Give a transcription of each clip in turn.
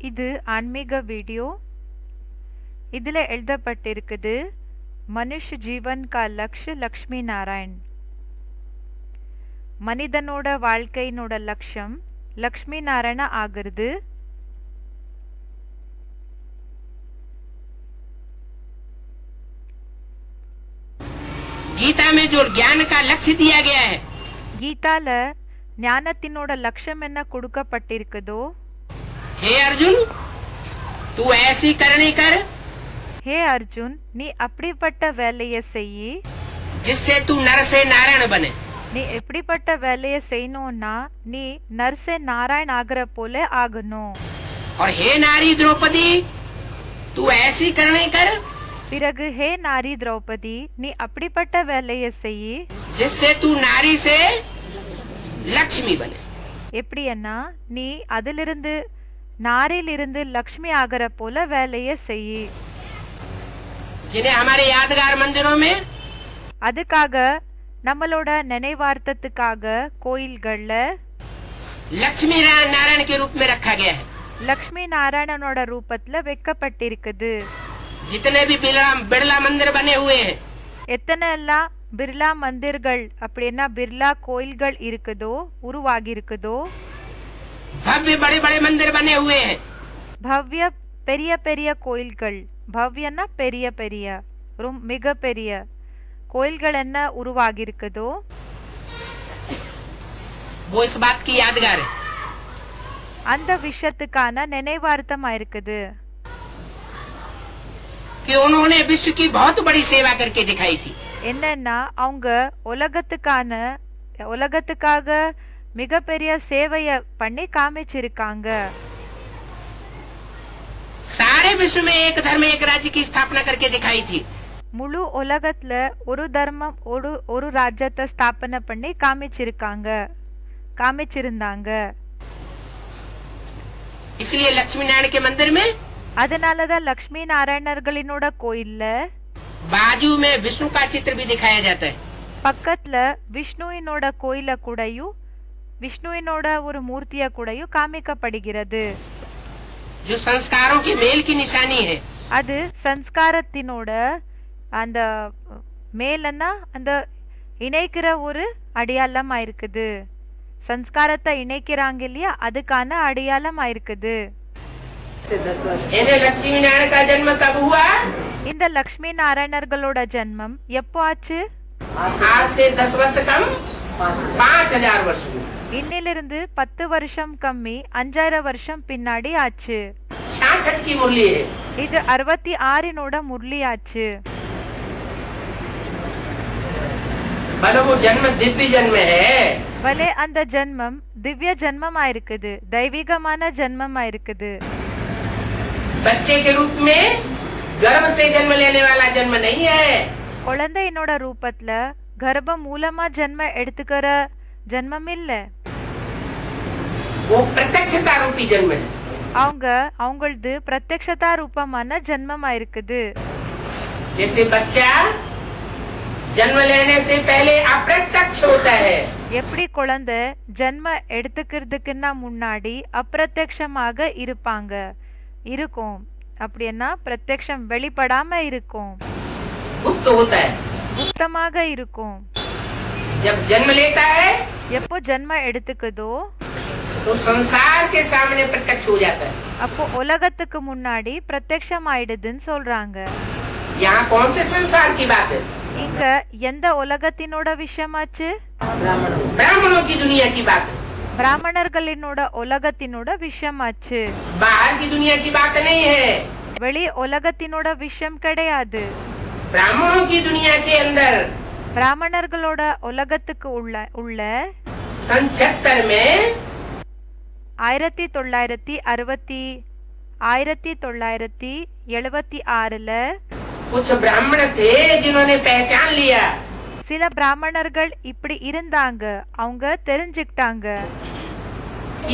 இது ஆன்மீக வீடியோ. இதில் எழுதப்பட்டிருக்குது மனுஷ ஜீவன் கா லக்ஷ்ய லக்ஷ்மி நாராயண். மனிதனோட வாழ்க்கையினோட லட்சம் லக்ஷ்மி நாராயண ஆகிறது. गीता में जो ज्ञान का लक्ष्य दिया गया है, கீதால ஞானத்தினோட லட்சம் என்ன கொடுக்கப்பட்டிருக்குதோ, हे अर्जुन तू ऐसी करनी कर ஹே அர்ஜுன், நீ அப்படிப்பட்ட வேலையை செய். जिससे तू नर से नारायण बने. நீ எப்படிப்பட்ட வேலையை செய்யணும்னா நீ நர்சே நாராயண் ஆகிற போல ஆகணும். और हे नारी द्रौपदी तू ऐसी करनी कर பிறகு ஹே நாரி திரௌபதி, நீ அப்படிப்பட்ட வேலையை செய். जिससे तू नारी से लक्ष्मी बने. எப்படின்னா நீ அதிலிருந்து நாரிலிருந்து லக்ஷ்மி ஆகிற போல வேலையை செய். जिन्हें हमारे यादगार मंदिरों में அதுக்காக நம்மளோட நினைவார்த்தத்துக்காக கோயில்கள்ல लक्ष्मी नारायण के रूप में रखा गया है. லக்ஷ்மி நாராயணனோட ரூபத்துல வைக்கப்பட்டிருக்குது. जितने भी बिरला मंदिर बने हुए हैं, எத்தனை எல்லாம் பிர்லா மந்திர்கள் அப்படின்னா பிர்லா கோயில்கள் இருக்குதோ உருவாகி இருக்குதோ, भव्य बड़े बड़े मंदिर बने हुए हैं, பவ்ய பெரிய பெரிய கோயில்கள், பவ்யன்னா பெரிய பெரிய மிக பெரிய கோயில்கள் என்ன உருவாகி இருக்குதோ, वो इस बात की यादगार है அந்த விஷயத்துக்கான நினைவார்த்தமா இருக்குது. कि उन्होंने विश्व की बहुत बड़ी सेवा करके दिखाई थी. என்னன்னா அவங்க உலகத்துக்காக மிகப்பெரிய சேவைய பண்ணி காமிச்சிருக்காங்க. सारे विश्व में एक धर्म एक राज्य की स्थापना करके दिखाई थी. முழு உலகத்துல ஒரு தர்மம் ஒரு ராஜ்யத்தை ஸ்தாபனை பண்ணி காமிச்சிருந்தாங்க. इसलिए लक्ष्मी नारायण के मंदिर में அதனாலதான் லக்ஷ்மி நாராயணர்களினோட கோயில்ல बाजू में विष्णु का चित्र भी दिखाया जाता है. பக்கத்துல விஷ்ணுவினோட கோயில கூடயும் விஷ்ணுவினோட ஒரு மூர்த்திய கூடயும் காமிக்கப்படுகிறது. जो संस्कारों के मेल की निशानी है. அது சன்ஸ்காரத்தினோட அந்த மேலன்னா அந்த இணைக்கிற ஒரு அடையாளமா இருக்குது. சன்ஸ்காரத்தை இணைக்கிறாங்க இல்லையா, அதுக்கான அடையாளமா இருக்குது. इन्हें लक्ष्मी नारायण का जन्म कब हुआ? இந்த லக்ஷ்மி நாராயணர்களோட ஜன்மம் எப்போ ஆச்சு? आज से 10 वर्ष कम 5000 वर्ष हुआ. இன்னிலிருந்து 10 வருஷம் கம்மி 5000 வருஷம் பின்னாடி ஆச்சு. 66 की मुरली है. இது 66 முரளி ஆச்சு. भले वो जन्म दिव्य जन्म है, பலே அந்த ஜன்மம் திவ்ய ஜன்மமா இருக்குது, தெய்வீகமான ஜன்மமா இருக்குது. बच्चे के रूप में गर्भ से जन्म लेने वाला जन्म नहीं है. குழந்தையினோட ரூபத்துல கர்ப்பம் மூலமா ஜன்ம எடுத்துக்கிற ஜன்மம் இல்ல. वो प्रत्यक्षता रूपी जन्म है. அவங்களது பிரத்யக்ஷதா ரூபமான ஜன்மமா இருக்குது. जैसे बच्चा जन्म लेने से पहले अप्रत्यक्ष होता है, எப்படி குழந்தை ஜன்ம எடுத்துக்கிறதுக்குன்னா முன்னாடி அப்பிரத்யக்ஷமாக இருக்கும். அப்படின்னா பிரத்யக்ஷம் வெளிப்படாம இருக்கும், गुप्त होता है. குப்தமாக இருக்கும். जब जन्म लेता है எப்போ ஜன்ம எடுத்துக்குதோ तो संसार के सामने प्रत्यक्ष हो जाता है. அப்போ உலகத்துக்கு முன்னாடி பிரத்யக்ஷம் ஆயிடுதுன்னு சொல்றாங்க. यहाँ कौन से संसार की बात है? இங்க எந்த உலகத்தினோட விஷயமாச்சு? ब्राह्मणों की दुनिया की बात है. பிராமணர்களினோட உலகத்தினோட விஷயமாச்சு. बाहर की दुनिया की बात नहीं है. வெளி உலகத்தினோட விஷயம் கிடையாது. ब्राह्मणों की दुनिया के अंदर பிராமணர்களோட உலகத்துக்கு உள்ள सन 76 में 1976ல कुछ ब्राह्मण थे जिन्होंने पहचान लिया சில பிராமணர்கள் இப்படி இருந்தாங்க, அவங்க தெரிஞ்சுக்கிட்டாங்க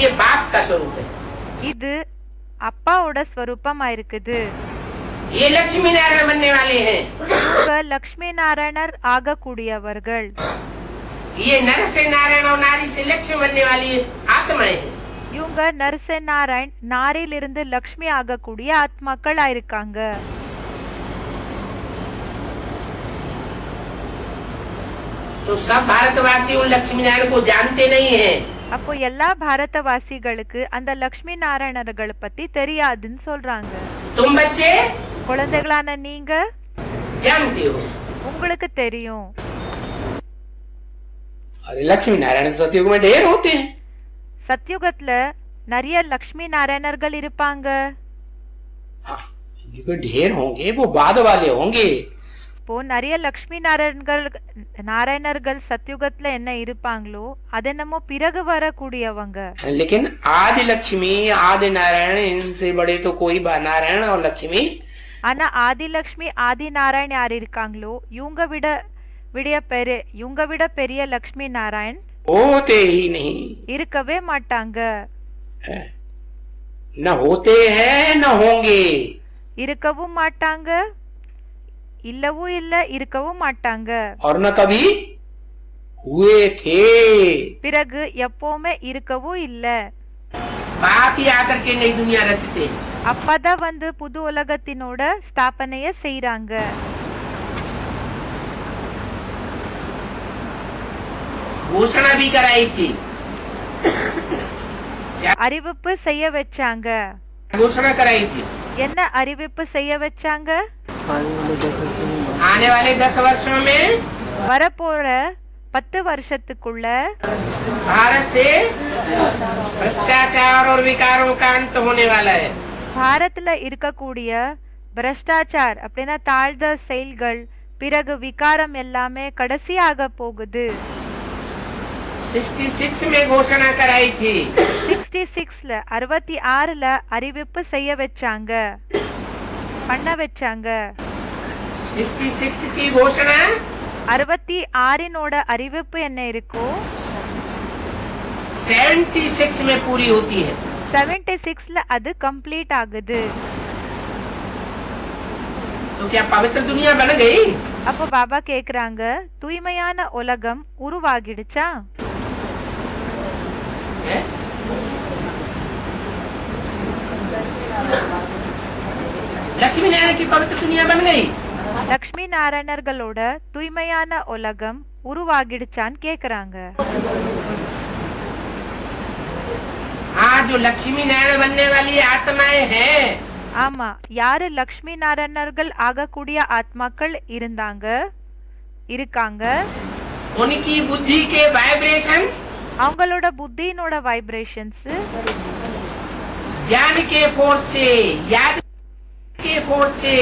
ये बाप का स्वरूप है. இது அப்பாவோட ஸ்வரூபமா இருக்குது. ये लक्ष्मी नारायण बनने वाले हैं. லக்ஷ்மி நாராயணர் ஆகக்கூடியவர்கள். ये नर से नारायण और नारी से लक्ष्मी बनने वाली आत्माएं हैं. இவங்க நரசே நாராயண் நாரிலிருந்து லக்ஷ்மி ஆகக்கூடிய ஆத்மாக்களா இருக்காங்க. तो सब भारतवासी उन लक्ष्मी नारायण को जानते नहीं हैं। அப்போ எல்லா பாரதவாசிகளுக்கு அந்த லக்ஷ்மி நாராயணர்களை பத்தி தெரியாதுன்னு சொல்றாங்க. तुम बच्चे குழந்தைகளான நீங்க जानते हो। உங்களுக்கு தெரியும். अरे लक्ष्मी नारायण सतयुग में ढेर होते हैं। சத்யுகத்துல நிறைய லக்ஷ்மி நாராயணர்கள் இருப்பாங்க. हाँ, जिनको ढेर होंगे वो बाद वाले होंगे। இப்போ நிறைய லக்ஷ்மி நாராயணர்கள் சத்யுகத்துல என்ன இருப்பாங்களோ அது நம்ம பிறகு வரக்கூடியவங்க. लेकिन आदि लक्ष्मी आदि नारायण इनसे बड़े तो कोई नारायण और लक्ष्मी। ஆனா ஆதி லக்ஷ்மி ஆதி நாராயண் யார் இருக்காங்களோ இவங்க விட பெரிய லக்ஷ்மி நாராயண் होते ही नहीं, இருக்கவே மாட்டாங்க. न होते हैं न होंगे। இருக்கவும் மாட்டாங்க, இல்லவும் இல்ல, இருக்கவும் மாட்டாங்க. और न कभी हुए थे, பிறகு எப்பவுமே இருக்கவும் இல்ல. बाप ही आकर के नई दुनिया रचते। அப்பதான் வந்து புது உலகத்தினோட ஸ்தாபனைய செய்றாங்க. घोषणा भी कराई थी, அறிவிப்பு செய்ய வச்சாங்க. घोषणा कराई थी। என்ன அறிவிப்பு செய்ய வச்சாங்க? आने वाले 10 वर्षों में வரப்போற 10 வருஷத்துக்குள்ள भारत से भ्रष्टाचार और विकारों का अंत होने वाला है। பாரத்ல இருக்கக்கூடிய பிரஷ்டாச்சார் அப்படின்னா தாழ்ந்த செயல்கள், பிறகு விகாரம் எல்லாமே கடைசியாக போகுது. 66 में घोषणा कराई थी। 66ல 66ல அறிவிப்பு செய்ய வச்சாங்க, பண்ண வச்சாங்க. 66 की घोषणा 66னோட அறிவிப்பு என்ன இருக்கோ 76 में पूरी होती है। 76ல அது கம்ப்ளீட் ஆகுது. तो क्या पवित्र दुनिया बन गई? அப்போ பாபா கேக்குறாங்க, தூய்மையான உலகம் உருவாகிடுச்சா? लक्ष्मी नारायण की पवित्र दुनिया बन गई। லக்ஷ்மி நாராயணர்களோட தூய்மையான உலகம் உருவாகிடுச்சான்னு கேக்குறாங்க. हाँ, जो लक्ष्मी नारायण बनने वाली आत्माएं हैं, ஆமா, யாரு லக்ஷ்மி நாராயணர்கள் ஆகக்கூடிய ஆத்மாக்கள் இருக்காங்க, उनकी बुद्धि के वाइब्रेशन, அவங்களோட புத்தியினோட வைப்ரேஷன்ஸ் ज्ञान के फोर्स से, याद के फोर्स से,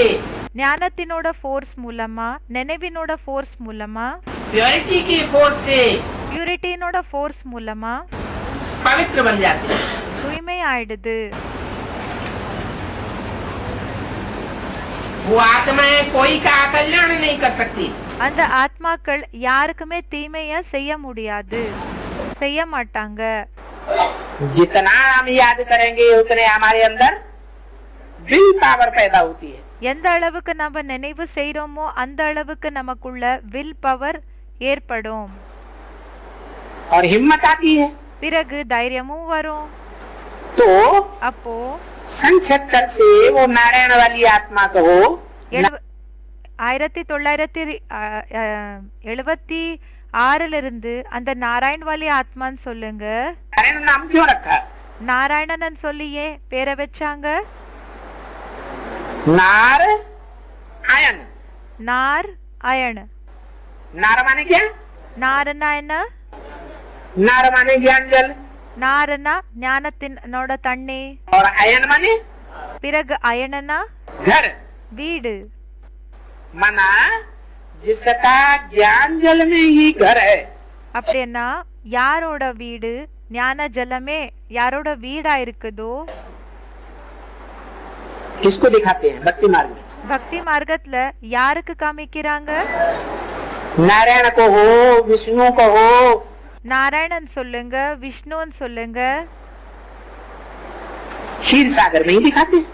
ஞானத்தினோட ஃபோர்ஸ் மூலமா, நினைவினோட ஃபோர்ஸ் மூலமா, प्योरिटी की फोर्स से பியூரிட்டினோட ஃபோர்ஸ் மூலமா पवित्र बन जाते हैं। தூய்மை ஆயிடுது. वो आत्माएं कोई का कल्याण नहीं कर सकती। அந்த ஆத்மாக்கள் யாருக்குமே தீமைய செய்ய முடியாது, செய்ய மாட்டாங்க. जितना हम याद करेंगे उतने हमारे अंदर विल पावर पैदा होती है। எந்த அளவுக்கு நம்ம நினைவு செய்றோமோ அந்த அளவுக்கு நமக்குள்ள வில் பவர் ஏற்படும். और हिम्मत आती है। பிறகு தைரியமும் வரும். तो அப்போ 76 से वो नारायण वाली आत्मा कहो, 1976ல இருந்து அந்த நாராயண் வாலி ஆத்மான்னு சொல்லுங்க. नारायण नाम क्यों रखा? நாராயணன் சொல்லியே பேரை வச்சாங்க. नार आयन। நார் அயன். नार माने क्या? நாரனா என்ன? नार माने ज्ञान जल, நாரனா ஞானத்தினோட தண்ணி. और अयन माने பிறகு அயனனா घर। வீடு. मना जिसका ज्ञान जल में ही घर है। அப்படின்னா யாரோட வீடு ஞான ஜலமே யாரோட வீடா இருக்குதோ किसको दिखाते हैं भक्ति मार्ग में? பக்தி மார்க்கத்துல யாருக்கு காமிக்கிறாங்க? नारायण को हो, विष्णु को हो, நாராயணன் சொல்லுங்க, விஷ்ணுன்னு சொல்லுங்க, क्षीर सागर में ही दिखाते हैं।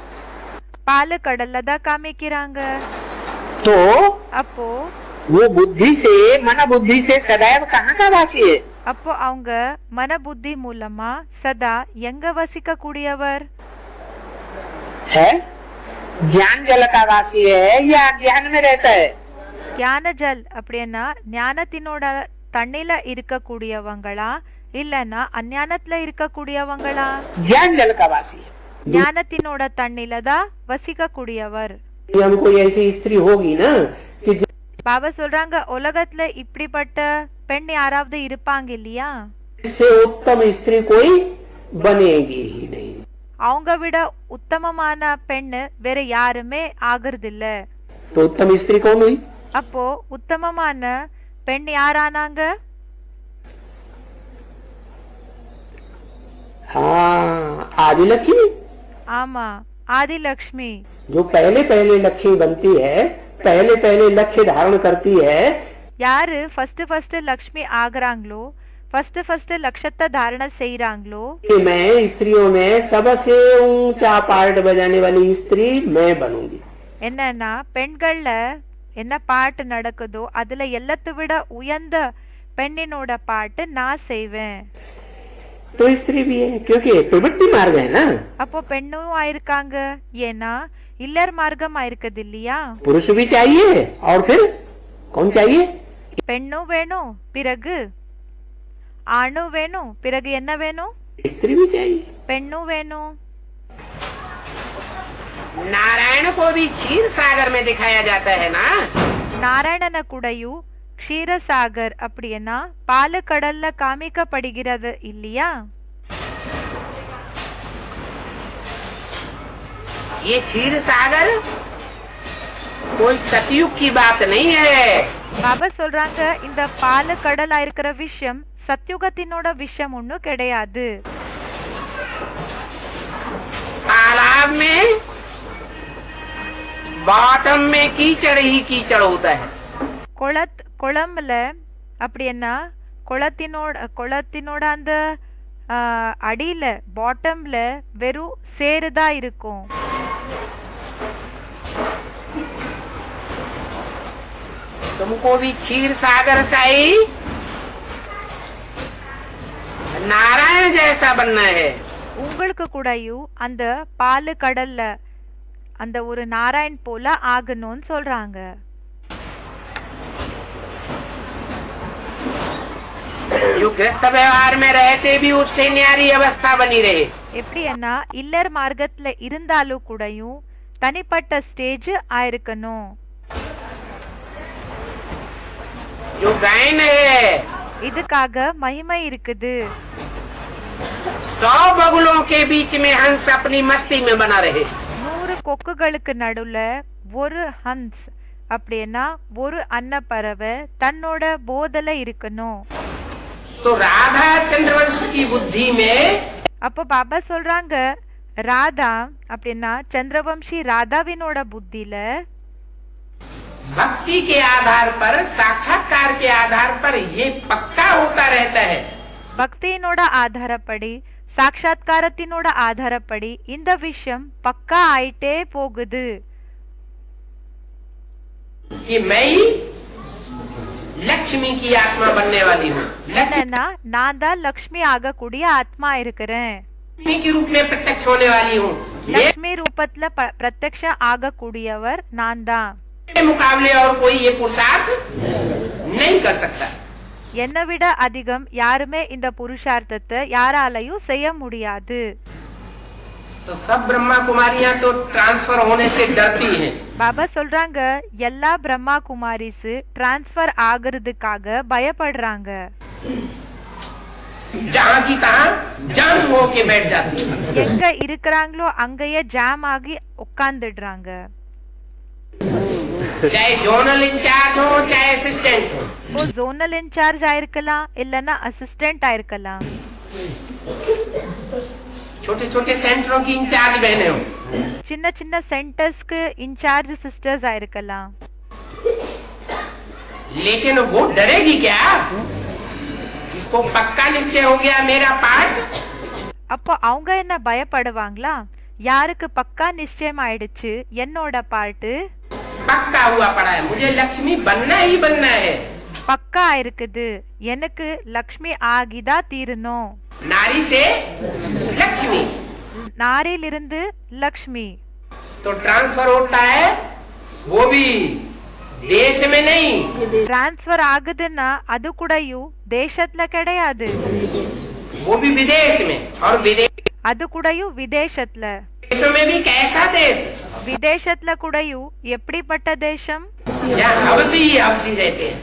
பாலக்கடல்ல தான் காமிக்கிறாங்க. तो அப்போ वो बुद्धि से, मन बुद्धि से सदैव कहाँ का वासी है? அப்போ அவங்க மன புத்தி மூலமா சதா எங்க வசிக்க கூடியவர்? है ज्ञान जल का वासी है या ज्ञान में रहता है? ஞான ஜல் அப்படின்னா ஞானத்தினோட தண்ணில இருக்கக்கூடியவங்களா இல்லனா அஞ்ஞானத்துல இருக்கக்கூடியவங்களா? ज्ञान जल का वासी है। ஞானத்தினோட தண்ணில தான் வசிக்க கூடியவர். हमको ऐसी स्त्री होगी ना कि பாபா சொல்றாங்க உலகத்துல இப்படிப்பட்ட பெண் யாராவது இருப்பாங்க இல்லையா? इससे उत्तम स्त्री कोई बनेगी ही नहीं। அவங்க விட உத்தமமான பெண்ணு வேற யாருமே ஆகிறது இல்ல. तो उत्तम स्त्री कौन हुई? அப்போ உத்தமமான பெண் யாரானாங்க? हाँ आदि लक्ष्मी। ஆமா, ஆதிலக்ஷ்மி. जो पहले पहले लक्ष्मी बनती है, पहले पहले लक्ष्य धारण करती है, யாரு ஃபர்ஸ்ட் லக்ஷ்மி ஆகுறாங்களோ, ஃபர்ஸ்ட் லட்சத்தை தாரண செய்யறாங்களோ, कि मैं स्त्रियों में सबसे ऊंचा पार्ट बजाने वाली स्त्री मैं बनूंगी। என்னன்னா பெண்கள்ல என்ன பாட்டு நடக்குதோ அதுல எல்லாத்தை விட உயர்ந்த பெண்ணினோட பாட்டு நான் செய்வேன். तो स्त्री भी है क्योंकि प्रवृत्ति मार्ग है ना। அப்போ பெண்ணும் ஆயிருக்காங்க, ஏன்னா இல்லர் மார்க்கம் ஆயிருக்குது இல்லையா? पुरुष भी चाहिए और फिर कौन चाहिए? பெண்ணும் வேணும், பிறகு ஆணும் வேணும், பிறகு என்ன வேணும்? स्त्री भी चाहिए। பெண்ணும் வேணும். नारायण को भी क्षीर सागर में दिखाया जाता है ना। நாராயணன கூடயும் க்ஷீரசாகர் அப்படின்னா பாலு கடல்ல காமிக்கப்படுகிறது இல்லையா? ये क्षीर सागर कोई सतयुग की बात नहीं है। பாபா சொல்றாங்க இந்த பாலு கடலா இருக்கிற விஷயம் சத்யுகத்தினோட விஷயம் ஒன்னும் கிடையாது. तालाब में बॉटम में कीचड़ ही कीचड़ होता है। குளம்ல அப்படின்னா குளத்தினோட அந்த அடியில பாட்டம்ல வெறும் சேருதான் இருக்கும். तुमको भी क्षीर सागर साई नारायण जैसा बनना है। உங்களுக்கு கூடயும் அந்த பாலு கடல்ல அந்த ஒரு நாராயண் போல ஆகணும்னு சொல்றாங்க. जो गृहस्थ व्यवहार में रहते भी उससे न्यारी अवस्था बनी रहे। எப்படின்னா இல்லர் மார்க்கத்துல இருந்தாலும் கூடயும் தனிப்பட்ட ஸ்டேஜ் ஆயிருக்கணும். जो गायन है இதுக்காக மகிமை இருக்குது. 100 बगुलों के बीच में हंस अपनी मस्ती में बना रहे। 100 கொக்குகளுக்கு நடுவுல ஒரு ஹன்ஸ் அப்படின்னா ஒரு அன்னப்பறவை தன்னோட போதல இருக்கணும். तो राधा चंद्रवंश की बुद्धि में அப்போ பாபா சொல்றாங்க ராதா அப்படின்னா சந்திரவம்சி ராதாவினோட புத்தில भक्ति के आधार पर, साक्षात्कार के आधार पर ये पक्का होता रहता है। பக்தியினோட ஆதாரப்படி சாட்சாத்காரத்தினோட ஆதாரப்படி இந்த விஷயம் பக்கா ஆயிட்டே போகுது. कि मैं ही लक्ष्मी की आत्मा बनने वाली हूँ। என்னன்னா நான் தான் லக்ஷ்மி ஆகக்கூடிய ஆத்மா இருக்கிறேன். लक्ष्मी के रूप में प्रत्यक्ष होने वाली हूँ। லக்ஷ்மி ரூபத்துல பிரத்யக்ஷ ஆகக்கூடியவர் நான் தான். के मुकाबले और कोई ये पुरुषार्थ नहीं कर सकता। என்னை விட அதிகம் யாருமே இந்த புருஷார்த்தத்தை யாராலையும் செய்ய முடியாது. तो सब ब्रह्मा कुमारियां तो ट्रांसफर होने से डरती हैं। பாபா சொல்றாங்க எல்லா பிரம்மா குமாரிஸ் டிரான்ஸ்பர் ஆகிறதுக்காக பயப்படுறாங்க. जहाँ की तहाँ जाम होके बैठ जाती है। எங்க இருக்கிறாங்களோ அங்கேயே ஜாம் ஆகி உட்கார்ந்துடுறாங்க. चाहे जोनल इंचार्ज हो चाहे असिस्टेंट हो। वो जोनल इंचार्ज ஆயிருக்கலாம் இல்லனா அசிஸ்டன்ட் ஆயிருக்கலாம். छोटे छोटे सेंटरों की इंचार्ज बहनें हो। சின்ன சின்ன சென்டர்ஸ்க்கு இன்சார்ஜ் சிஸ்டர்ஸ் ஆயிருக்கலாம். लेकिन वो डरेगी क्या? इसको पक्का निश्चय हो गया मेरा पार्ट। அப்போ அவங்க என்ன பயப்படுவாங்களா? யாருக்கு பக்கா நிச்சயம் ஆயிடுச்சு என்னோட பாட்டு पक्का हुआ पड़ा है, मुझे लक्ष्मी बनना ही बनना है। பக்கா இருக்குது, எனக்கு லக்ஷ்மி ஆகிதா தீரணும். नारी से लक्ष्मी, நாரிலிருந்து லக்ஷ்மி. तो ट्रांसफर होता है वो भी देश में नहीं, டிரான்ஸ்ஃபர் ஆகுதுன்னா அது கூடயும் தேசத்துல கிடையாது, वो भी विदेश में। और विदेश அது கூடயும் விதேசத்துல. देशों में भी कैसा देश, விதேசத்துல கூடயும் எப்படிப்பட்ட தேசம்? जहाँ हवसी ही हवसी रहते हैं।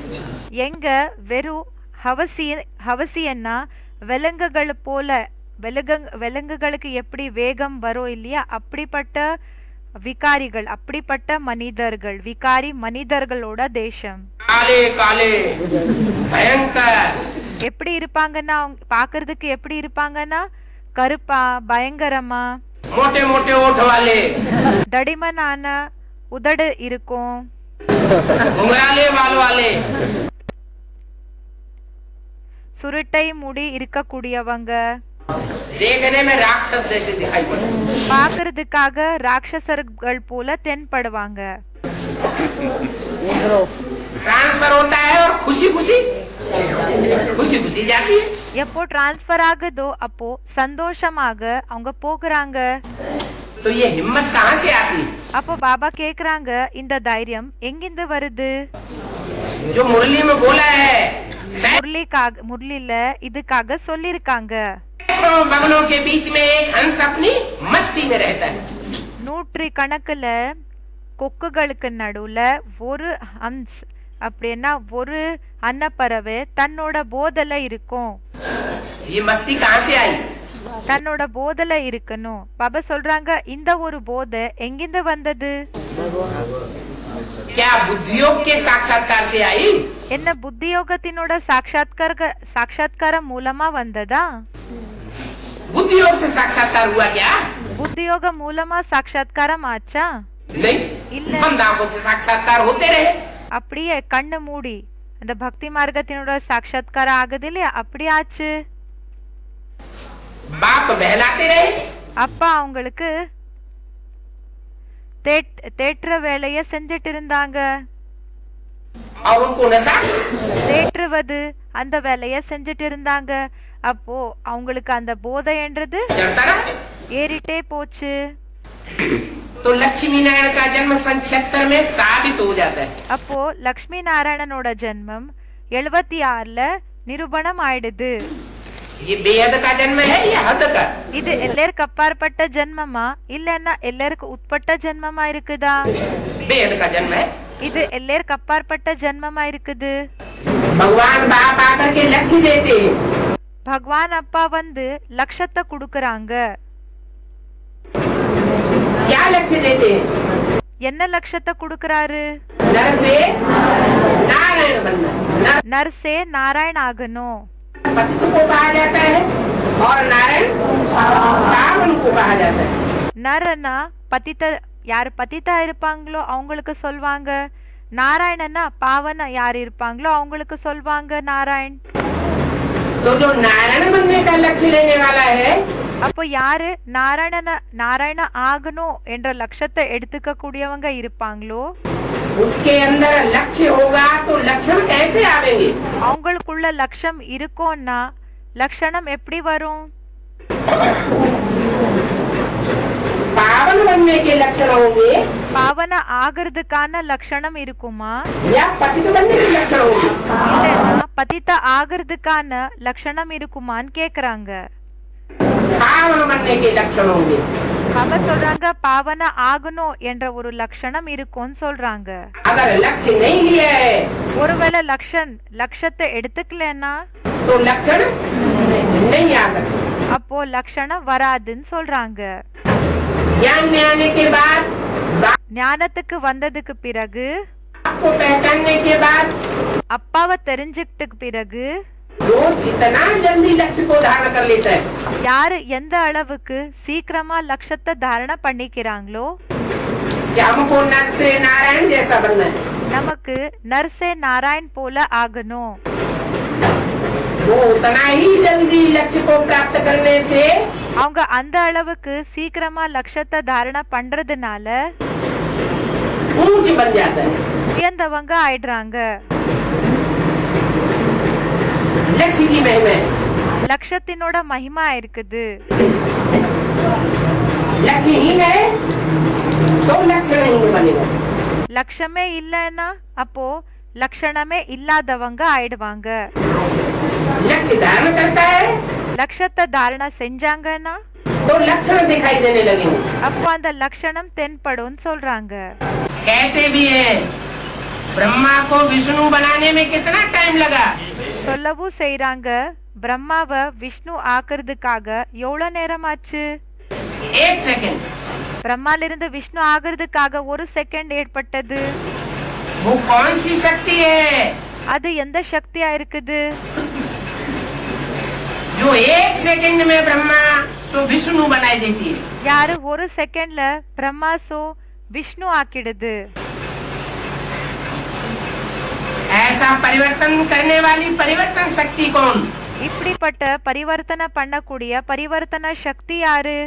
எங்க வெறும் ஹவசியன்னா விலங்குகள் போல, விலங்குகளுக்கு எப்படி வேகம் வரும் இல்லையா, அப்படிப்பட்ட விகாரிகள், அப்படிப்பட்ட மனிதர்கள், விகாரி மனிதர்களோட தேசம். काले काले भयंकर, எப்படி இருப்பாங்கன்னா பாக்குறதுக்கு எப்படி இருப்பாங்கன்னா கருப்பா, பயங்கரமா, मोटे मोटे ओठ वाले, தடிமனான உதடு இருக்கும், घुंघराले बाल वाले, சுருட்டை முடி இருக்கக்கூடியவங்க, देखने में राक्षस जैसे दिखाई पड़ते, பாக்குறதுக்காக ராட்சசர்கள் போல தென்படுவாங்க. ट्रांसफर होता है और खुशी खुशी खुशी खुशी जाती है। எப்போ டிரான்ஸ்பர் ஆகுதோ அப்போ சந்தோஷமாக அவங்க போகிறாங்க. तो ये हिम्मत कहाँ से आती है? அப்போ பாபா கேக்குறாங்க, இந்த தைரியம் எங்கிருந்து வருது? जो मुरली में बोला है, முரளில இதுக்காக சொல்லிருக்காங்க. बगलों के बीच में एक हंस अपनी मस्ती में रहता है। 100 கணக்குல கொக்குகளுக்கு நடுவுல ஒரு ஹம்ஸ், அப்படின்னா ஒரு அன்னப்பறவை தன்னோட போதல இருக்கும். ये मस्ती कहाँ से आई? தன்னோட போதல இருக்கணும். பாபா சொல்றாங்க, இந்த ஒரு போதை எங்கிருந்து வந்தது? क्या बुद्धियोग के साक्षात्कार से आई? என்ன புத்தியோகத்தினோட சாட்சாத்காரம் மூலமா வந்ததா? बुद्धियोग से साक्षात्कार हुआ क्या? புத்தியோகம் மூலமா சாட்சாத்காரம் ஆச்சா? नहीं, இல்ல. बंद आंखों से साक्षात्कार होते रहे। அப்படியே கண்ணு மூடி அந்த பக்தி மார்க்கத்தினோட சாட்சாத்காரம் ஆகுது இல்லையா, அப்படி ஆச்சு. बाप बहलाते रहे, அப்பா அவங்களுக்கு தேற்ற வேலைய செஞ்சிட்டு இருந்தாங்க. और उनको नशा தேற்றுவது அந்த வேலைய செஞ்சிட்டு இருந்தாங்க. அப்போ அவங்களுக்கு அந்த போதைன்றது चढ़ता रहा। ஏறிட்டே போச்சு. तो लक्ष्मी नारायण का जन्म सन 76 में साबित हो जाता है। அப்போ லக்ஷ்மி நாராயணனோட ஜென்மம் 76ல நிரூபணம் ஆயிடுது. ये बेहद का जन्म है या हद का? இது எல்லாருக்கு அப்பாற்பட்ட ஜென்மமா இல்லன்னா எல்லாருக்கு உட்பட்ட ஜென்மமா இருக்குதா? बेहद का जन्म है। இது எல்லாருக்கு அப்பாற்பட்ட ஜென்மமா இருக்குது. भगवान बाप आकर के लक्ष्य देते, பகவான் அப்பா வந்து லட்சத்தை கொடுக்கறாங்க. क्या लक्ष्य देते? என்ன லட்சத்தை கொடுக்கறாரு? नर से नारायण बनना। நர்சே நாராயண் ஆகணும். पतित को कहा जाता है और नारायण पावन को कहा जाता है। நரனா பதித்த, யார் பதித்தா இருப்பாங்களோ அவங்களுக்கு சொல்வாங்க நாராயணனா, பாவனா யார் இருப்பாங்களோ அவங்களுக்கு சொல்வாங்க நாராயண். तो जो नारायण बनने का लक्ष्य लेने वाला है, அப்போ யாரு நாராயண ஆகணும் என்ற லட்சத்தை எடுத்துக்க கூடியவங்க இருப்பாங்களோ उसके अंदर लक्ष्य होगा तो लक्षण कैसे आवेंगे? அவங்களுக்குள்ள லட்சம் இருக்கும்னா லட்சணம் எப்படி வரும்? पावन बनने के लक्षण होंगे பாவன ஆகிறதுக்கான லட்சணம் இருக்குமா, या पतित बनने के लक्षण होंगे? இல்லன்னா பதித்த ஆகிறதுக்கான லட்சணம் இருக்குமான்னு கேக்குறாங்க. पावन बनने के लक्षण होंगे। பாபா சொல்றாங்க பாவன ஆகணும் என்ற ஒரு லட்சணம் இருக்கும்னு சொல்றாங்க. अगर लक्ष्य नहीं लिया है ஒருவேளை லட்சத்தை எடுத்துக்கலன்னா तो लक्षण नहीं आ सकते। அப்போ லட்சணம் வராதுன்னு சொல்றாங்க. ज्ञान में आने के बाद, ஞானத்துக்கு வந்ததுக்கு பிறகு, आपको पहचानने के बाद, அப்பாவை தெரிஞ்சுக்கிட்டு பிறகு जो जितना जल्दी लक्ष्य को धारण कर लेता है, யாரு எந்த அளவுக்கு சீக்கிரமா லட்சத்தை தாரணை பண்ணிக்கிறாங்களோ, कि हमको नर से नारायण जैसा बनना है, நமக்கு நர்சே நாராயண் போல ஆகணும், वो उतना ही जल्दी लक्ष्य को प्राप्त करने से அவங்க அந்த அளவுக்கு சீக்கிரமா லட்சத்தை தாரணை பண்றதுனால ऊंच बन जाता है। உயர்ந்தவங்க ஆயிடுறாங்க. लक्ष्य की महिमा है। லட்சத்தினோட மகிமா இருக்குது. लक्ष्यहीन है तो लक्षण नहीं बनेगा. லட்சமே இல்லைன்னா அப்போ லட்சணமே இல்லாதவங்க ஆயிடுவாங்க. लक्ष्य धारण करता है லட்சத்தை தாரணா செஞ்சாங்கன்னா तो लक्षण दिखाई देने लगेंगे. அப்போ அந்த லட்சணம் தென்படும் சொல்றாங்க. कहते भी है ब्रह्मा को विष्णु बनाने में कितना टाइम लगा. சொல்லவும் செய்றாங்க பிரம்மாவை விஷ்ணு ஆக்குறதுக்காக எவ்வளவு நேரம் ஆச்சு. 1 सेकंड. பிரம்மாலிருந்து விஷ்ணு ஆகுறதுக்காக 1 செகண்ட் ஏற்பட்டது. वो कौन सी शक्ति है அது எந்த சக்தியா இருக்குது. जो 1 सेकंड में ब्रह्मा सो विष्णु बनाई देती है. யாரு 1 செகண்ட்ல பிரம்மா சோ விஷ்ணு ஆக்கிடுது. ऐसा परिवर्तन करने वाली परिवर्तन शक्ति कौन. இப்படிப்பட்ட பரிவர்த்தனை பண்ணக்கூடிய பரிவர்த்தன சக்தி யாரு.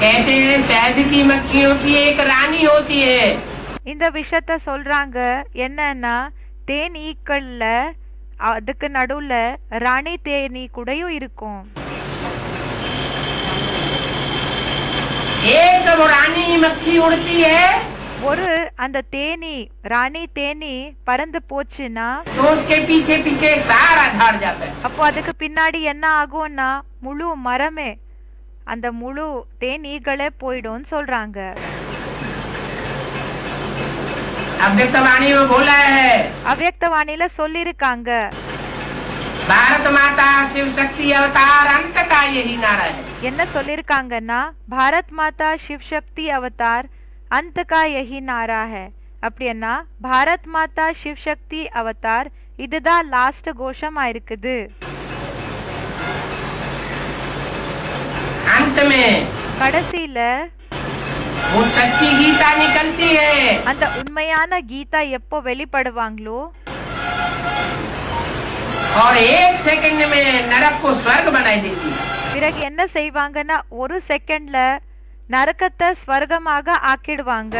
कहते हैं शहद की मक्खियों की एक रानी होती है. இந்த விஷயத்த சொல்றாங்க என்னன்னா தேனீக்கள்ல அதுக்கு நடுவுல ராணி தேனீ கூடயும் இருக்கும். एक वो रानी मक्खी उड़ती है ஒரு அந்த தேனீ ராணி தேனீ பறந்து போச்சுன்னா तो उसके पीछे पीछे सारा झाड़ जाता है. அப்போ அதுக்கு பின்னாடி என்ன ஆகும்னா முழு மரமே அந்த முழு தேனீகளே போயிடும் சொல்றாங்க. अव्यक्तवाणी में बोला है அவ்யக்தவாணியில சொல்லிருக்காங்க भारत माता शिव शक्ति अवतार अंत का यही नारा है. என்ன சொல்லிருக்காங்கன்னா பாரத் மாதா சிவ் சக்தி அவதார் अंत का यही नारा है. அப்படின்னா பாரத் மாதா சிவ் சக்தி அவதார் இதுதான் லாஸ்ட் கோஷமா இருக்குது. अंत में கடைசியில वो सच्ची गीता निकलती है. அந்த உண்மையான கீதா எப்போ வெளிப்படுவாங்களோ और 1 सेकंड में नरक को स्वर्ग बनाई देती है. பிறகு என்ன செய்வாங்கன்னா 1 செகண்ட்ல நரகத்தை ஸ்வர்கமாக ஆக்கிடுவாங்க.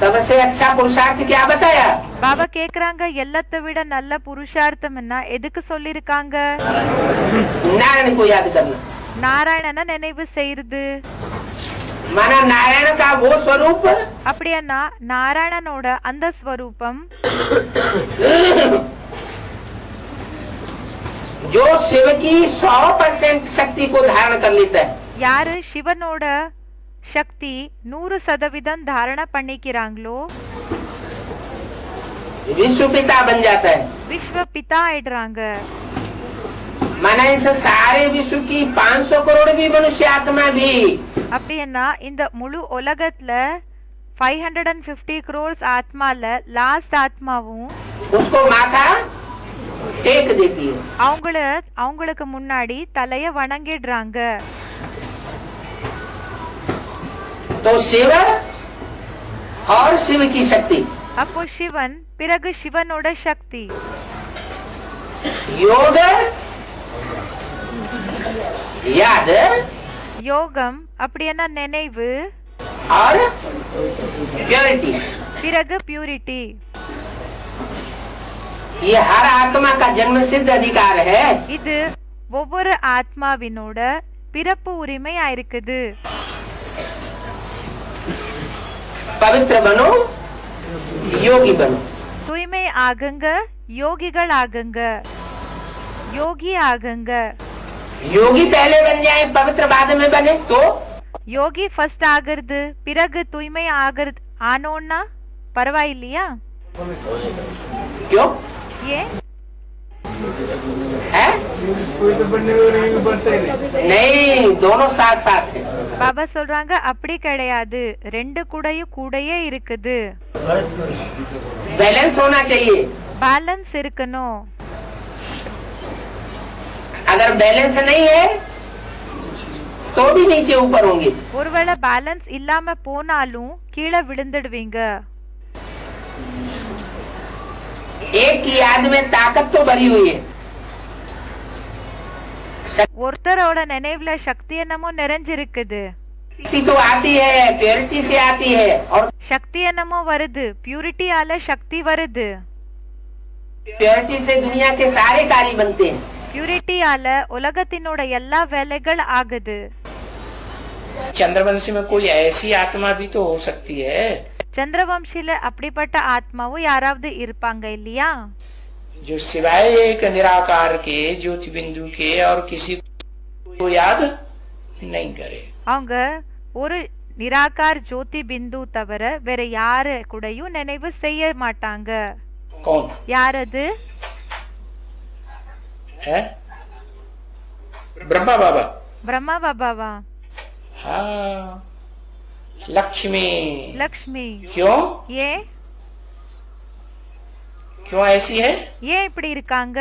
सबसे अच्छा पुरुषार्थ क्या बताया. பாபா கேக்குறாங்க எல்லாத்தை விட நல்ல புருஷார்த்தம் என்ன எதுக்கு சொல்லிருக்காங்க. नारायण को याद करना. நாராயணனை நினைவு செய்யுது. माना नारायण का वो स्वरूप அப்படின்னா நாராயணனோட அந்த ஸ்வரூபம் जो शिव की 100% शक्ति को धारण कर लेता है. யாரு சிவனோட சக்தி 100% தாரண பண்ணிக்கிறாங்களோ विश्व पिता बन जाता है. விஸ்வ பிதா ஆயிடுறாங்க. माना इस सारे विश्व की 500 करोड़ भी मनुष्य आत्मा भी அப்படின்னா இந்த முழு உலகத்துல 550 crores ஆத்மால லாஸ்ட் ஆத்மாவும் उसको माथा टेक देती है. அவங்களுக்கு முன்னாடி தலைய வணங்கிடுறாங்க. तो शिव और शिव की शक्ति அப்போ சிவன் பிறகு சிவனோட சக்தி योग याद யோகம் அப்படின்னா நினைவு और प्योरिटी. பிறகு பியூரிட்டி. ये हर आत्मा का जन्म सिद्ध अधिकार है. இது ஒவ்வொரு ஆத்மாவினோட பிறப்பு உரிமையா இருக்குது. पवित्र बनो योगी बनो. தூய்மை ஆகுங்க யோகிகள் ஆகுங்க யோகி ஆகுங்க. योगी पहले बन जाए पवित्र बाद में बने तो யோகி ஃபர்ஸ்ட் ஆகிறது பிறகு தூய்மை ஆகிறது ஆனோன்னா பரவாயில்லையா. क्यों ஏன் है. नहीं दोनों साथ साथ है. பாபா சொல்றாங்க அப்படி கிடையாது ரெண்டு கூடயே இருக்குது. बैलेंस होना चाहिए. பேலன்ஸ் இருக்கணும். अगर बैलेंस नहीं है तो भी नीचे ऊपर होंगे. ஒருவேளை பேலன்ஸ் இல்லாம போனாலும் கீழே விழுந்துடுவீங்க. एक की याद में ताकत तो भरी हुई है. ஒருத்தரோட நினைவுல சக்தி என்னமோ நிறைஞ்சிருக்குது. शक्ति तो आती है, प्योरिटी से आती है, और சக்தி என்னமோ வருது, பியூரிட்டியால சக்தி வருது. प्योरिटी से दुनिया के सारे कार्य बनते हैं. பியூரிட்டியால உலகத்தினோட எல்லா வேலைகள் ஆகுது. चंद्रवंश में कोई ऐसी आत्मा भी तो हो सकती है சந்திரவம்சில அப்படிப்பட்ட ஆத்மாவும் யாராவது இருப்பாங்க இல்லையா? जो सिवाय एक निराकार के, ज्योति बिंदु के और किसी को याद नहीं करे. அவங்க ஒரு நிராகார் ஜோதி பிந்து தவிர வேற யாரு கூடயும் நினைவு செய்ய மாட்டாங்க. कौन யார் அது? है? ब्रह्मा बाबा. பிரம்மா பாபாவா? हाँ, लक्ष्मी. லக்ஷ்மி. क्यों ஏன் क्यों ऐसी है? ஏன் இப்படி இருக்காங்க?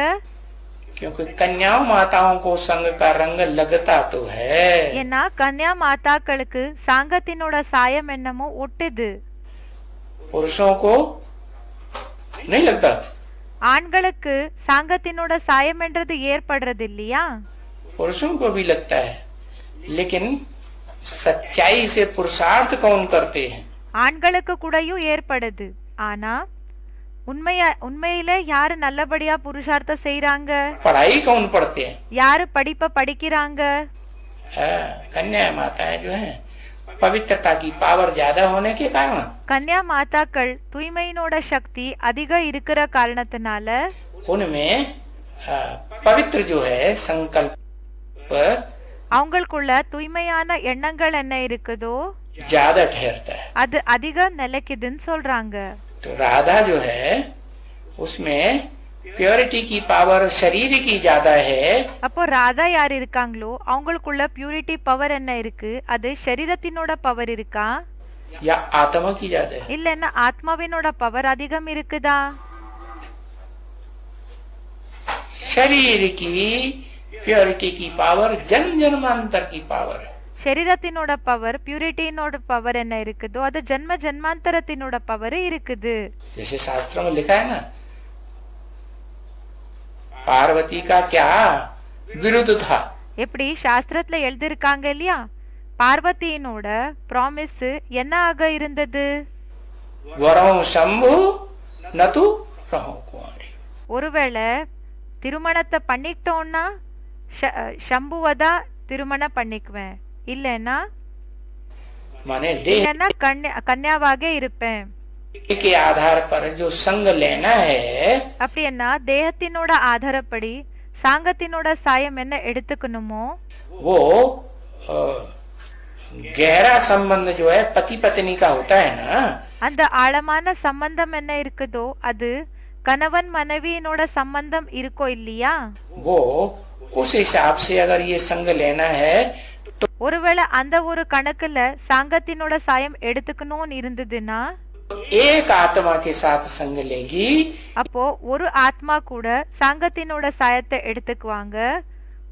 क्योंकि कन्याओं माताओं को संग का रंग लगता तो है. ஏன்னா கன்யா மாதாக்களுக்கு சாங்கத்தினோட சாயம் என்னமோ ஒட்டுது. पुरुषों को नहीं लगता. ஆண்களுக்கு சாங்கத்தினோட சாயம் என்றது ஏற்படுறது இல்லையா? पुरुषों को भी लगता है, लेकिन सच्चाई से पुरुषार्थ कौन करते हैं? ஆண்களுக்கு கூடயும் ஏற்படுது. ஆனா உண்மையில யாரு நல்லபடியா புருஷார்த்தம் செய்யறாங்க? पढ़ाई कौन पढ़ते हैं? யாரு படிப்ப படிக்கிறாங்க? कन्या माताएं जो है, पवित्रता की पावर ज्यादा होने के कारण கன்யா மாதாக்கள் தூய்மையினோட சக்தி அதிக இருக்கிற காரணத்தினால उनमें पवित्र जो है संकल्प அவங்களுக்குள்ள தூய்மையான எண்ணங்கள் என்ன இருக்குதோ ज्यादा ठहरता है. அது அதிக நிலைக்குதுன்னு சொல்றாங்க. तो राधा जो है उसमें प्योरिटी की पावर शरीर की ज्यादा है. அப்போ ராதா யார் இருக்காங்களோ அவங்களுக்குள்ள பியூரிட்டி பவர் என்ன இருக்கு? அது சரீரத்தினோட பவர் இருக்கா या आत्मा की ज्यादा है? இல்லன்னா ஆத்மாவினோட பவர் அதிகம் இருக்குதா? शरीर की प्योरिटी की पावर जन्म जन्मांतर की पावर है. சரீரத்தினோட பவர் பியூரிட்டினோட பவர் என்ன இருக்குதோ அது ஜன்ம ஜன்மாந்தரத்தினோட பவர் இருக்குது. जैसे शास्त्रों में लिखा है ना, पार्वती का क्या विरुद्ध था. எப்படி சாஸ்திரத்துல எழுதிருக்காங்க இல்லையா? பார்வதியினோட ப்ராமிஸ் என்ன ஆக இருந்தது? वरों शंभु न तू रहो कुंवारी. ஒருவேளை திருமணத்தை பண்ணிக்கிட்டோம்னா சம்புவதா திருமணம் பண்ணிக்குவேன், இல்லைன்னா माने देह கன்யாவாக இருப்பேன். के आधार पर जो संग लेना है அப்படின்னா தேகத்தினோட ஆதாரப்படி சாங்கத்தினோட சாயம் என்ன எடுத்துக்கணுமோ वो गहरा संबंध जो है पति पत्नी का होता है ना, அந்த ஆழமான சம்பந்தம் என்ன இருக்குதோ அது கணவன் மனைவியினோட சம்பந்தம் இருக்கோ இல்லையா? वो उस हिसाब से अगर ये संग लेना है तो ஒருவேளை அந்த ஒரு கணக்குல சாங்கத்தினோட சாயம் எடுத்துக்கணும்னு இருந்ததுன்னா एक आत्मा के साथ संग लेगी. அப்போ ஒரு ஆத்மா கூட சாங்கத்தினோட சாயத்தை எடுத்துக்குவாங்க,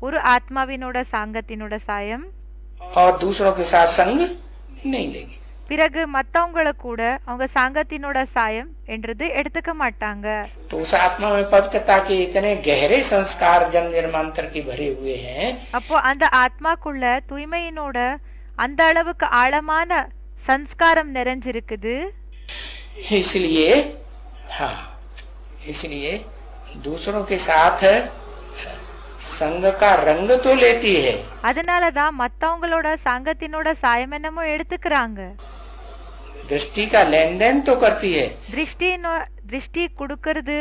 ஒரு ஆத்மாவினோட சாங்கத்தினோட சாயம், और दूसरों के साथ संग नहीं लेगी. பிறகு மத்தவங்கள கூட அவங்க சாங்கத்தினோட சாயம் என்றது எடுத்துக்க மாட்டாங்க. तो उस आत्मा में पवित्रता के इतने गहरे संस्कार जन्म जन्मांतर के भरे हुए हैं. அப்போ அந்த ஆத்மாக்குள்ள தூய்மையினோட அந்த அளவுக்கு ஆழமான சன்ஸ்காரம் நிறைஞ்சிருக்குது. इसलिए हाँ, इसलिए दूसरों के साथ संग का रंग तो लेती है. அதனாலதான் மத்தவங்களோட சாங்கத்தினோட சாயம் என்னமோ எடுத்துக்கிறாங்க, दृष्टि का लेन देन तो करती है, திருஷ்டி கொடுக்கறது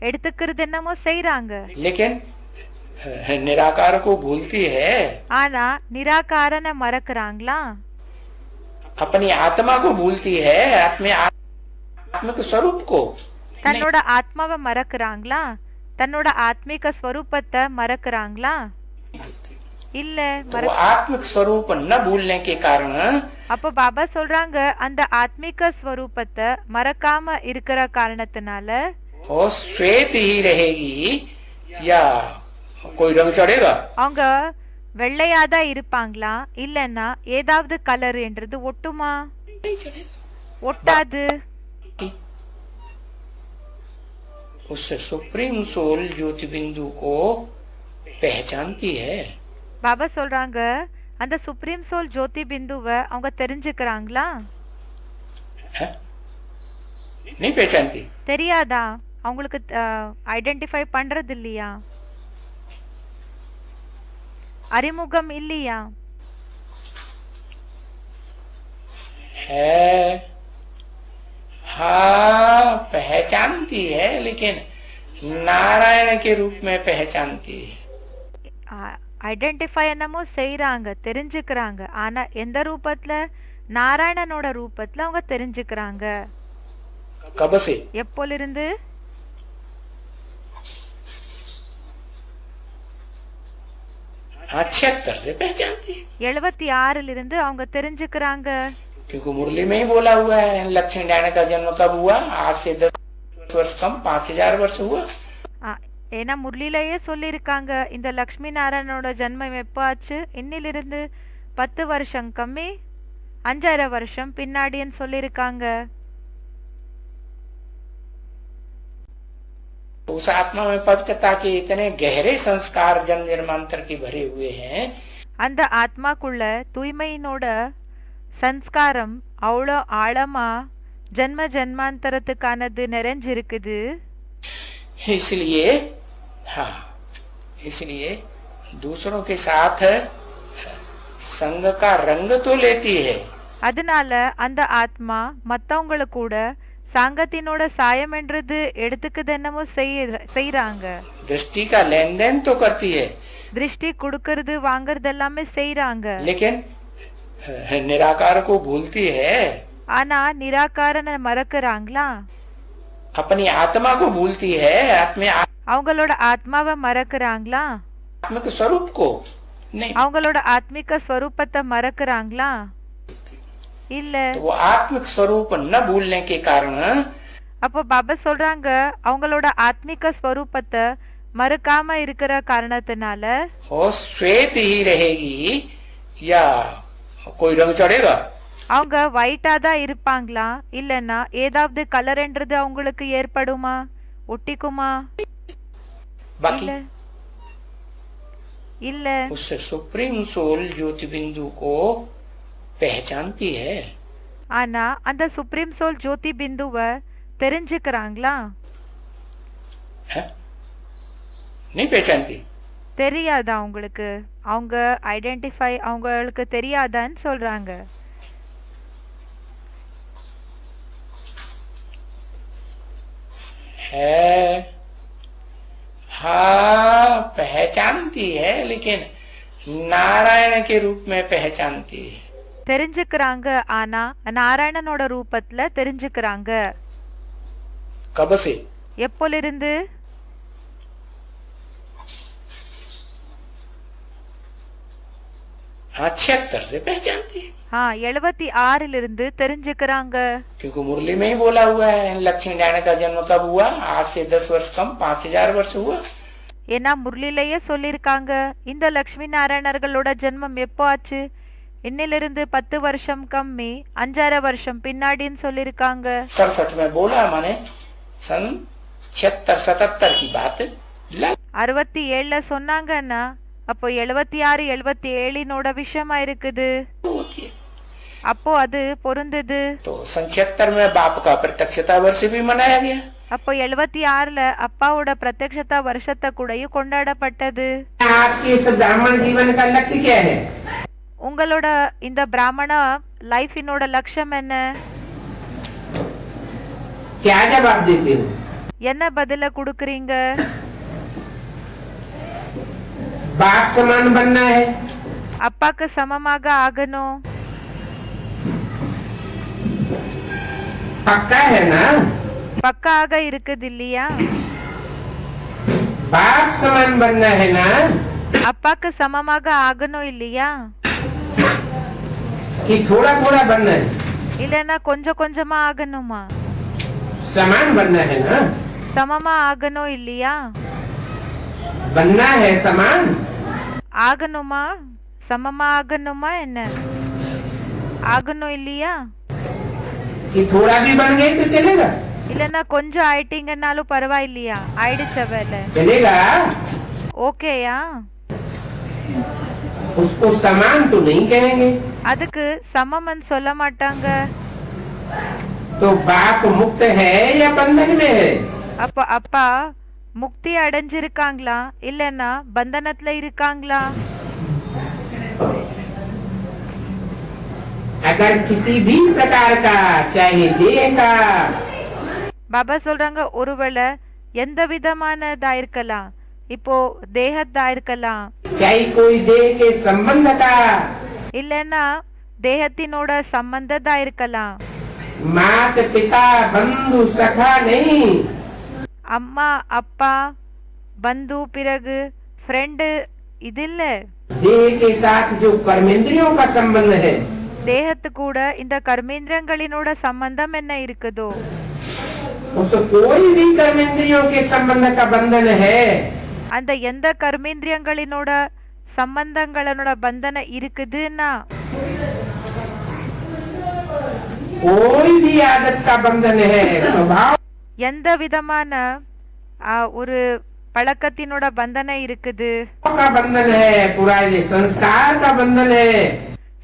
எடுத்துக்கிறது என்னமோ செய்யறாங்க. लेकिन निराकार को भूलती है. ஆனா நிராகாரனை மறக்கிறாங்களா? अपनी आत्मा को भूलती है, आत्मिक स्वरूप को. தன்னோட ஆத்மாவை மறக்கிறாங்களா? தன்னோட ஆத்மிக ஸ்வரூபத்தை மறக்கிறாங்களா? இல்ல तो आत्मिक स्वरूप न भूलने के कारण அப்ப பாபா சொல்றாங்க அந்த ஆத்மிக ஸ்வரூபத்தை மறக்காம இருக்கிற காரணத்தினால वो श्वेत ही रहेगी या कोई रंग चढ़ेगा. அவங்க வெள்ளையாதான் இருப்பாங்களா இல்லன்னா ஏதாவது கலர் என்றது ஒட்டுமா? ஒட்டாது. उस सुप्रीम सोल ज्योति बिंदु को पहचानती है. பாபா சொல்றாங்க அந்த சுப்ரீம் சோல் ஜோதி பிந்துவை அவங்க தெரிஞ்சுக்கிறாங்களா? है? नहीं पहचानती। தெரியாதா? அவங்களுக்கு ஐடென்டிஃபை பண்றது இல்லையா? அறிமுகம் இல்லையா? है, हाँ पहचानती है, लेकिन नारायण के रूप में पहचानती है। ஐடென்டிஃபை என்னமோ செய்யறாங்க, தெரிஞ்சுக்கிறாங்க. ஆனா எந்த ரூபத்துல? நாராயணனோட ரூபத்துல அவங்க தெரிஞ்சுக்கிறாங்க. कब से? எப்போலிருந்து? 76 से पहचानती है। 76 அவங்க தெரிஞ்சுக்கிறாங்க. क्योंकि मुरली में ही बोला हुआ है, लक्ष्मी नारायण का जन्म कब हुआ? आज से 10 वर्ष कम 5000 वर्ष हुआ। ஏன்னா முரளிலேயே சொல்லியிருக்காங்க, இந்த லக்ஷ்மி நாராயணனோட ஜன்மம் எப்போ ஆச்சு? இன்னிலிருந்து 10 வருஷம் கம்மி 5000 வருஷம் பின்னாடின்னு சொல்லியிருக்காங்க. उस आत्मा में पवित्रता के इतने गहरे संस्कार जन्म जन्मांतर के भरे हुए हैं। அந்த ஆத்மாக்குள்ள தூய்மையினோட சன்ஸ்காரம் அவ்வளோ ஆழமா ஜன்ம ஜன்மாந்தரத்துக்கானது நிறைஞ்சிருக்குது. इसलिए हाँ, इसलिए दूसरों के साथ संग का रंग तो लेती है। அதனால அந்த ஆத்மா மத்தவங்கள கூட சாங்கத்தினோட சாயம் என்றது எடுத்துக்குது என்னமோ செய்யறாங்க. दृष्टि का लेन देन तो करती है, திருஷ்டி கொடுக்கறது வாங்கறது எல்லாமே செய்யறாங்க. लेकिन निराकार को भूलती है। ஆனா நிராகாரனை மறக்கறாங்களா? अपनी आत्मा को भूलती है। அவங்களோட ஆத்மாவை மறக்கறாங்களா? आत्मिक स्वरूप को नहीं। அவங்களோட ஆத்மிக ஸ்வரூபத்தை மறக்கறாங்களா? இல்ல. तो वो आत्मिक स्वरूप न भूलने के कारण, அப்போ பாபா சொல்றாங்க, அவங்களோட ஆத்மிக ஸ்வரூபத்தை மறக்காம இருக்கிற காரணத்தினால वो श्वेत ही रहेगी या कोई रंग चढ़ेगा? அவங்க ஒயிட்டா தான் இருப்பாங்களா, இல்லன்னா ஏதாவது கலர் என்றது அவங்களுக்கு ஏற்படுமா, ஒட்டிக்குமா? बाकी இல்ல. उस सुप्रीम सोल ज्योति बिंदु को पहचानती है। ஆனா அந்த சுப்ரீம் சோல் ஜோதி பிந்துவை தெரிஞ்சுக்கிறாங்களா? नहीं पहचानती। தெரியாதா அவங்களுக்கு? அவங்க ஐடென்டிஃபை அவங்களுக்கு தெரியாதான்னு சொல்றாங்க. है, हाँ पहचानती है, लेकिन नारायण के रूप में पहचानती है। தெரிஞ்சுக்கிறாங்க, ஆனா நாராயணனோட ரூபத்துல தெரிஞ்சுக்கிறாங்க. कब से? எப்போலிருந்து? 76 से पहचानती है। 76 தெரிஞ்சுக்கிறாங்க. क्योंकि मुरली में ही बोला हुआ है, लक्ष्मी नारायण का जन्म कब हुआ? आज से 10 वर्ष कम 5000 वर्ष हुआ। ஏன்னா முரளிலேயே சொல்லியிருக்காங்க, இந்த லக்ஷ்மி நாராயணர்களோட ஜென்மம் எப்போ ஆச்சு? இன்னிலிருந்து 10 வருஷம் கம்மி 5000 வருஷம் பின்னாடின்னு சொல்லியிருக்காங்க. 67 में बोला, माने सन 76-77 की बात 67 சொன்னாங்கன்னா அப்போ 76-77 விஷயமா இருக்குது. அப்போ அது பொருந்தது. तो सन 76 में बाप का प्रत्यक्षता वर्ष भी मनाया गया। அப்போ 76 அப்பாவோட பிரத்யக்ஷதா வருஷத்தை கூடயும் கொண்டாடப்பட்டது. आपके इस ब्राह्मण जीवन का लक्ष्य क्या है? உங்களோட இந்த பிராமண லைஃபினோட லட்சியம் என்ன? क्या जवाब देते हो? என்ன பதில கொடுக்கறீங்க? बाप समान बनना है। அப்பாக்கு சமமாக ஆகணும். पक्का है ना? பக்காக இருக்குது இல்லையா? बाप समान बनना है ना? அப்பாக்கு சமமாக ஆகணும் இல்லையா? कि थोड़ा थोड़ा बनना है? இல்லனா கொஞ்சம் கொஞ்சமா ஆகணுமா? समान बनना है ना? சமமா ஆகணும் இல்லையா? बनना है समान। ஆகணுமா? சமமா ஆகணுமா என்ன? ஆகணும் இல்லையா? कि थोड़ा भी बन गए तो चलेगा? இல்லனா கொஞ்சம் ஆயிட்டீங்கன்னாலும் பரவாயில்லையா? ஆயிடுச்ச வேலை चलेगा। ஓகேயா? उसको समान तो नहीं कहेंगे। அதுக்கு சமம்னு சொல்ல மாட்டாங்க. तो बाप मुक्त है या बंधन में है? அப்ப அப்பா முக்தி அடைஞ்சிருக்காங்களா இல்லன்னா பந்தனத்துல இருக்காங்களா? अगर किसी भी प्रकार का, चाहे देह का, பாபா சொல்றாங்க ஒருவேளை எந்த விதமானதா இருக்கலாம், இப்போ தேகத்தா இருக்கலாம், चाहे कोई देह के संबंध का, இல்லன்னா தேகத்தினோட சம்பந்ததா இருக்கலாம், माता पिता बंधु सखा नहीं, அம்மா அப்பா பந்து பிறகு ஃப்ரெண்டு இது இல்ல, देह के साथ जो कर्मेंद्रियों का संबंध है, தேகத்து கூட இந்த கர்மேந்திரங்களினோட சம்பந்தம் என்ன இருக்குதோ, उसको कोई भी कर्मेंद्रियों के संबंध का बंधन है, அந்த எந்த கர்மேந்திரியங்களினோட சம்பந்தங்களோட பந்தன இருக்குதுன்னா कोई भी आदत का बंधन है, स्वभाव எந்த விதமான ஒரு பழக்கத்தினோட பந்தன இருக்குது, का बंधन है, पूरा ये संस्कार का बंधन है,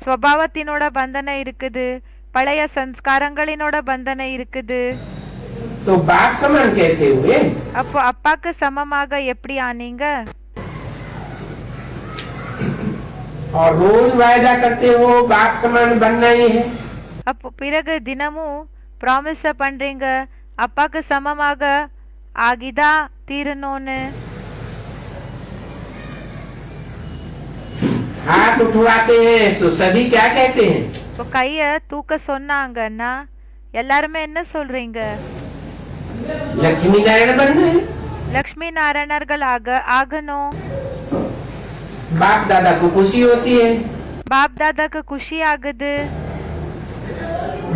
ஸ்வபாவத்தினோட பந்தன இருக்குது, பழைய சம்ஸ்காரங்களினோட பந்தன இருக்குது. तो बाप समान कैसे हुए? அப்போ அப்பாக்கு சமமாக எப்படி ஆனீங்க? और रोज वायदा करते हो बाप समान बनना ही है, அப்போ பிறகு தினமும் ப்ராமிஸ் பண்றீங்க அப்பாக்கு சமமாக ஆகிதா தீரணும்னு. हाथ उठवाते हैं तो सभी क्या कहते हैं? இப்போ கைய தூக்க சொன்னாங்கன்னா எல்லாருமே என்ன சொல்றீங்க? लक्ष्मी नारायण बनना है, லக்ஷ்மி நாராயணர்களாக ஆகணும். बाप दादा को खुशी होती है, பாப் தாதாக்கு குஷி ஆகுது.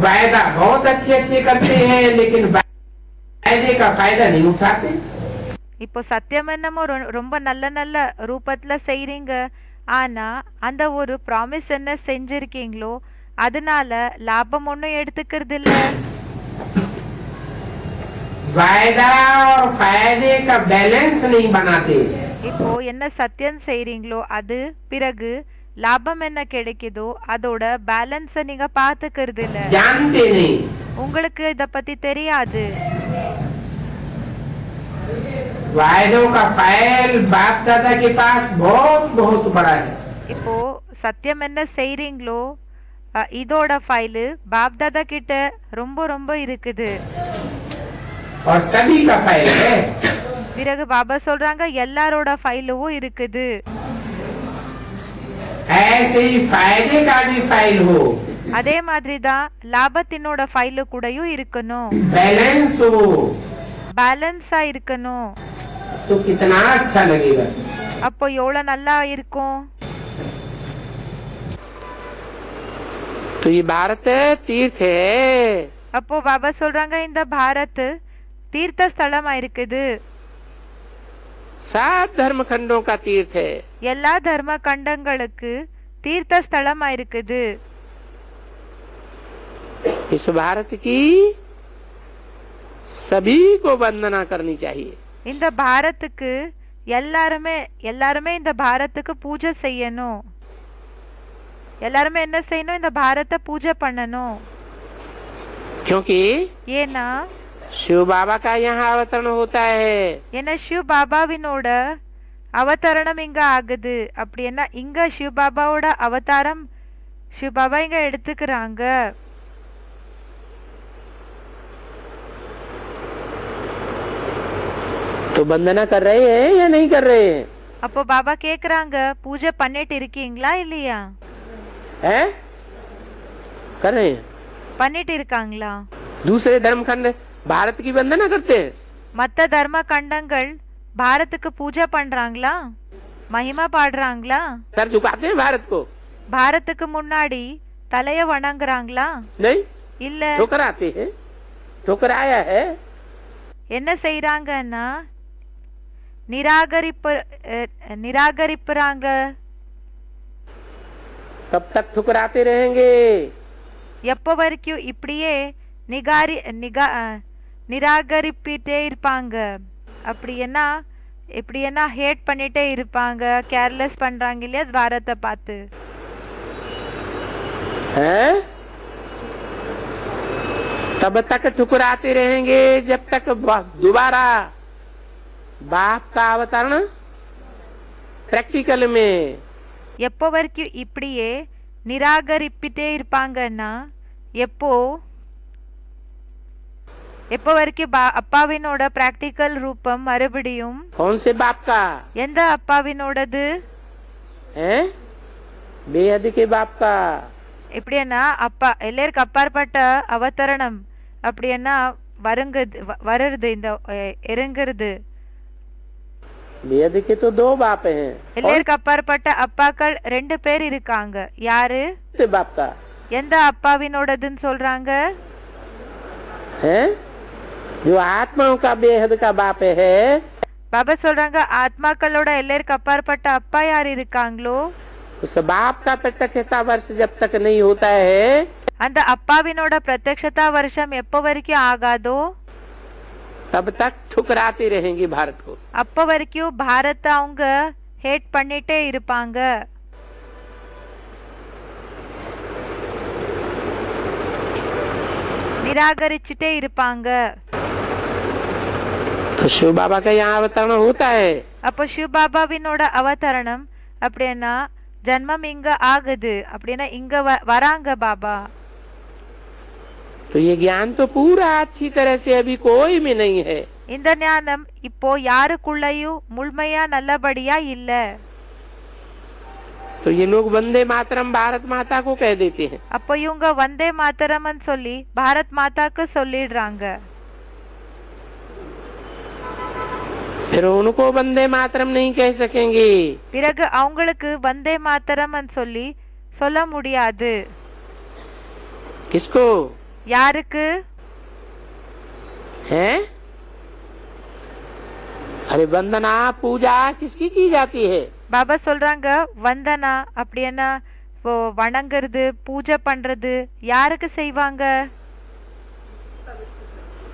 वायदा बहुत अच्छे अच्छे करते हैं, लेकिन वायदे का फायदा नहीं उठाते। இப்போ சத்தியம் என்னமோ ரொம்ப நல்ல நல்ல ரூபத்துல செய்றீங்க, ஆனா அந்த ஒரு ப்ராமிஸ் என்ன செஞ்சிருக்கீங்களோ அதனால லாபம் ஒன்னும் எடுத்துக்கிறது இல்ல. वायदा और फायदे का बैलेंस नहीं बनाते। இப்போ என்ன சத்தியம் செய்றீங்களோ அது பிறகு லாபம் என்ன கிடைக்குதோ அதோட பேலன்ஸ நீங்க பாத்துக்கிறது இல்ல, जानते नहीं। உங்களுக்கு இத பத்தி தெரியாது. वायदों का फाइल बाप दादा के पास बहुत बहुत बड़ा है, இப்போ சத்தியம் என்ன செய்றீங்களோ இதோட ஃபைலு பாப் தாதா கிட்ட ரொம்ப ரொம்ப இருக்குது. और सभी का फाइल है। பிறகு பாபா சொல்றாங்க எல்லாரோட ஃபைலும் இருக்குது. ऐसे ही फायदे का भी फाइल हो, அதே மாதிரி தான் லாபத்தினோட ஃபைலு கூடயும் இருக்கணும், बैलेंस हो, பேலன்ஸா இருக்கணும். तो कितना अच्छा लगेगा। அப்போ எவ்வளவு நல்லா இருக்கும். तो ये भारत तीर्थ है, அப்போ பாபா சொல்றாங்க இந்த பாரத் தீர்த்த ஸ்தலமா இருக்குது, 7 धर्म खंडों का तीर्थ है। எல்லா தர்ம கண்டங்களுக்கு தீர்த்த ஸ்தலமா இருக்குது. इस भारत की सभी को वंदना करनी चाहिए। இந்த பாரத்துக்கு எல்லாருமே எல்லாருமே இந்த பாரத்துக்கு பூஜை செய்யணும். எல்லாருமே என்ன செய்யணும்? இந்த பாரத்தை பூஜை பண்ணணும். क्योंकि ஏன்னா शिव बाबा का यहाँ अवतरण होता है। என்ன சிவ் பாபாவினோட அவதாரணம் இங்க ஆகுது. அப்படின்னா இங்க சிவ் பாபாவோட அவதாரம் சிவ் பாபா இங்க எடுத்துக்கிறாங்க. तो वंदना कर रहे हैं या नहीं कर रहे हैं? அப்போ பாபா கேக்குறாங்க பூஜை பண்ணிட்டு இருக்கீங்களா இல்லையா? हैं? कर रहे हैं। பண்ணிட்டு இருக்காங்களா? दूसरे धर्म खंड भारत की वंदना करते हैं। மத்த தர்ம கண்டங்கள் பாரத்துக்கு பூஜை பண்றாங்களா? மகிமா பாடுறாங்களா? सर झुकाते हैं भारत को? பாரத்துக்கு முன்னாடி தலைய வணங்குறாங்களா? नहीं, இல்ல. ठोकर आते हैं, ठोकर आया है। என்ன செய்யறாங்கன்னா நிராகரிப்புறாங்க. कब तक ठुकराते रहेंगे? எப்போ வரைக்கும் இப்படியே நிராகரிப்பிட்டே இருப்பாங்க. அப்படின்னா இப்படின்னா ஹேட் பண்ணிட்டே இருப்பாங்க, கேர்லெஸ் பண்றாங்க இல்லையா துவாரத்தை பார்த்து. हैं? तब तक ठुकराते रहेंगे जब तक दोबारा बाप का अवतरण प्रैक्टिकल में எப்போ வரைக்கும் இப்படியே நிராகரிப்பிட்டே இருப்பாங்கன்னா எப்போ வரைக்கும் அப்பாவினோட பிராக்டிக்கல் ரூபம் மறுபடியும் कौन से बाप का எந்த அப்பாவினோடது? है? बेहद के बाप का. எப்படின்னா அப்பா எல்லாருக்கும் அப்பாற்பட்ட அவதரணம் அப்படின்னா வருது இந்த இறங்குறது. बेहद के तो दो बाप हैं. எல்லாருக்கும் அப்பாற்பட்ட அப்பாக்கள் 2 பேர் இருக்காங்க. யாரு? बाप का. எந்த அப்பாவினோடதுன்னு சொல்றாங்க? है? जो आत्माओं का बेहद का बाप है. பாபா சொல்றாங்க ஆத்மாக்களோட எல்லாருக்கும் அப்பாற்பட்ட அப்பா யார் இருக்காங்களோ उस बाप का प्रत्यक्षता वर्ष जब तक नहीं होता है அந்த அப்பாவினோட பிரத்யக்ஷதா வருஷம் எப்போ வரைக்கும் ஆகாதோ तब तक ठुकराते रहेंगे भारत को. அப்போ வரைக்கும் பாரத்தை அவங்க ஹேட் பண்ணிட்டே இருப்பாங்க. நிராகரிச்சுட்டே இருப்பாங்க. तो शिव बाबा का यहाँ अवतरण होता है. அப்போ சிவ பாபாவினோட அவதரணம் அப்படின்னா ஜன்மம் இங்க ஆகுது அப்படின்னா இங்க வராங்க பாபா. तो ये ज्ञान तो पूरा अच्छी तरह से अभी कोई में नहीं है. இந்த ஞானம் இப்போ யாருக்குள்ளயும் முழுமையா நல்லபடியா இல்ல. तो ये लोग वंदे मातरम भारत माता को कह देते हैं. அப்போ இவங்க வந்தே மாதரம்னு சொல்லி பாரத் மாதாக்கு சொல்லிடுறாங்க. फिर उनको वंदे मातरम नहीं कह सकेंगे. பிறகு அவங்களுக்கு வந்தே மாதரம்னு சொல்லி சொல்ல முடியாது. किसको? யாருக்கு? है? अरे वंदना पूजा किसकी की जाती है? பாபா சொல்றாங்க வந்தனா அப்படின்னா வணங்குறது பூஜை பண்றது யாருக்கு செய்வாங்க?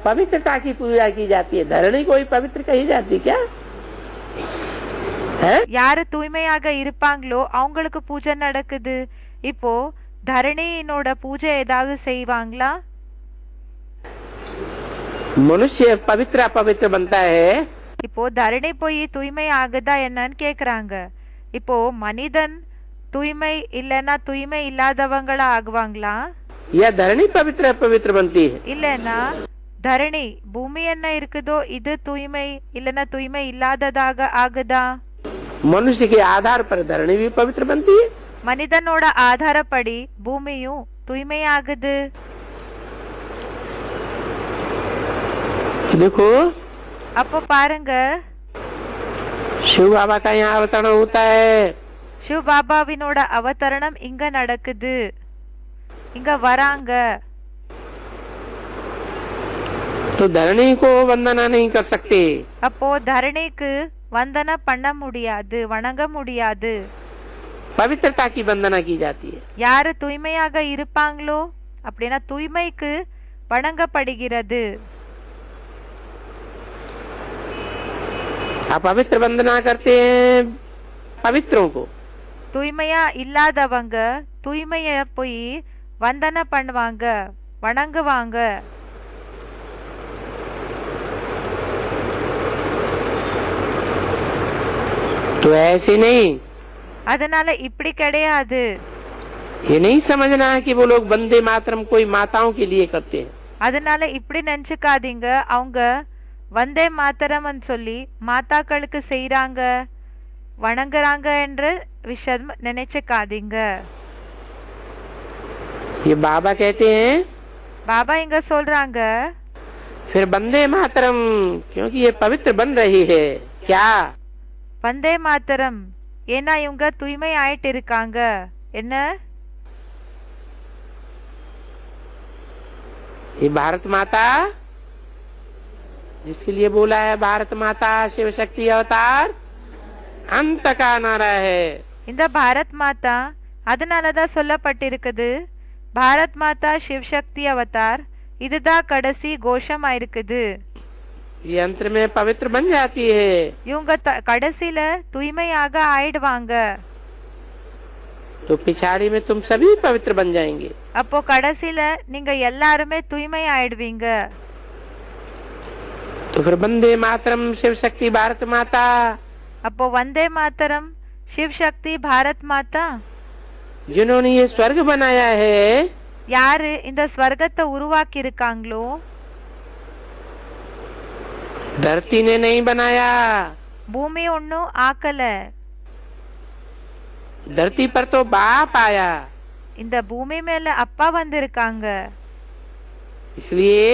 पवित्रता की पूजा की जाती है. धरणी कोई पवित्र कही जाती क्या? है? யாரு தூய்மையாக இருப்பாங்களோ அவங்களுக்கு பூஜை நடக்குது. இப்போ தரணியினோட பூஜை ஏதாவது செய்வாங்களா? मनुष्य पवित्र अपवित्र बनता है. இப்போ தரணி போய் தூய்மை ஆகுதா என்னன்னு கேக்குறாங்க. இப்போ மனிதன் தூய்மை இல்லைன்னா தூய்மை இல்லாதவங்களா ஆகுவாங்களா? या धरणी पवित्र अपवित्र बनती है? இல்லைன்னா தரணி பூமி என்ன இருக்குதோ இது தூய்மை இல்லைன்னா தூய்மை இல்லாததாக ஆகுதா? मनुष्य के आधार पर धरणी भी पवित्र बनती है. மனிதனோட ஆதாரப்படி பூமியும் தூய்மை ஆகுது. देखो அப்போ பாருங்க शिव बाबा का यहाँ अवतरण होता है. சிவ பாபாவினோட அவதரணம் இங்க நடக்குது, இங்க வராங்க. तो धरणी को वंदना नहीं कर सकते. அப்போ தரணிக்கு வந்தன பண்ண முடியாது, வணங்க முடியாது. पवित्रता की वंदना की जाती है. யாரு தூய்மையாக இருப்பாங்களோ அப்படின்னா தூய்மைக்கு வணங்கப்படுகிறது. अपवित्र वंदना करते हैं पवित्रों को. தூய்மையா இல்லாதவங்க தூய்மைய போய் வந்தன பண்ணுவாங்க, வணங்குவாங்க. तो ऐसे नहीं. அதனால இப்படி கிடையாது. ये नहीं समझना है कि वो लोग वंदे मातरम कोई माताओं के लिए करते हैं. அதனால இப்படி நினைச்சுக்காதீங்க அவங்க வந்தே மாத்தரம்னு சொல்லி மாதாக்களுக்கு செய்யறாங்க வணங்குறாங்க என்ற விஷயம் நினைச்சுக்காதீங்க. ये बाबा कहते हैं பாபா இங்க சொல்றாங்க फिर वंदे मातरम क्योंकि ये पवित्र बन रही है. क्या? வந்தே மாத்தரம் ஏன்னா இவங்க தூய்மை ஆயிட்டு இருக்காங்க. என்ன? ये भारत माता जिसके लिए बोला है भारत माता शिव शक्ति अवतार अंत का नारा है. இந்த பாரத் மாதா அதனாலதான் சொல்லப்பட்டிருக்குது பாரத் மாதா சிவசக்தி அவதார், இதுதான் கடைசி கோஷமா இருக்குது. यंत्र में पवित्र बन जाती है। இவங்க கடைசியில தூய்மையாக ஆயிடுவாங்க. तो पिछाड़ी में तुम सभी पवित्र बन जाएंगे। அப்போ கடைசியில நீங்க எல்லாருமே தூய்மை ஆயிடுவீங்க. तो फिर वंदे मातरम शिव शक्ति भारत माता। அப்போ வந்தே மாதரம் शिव शक्ति भारत माता, जिन्होंने ये स्वर्ग बनाया है, யாரு இந்த ஸ்வர்கத்தை உருவாக்கி இருக்காங்களோ, धरती ने नहीं बनाया। பூமி ஒன்னும் ஆக்கல. धरती पर तो बाप आया, இந்த பூமி மேல அப்பா வந்திருக்காங்க. इसलिए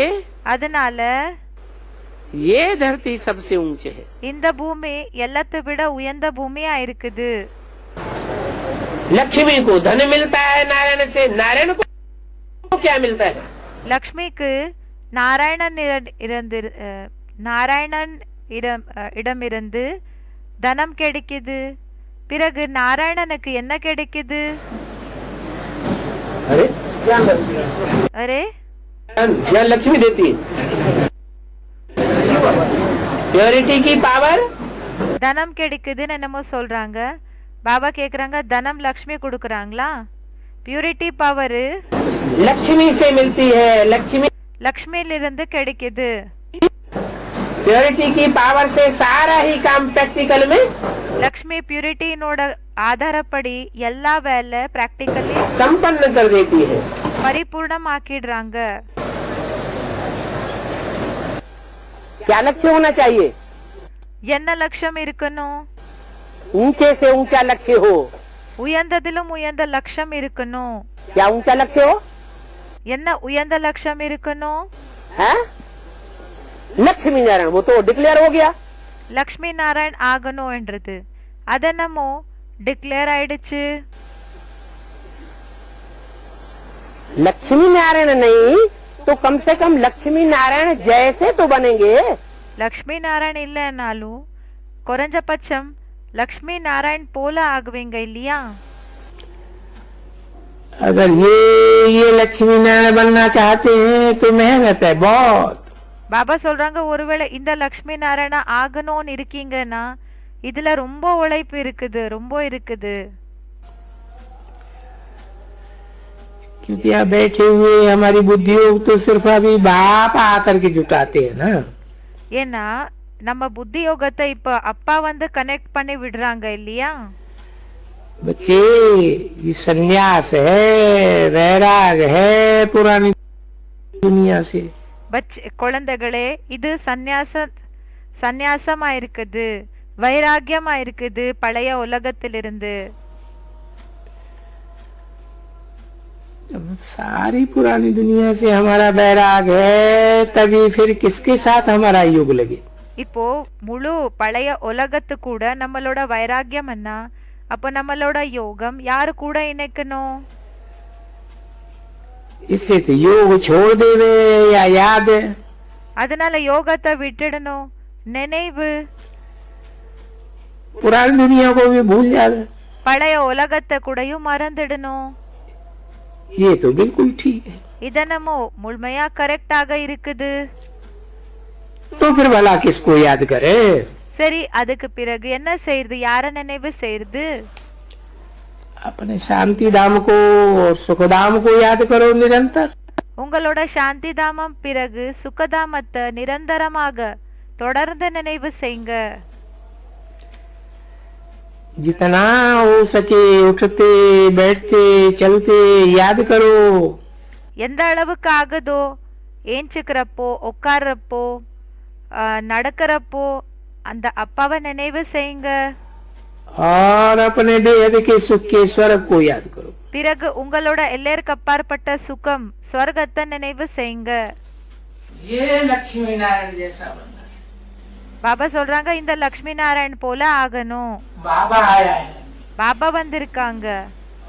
அதனால ये धरती सबसे ऊंचे है। இந்த பூமி எல்லாத்தை விட உயர்ந்த பூமியா இருக்குது. लक्ष्मी को धन मिलता है नारायण से, नारायण को क्या मिलता है? லக்ஷ்மிக்கு நாராயணன் இடமிருந்து தனம் கிடைக்குது. பிறகு நாராயணனுக்கு என்ன கிடைக்குது? அரே ज्ञान लक्ष्मी देती है, प्योरिटी की पावर। தனம் கிடைக்குதுன்னு என்னமோ சொல்றாங்க. பாபா கேக்குறாங்க, தனம் லக்ஷ்மி கொடுக்கறாங்களா? பியூரிட்டி பவர் लक्ष्मी से मिलती है, लक्ष्मी லக்ஷ்மியிலிருந்து கிடைக்குது. प्योरिटी की पावर से सारा ही काम प्रैक्टिकल में லக்ஷ்மி பியூரிட்டினோட ஆதாரப்படி எல்லா வேலை பிராக்டிக்கலி संपन्न कर देती है। பரிபூர்ணமாக்கிடுறாங்க. क्या लक्ष्य होना चाहिए? என்ன லட்சியம் இருக்கணும்? ऊंचे से ऊंचा लक्ष्य हो। உயர்ந்ததிலும் உயர்ந்த லட்சியம் இருக்கணும். क्या ऊंचा लक्ष्य हो? என்ன உயர்ந்த லட்சியம் இருக்கணும்? है लक्ष्मी नारायण, वो तो डिक्लेयर हो गया। லக்ஷ்மி நாராயண் ஆகணும் என்றது அத நம்ம டிக்ளேர் ஆயிடுச்சு. लक्ष्मी नारायण नहीं तो कम से कम लक्ष्मी नारायण जैसे तो बनेंगे। லக்ஷ்மி நாராயண் இல்லைனாலும் குறைஞ்சபட்சம் லக்ஷ்மி நாராயண் போல ஆகுவீங்க இல்லையா? अगर ये लक्ष्मी नारायण बनना चाहते हैं तो मेहनत है बहुत। பாபா சொல்றாங்க, ஒருவேளை இந்த லக்ஷ்மி நாராயணா ஆகணும்னு இருக்கீங்கன்னா இதுல ரொம்ப உழைப்பு இருக்குது, ரொம்ப இருக்குது. क्योंकि यहाँ बैठे हुए हमारी बुद्धियों तो सिर्फ अभी बाप आकर के जुटाते हैं ना। ஏன்னா நம்ம புத்தி யோகத்தை இப்ப அப்பா வந்து கனெக்ட் பண்ணி விடுறாங்க இல்லையா? बच्चे ये सन्यास है, वैराग है पुरानी दुनिया से। குழந்தைகளே, இது சந்நியாசமா இருக்குது, வைராகியமா இருக்குது பழைய உலகத்திலிருந்து. सारी पुरानी दुनिया से हमारा वैराग है, तभी फिर किसके साथ हमारा योग लगे। இப்போ முழு பழைய உலகத்து கூட நம்மளோட வைராகியம் என்ன? அப்போ நம்மளோட யோகம் யாரு கூட இணைக்கணும்? इससे तो योग छोड़ देवे या याद। அதனால யோகத்தை விட்டுடணும், நினைவு. पुरानी दुनिया को भी भूल जावे, பழைய உலகத்தை கூடயும் மறந்துடணும். ये तो बिल्कुल ठीक है। இத நம்ம முழுமையா கரெக்டாக இருக்குது. तो फिर भला किसको याद करे? சரி, அதுக்கு பிறகு என்ன செய்யறது? யார நினைவு செய்யறது? अपने शांति धाम को और सुख धाम को याद करो निरंतर। உங்களோட சாந்தி தாமம் பிறகு சுகதாமத்தை நிரந்தரமாக தொடர்ந்து நினைவு செய்யுங்க. जितना हो सके उठते बैठते चलते याद करो। எந்த அளவுக்கு ஆகுதோ, ஏஞ்சுக்கிறப்போ, உட்கார்றப்போ, நடக்கிறப்போ அந்த அப்பாவை நினைவு செய்யுங்க. और अपने बेहद के सुख के स्वर्ग को याद करो। பிறகு உங்களோட எல்லைக்கு அப்பாற்பட்ட சுகம் ஸ்வர்கத்தை நினைவு செய்யுங்க. ये लक्ष्मी नारायण जैसा बनना। பாபா சொல்றாங்க, இந்த லக்ஷ்மி நாராயண் போல ஆகணும். बाबा आया है பாபா வந்திருக்காங்க,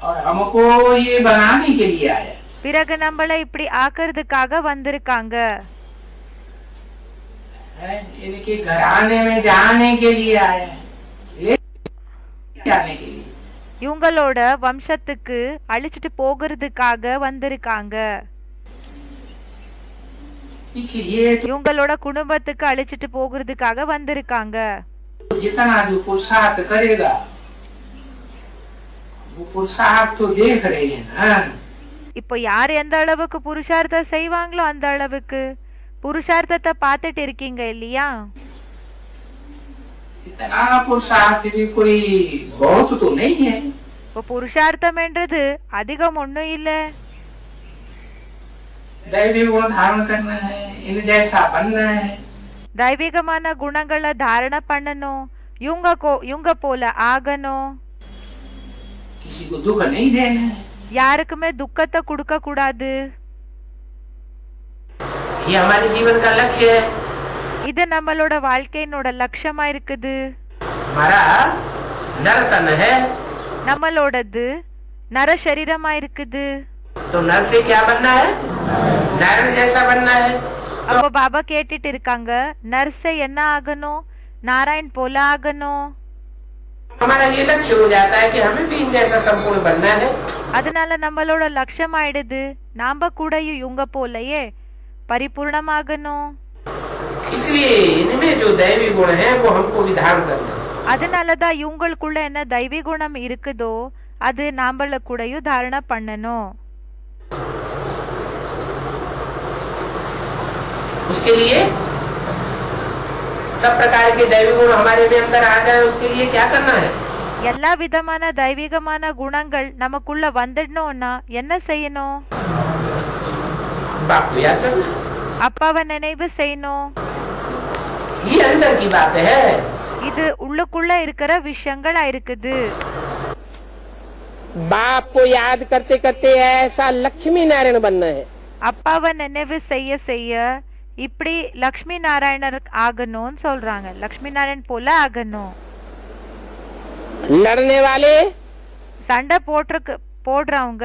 और हमको ये बनाने के लिए आया। பிறகு நம்மள இப்படி ஆக்குறதுக்காக வந்திருக்காங்க. इनके घराने में जाने के लिए आया है, जाने के लिए। இவங்களோட வம்சத்துக்கு அழிச்சிட்டு போகிறதுக்காக வந்திருக்காங்க. इसलिए இவங்களோட குடும்பத்துக்கு அழிச்சிட்டு போகிறதுக்காக வந்திருக்காங்க. तो जितना जो पुरुषार्थ करेगा वो पुरुषार्थ तो देख रहे हैं ना। இப்போ யார் எந்த அளவுக்கு புருஷார்த்தம் செய்வாங்களோ அந்த அளவுக்கு புருஷார்த்தத்தை பார்த்துட்டு இருக்கீங்க இல்லையா? इतना पुरुषार्थ भी कोई बहुत तो नहीं है। இப்போ புருஷார்த்தம் என்றது அதிகம் ஒண்ணும் இல்ல. दैवी गुण धारण करना है, इन जैसा बनना है। தெய்வீகமான குணங்களை தாரண பண்ணணும், இவங்க போல ஆகணும். किसी को दुख नहीं देना है। யாருக்குமே துக்கத்தை கொடுக்க கூடாது. ये हमारे जीवन का लक्ष्य है। இது நம்மளோட வாழ்க்கையினோட லட்சியமா இருக்குது. हमारा नर तन है, நம்மளோடது நர சரீரமா இருக்குது. तो नर से क्या बनना है? नारायण जैसा बनना है। அப்போ பாபா கேட்டுட்டு இருக்காங்க, நர்ஸை என்ன ஆகணும்? நாராயண் போல ஆகணும். हमारा ये लक्ष्य हो जाता है कि हमें भी इन जैसा संपूर्ण बनना है। அதனால நம்மளோட லட்சியம் ஆயிடுது, நாம கூட இவங்க போலயே பரிபூர்ணமாகணும். इसलिए इनमें जो दैवी गुण है वो हमको भी धारण करना है। அதனாலதான் இவங்களுக்குள்ள என்ன தெய்வீக குணம் இருக்குதோ அது நாமள கூடயும் தாரண பண்ணணும். उसके लिए सब प्रकार के दैवी गुण हमारे में अंदर आ जाए, उसके लिए क्या करना है? எல்லா விதமான தெய்வீகமான குணங்கள் நமக்குள்ள வந்துடணும்னா என்ன செய்யணும்? बाप को याद करना। அப்பாவை நினைவு செய்யணும். ये अंदर की बात है। இது உள்ளுக்குள்ள இருக்கிற விஷயங்களா இருக்குது. बाप को याद करते करते ऐसा लक्ष्मी नारायण बनना है। அப்பாவை நினைவு செய்ய செய்ய இப்படி லக்ஷ்மி நாராயணர் ஆகணும்னு சொல்றாங்க. லக்ஷ்மி நாராயண் போல ஆகணும். लड़ने वाले சண்டை போடுறவங்க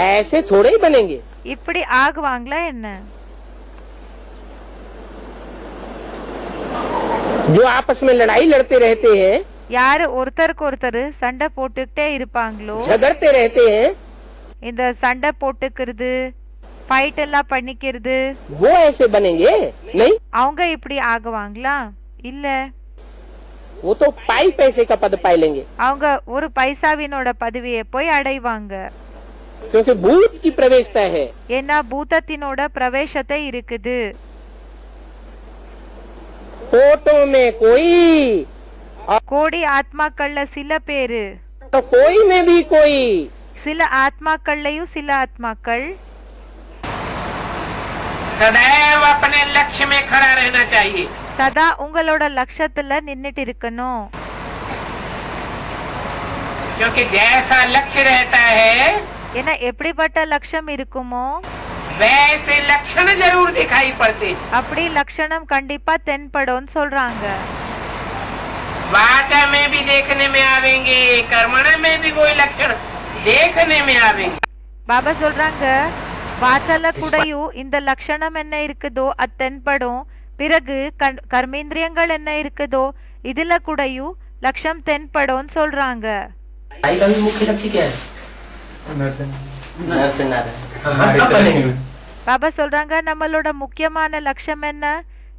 ऐसे थोड़े ही बनेंगे। இப்படி ஆகுவாங்களா என்ன? जो आपस में लड़ाई लड़ते रहते हैं, யாரு ஒருத்தருக்கு ஒருத்தர் சண்டை போட்டுக்கிட்டே இருப்பாங்களோ, झगड़ते रहते हैं, இந்த சண்டை போட்டுக்கிறது ஃபைட் எல்லாம் பண்ணிக்கிறது, वो ऐसे बनेंगे नहीं। அவங்க இப்படி ஆகுவாங்களா? இல்ல, वो तो पाई पैसे का पद पाई लेंगे, அவங்க ஒரு பைசாவினோட பதவியை போய் அடைவாங்க. क्योंकि भूत की प्रवेशता है। ஏன்னா பூதத்தினோட பிரவேசத்தை இருக்குது. कोटों में कोई கோடி ஆத்மாக்கள்ல சில பேரு, तो कोई में भी कोई। சில ஆத்மாக்கள்லயும் சில ஆத்மாக்கள் सदैव अपने लक्ष्य में खड़ा रहना चाहिए। சதா உங்களோட லட்சியத்துல நின்னுட்டு இருக்கணும். क्योंकि जैसा लक्ष्य रहता है ஏன்னா எப்படிப்பட்ட லட்சியம் இருக்குமோ वैसे लक्षण जरूर दिखाई पड़ते। அப்படி லட்சணம் கண்டிப்பா தென்படும் சொல்றாங்க. वाचा में भी देखने में आवेंगे, कर्मण में भी वही लक्षण देखने में आवेंगे। பாபா சொல்றாங்க, வாசல கூடயும் இந்த லட்சணம் என்ன இருக்குதோ அது தென்படும். பிறகு கர்மேந்திரியங்கள் என்ன இருக்குதோ இதுல கூடயும் லட்சம் தென்படும் சொல்றாங்க. भाई का भी मुख्य लक्ष्य क्या है? नरसिंह नारायण। பாபா சொல்றாங்க, நம்மளோட முக்கியமான லட்சியம் என்ன?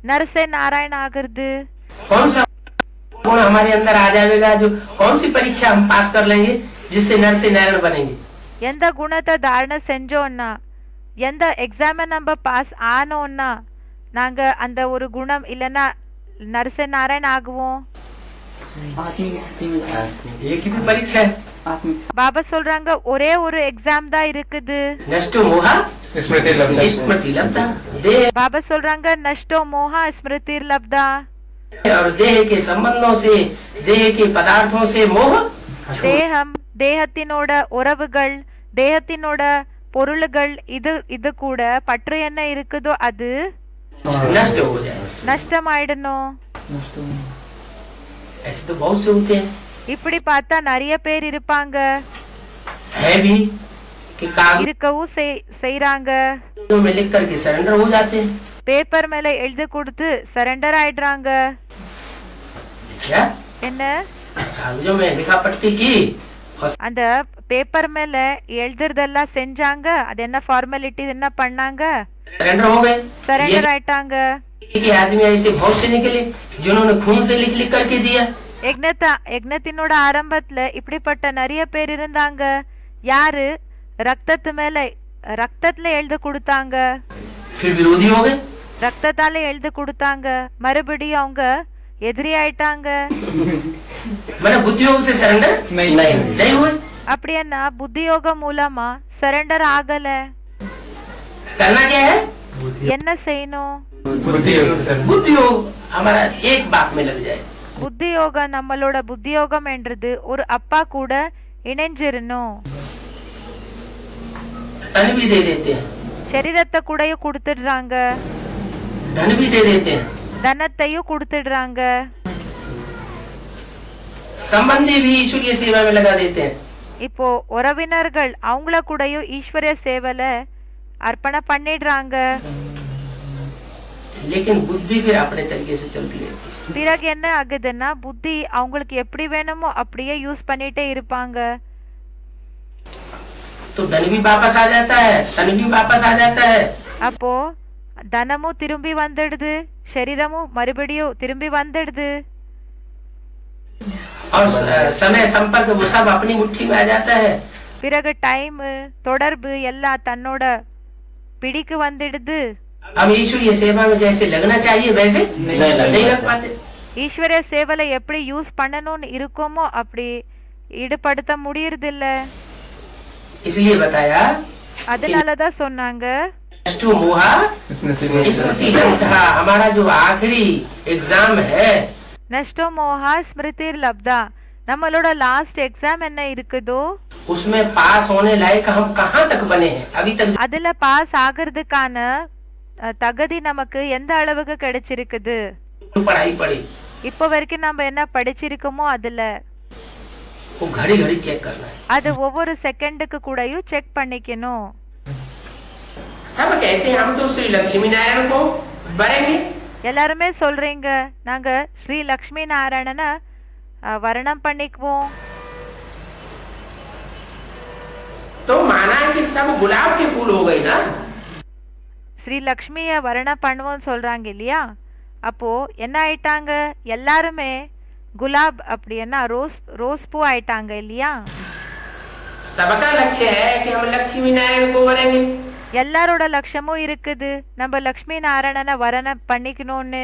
நரசே நாராயண் ஆகிறது. कौन सा गुण हमारे अंदर आ जाएगा? जो कौन सी परीक्षा हम पास कर लेंगे जिससे नरसिंह नारायण बनेंगे? எந்த குணத்தை தாரண செஞ்சோம்னா, எந்த எக்ஸாமை நம்ம பாஸ் ஆனோம்னா நாங்க அந்த ஒரு குணம் இல்லைன்னா நரசே நாராயண் ஆகுவோம். ये कितनी परीक्षा है? பாபா சொல்றாங்க, ஒரே ஒரு எக்ஸாம் தான் இருக்குது. नष्टो मोहा स्मृति लब्धा। देह பாபா சொல்றாங்க, நஷ்டோ மோகா ஸ்மிருதிர் லப்தா. और देह के संबंधों से, देह के पदार्थों से मोह தேகம், தேகத்தினோட உறவுகள், தேகத்தினோட பொருள்கள் இது கூட பற்று என்ன இருக்குதோ அது नष्ट हो जाए। நஷ்டமாயிடணும். ऐसे तो बहुत से होते हैं, இப்படி பார்த்தா நிறைய பேர் இருப்பாங்க, है भी कि कागजों இருக்கவும் செய்றாங்க. में लिख करके सरेंडर हो जाते हैं। பேப்பர் மேல எழுதி கொடுத்து சரண்டர் ஆயிடுறாங்க. क्या என்ன कागजों में लिखा पट्टी की और அந்த பேப்பர் மேல எழுதுறதெல்லாம் செஞ்சாங்க. அது என்ன ஃபார்மாலிட்டி என்ன பண்ணாங்க? सरेंडर हो गए। சரண்டர் ஆயிட்டாங்க. ये आदमी ऐसे बहुत से निकले जिन्होंने खून से लिख लिख करके दिया। யக்னத்தினோட ஆரம்பத்துல இப்படிப்பட்ட நிறைய பேர் இருந்தாங்க. யாரு ரத்தத்துல எழுத கொடுத்தாங்க. फिर विरोधी हो गए। ரத்தத்தால எழுத கொடுத்தாங்க. மறுபடியும் அவங்க எதிரி ஆயிட்டாங்க. मैंने बुद्धियोग से सरेंडर नहीं हुए। அப்படின்னா புத்தியோகம் மூலமா சரண்டர் ஆகல. करना क्या है? என்ன செய்யணும்? बुद्धियोग हमारा एक बात में लग जाए। புத்தியோகம் நம்மளோட புத்தியோகம் என்றது ஒரு அப்பா கூட இணைஞ்சிரணும். तन भी दे देते हैं, சரீரத்தை கூடயும் கொடுத்துடுறாங்க. धन भी दे देते हैं, தனத்தையும் கொடுத்துடுறாங்க. संबंधी भी ईश्वरीय सेवा में लगा देते हैं। இப்போ உறவினர்கள் அவங்கள கூடயும் ஈஸ்வரிய சேவல அர்ப்பணம் பண்ணிடுறாங்க. लेकिन बुद्धि फिर अपने तरीके से चलती है। பிறகு என்ன ஆகுதுன்னா புத்தி அவங்களுக்கு எப்படி வேணுமோ அப்படியே யூஸ் பண்ணிட்டே இருப்பாங்க. तो धन भी वापस आ जाता है, तन भी वापस आ जाता है। அப்போ தனமும் திரும்பி வந்துடுது, சரீரமும் மறுபடியும் திரும்பி வந்துடுது. और समय संपर्क वो सब अपनी मुट्ठी में आ जाता है। பிறகு டைம் தொடர்பு எல்லாம் தன்னோட பிடிக்கு வந்துடுது. अब ईश्वरीय सेवा में जैसे लगना चाहिए वैसे नहीं लग पाते। ஈஸ்வரிய சேவலை எப்படி யூஸ் பண்ணணும்னு இருக்குமோ அப்படி ஈடுபடுத்த முடியறது இல்ல. इसलिए बताया அதனாலதான் சொன்னாங்க नष्टो मोहा स्मृति लब्धा। हमारा जो आखिरी एग्जाम है நஷ்டோ மோகா ஸ்மிருதிர் லப்தா. நம்மளோட லாஸ்ட் எக்ஸாம் என்ன இருக்குதோ उसमें पास होने लायक हम कहाँ तक बने हैं अभी तक। அதுல பாஸ் ஆகிறதுக்கான தகுதி நமக்கு எந்த அளவுக்கு கிடைச்சிருக்குது? पढ़ाई पढ़ी இப்போ வரைக்கும் நம்ம என்ன படிச்சிருக்கோமோ அதுல वो घड़ी घड़ी चेक करना है। அது ஒவ்வொரு செகண்டுக்கு கூடயும் செக் பண்ணிக்கணும். सब कहते हैं हम तो श्री लक्ष्मी नारायण को बरेंगे। எல்லாருமே சொல்றீங்க நாங்க ஸ்ரீ லக்ஷ்மி நாராயணனை வர்ணம் பண்ணிக்குவோம். तो माना है कि सब गुलाब के फूल हो गए ना। ஸ்ரீ லக்ஷ்மிய வர்ணம் பண்ணுவோம் சொல்றாங்க இல்லையா? அப்போ என்ன ஆயிட்டாங்க? எல்லாருமே குலாப் அப்படின்னா ரோஸ் பூ ஆயிட்டாங்க இல்லையா? सबका लक्ष्य है कि हम लक्ष्मी नारायण को बनेंगे। எல்லாரோட லட்சியமும் இருக்குது நம்ம லக்ஷ்மி நாராயணனை வர்ணம் பண்ணிக்கணும்னு.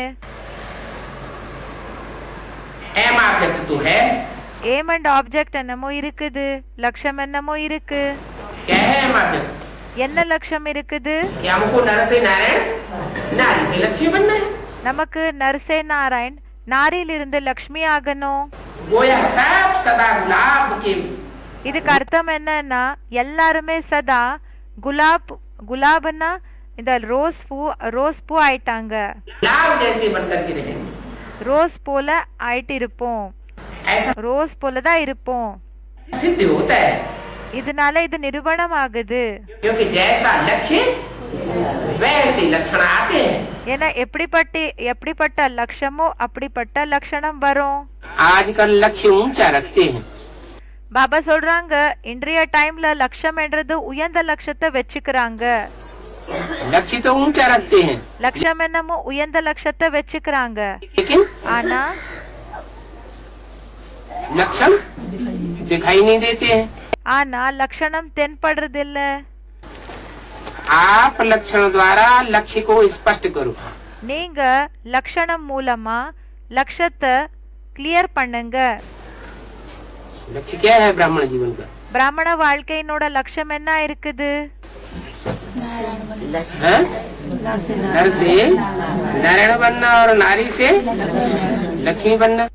एम ऑब्जेक्ट तो है, ஏம் அண்ட் ஆப்ஜெக்ட் என்னமோ இருக்குது, லட்சியம் என்னமோ இருக்கு. क्या है एम ऑब्जेक्ट? என்ன லட்சியம் இருக்குது? कि हमको नर से नारायण नारी से लक्ष्मी बनना है। நமக்கு நர்சே நாராயண் நாரியிலிருந்து லக்ஷ்மி ஆகணும். गोया सब सदा गुलाब के। இதுக்கு அர்த்தம் என்னன்னா எல்லாருமே சதா குலாப்னா இந்த ரோஸ் பூ ஆயிட்டாங்க. गुलाब जैसे बनकर के रहेंगे। ரோஸ் போல ஆயிட்டு இருப்போம், ऐसा ரோஸ் போல தான் இருப்போம். सिद्ध होता है இதனால இது நிரூபணம் ஆகுது. क्योंकि जैसा लक्ष्य वैसे लक्षण आते हैं। ஏன்னா எப்படிப்பட்ட லட்சமோ அப்படிப்பட்ட லட்சணம் வரும். आजकल लक्ष्य ऊंचा रखते हैं। பாபா சொல்றாங்க இன்றைய டைம்ல லட்சம் என்றது உயர்ந்த லட்சத்தை வச்சுக்கிறாங்க. लक्ष्य तो ऊंचा रखते हैं லட்சம் என்னமோ உயர்ந்த லட்சத்தை வச்சுக்கிறாங்க. लेकिन ஆனா लक्षण दिखाई नहीं देते हैं। ஆனா லட்சணம் தென்படுறது இல்ல. आप लक्षण द्वारा लक्ष्य को स्पष्ट करो। நீங்க லட்சணம் மூலமா லட்சத்தை கிளியர் பண்ணுங்க. लक्ष्य क्या है ब्राह्मण जीवन का? பிராமண வாழ்க்கையினோட லட்சம் என்ன இருக்குது? है? नर से नारायण बनना और नारी से लक्ष्मी बनना।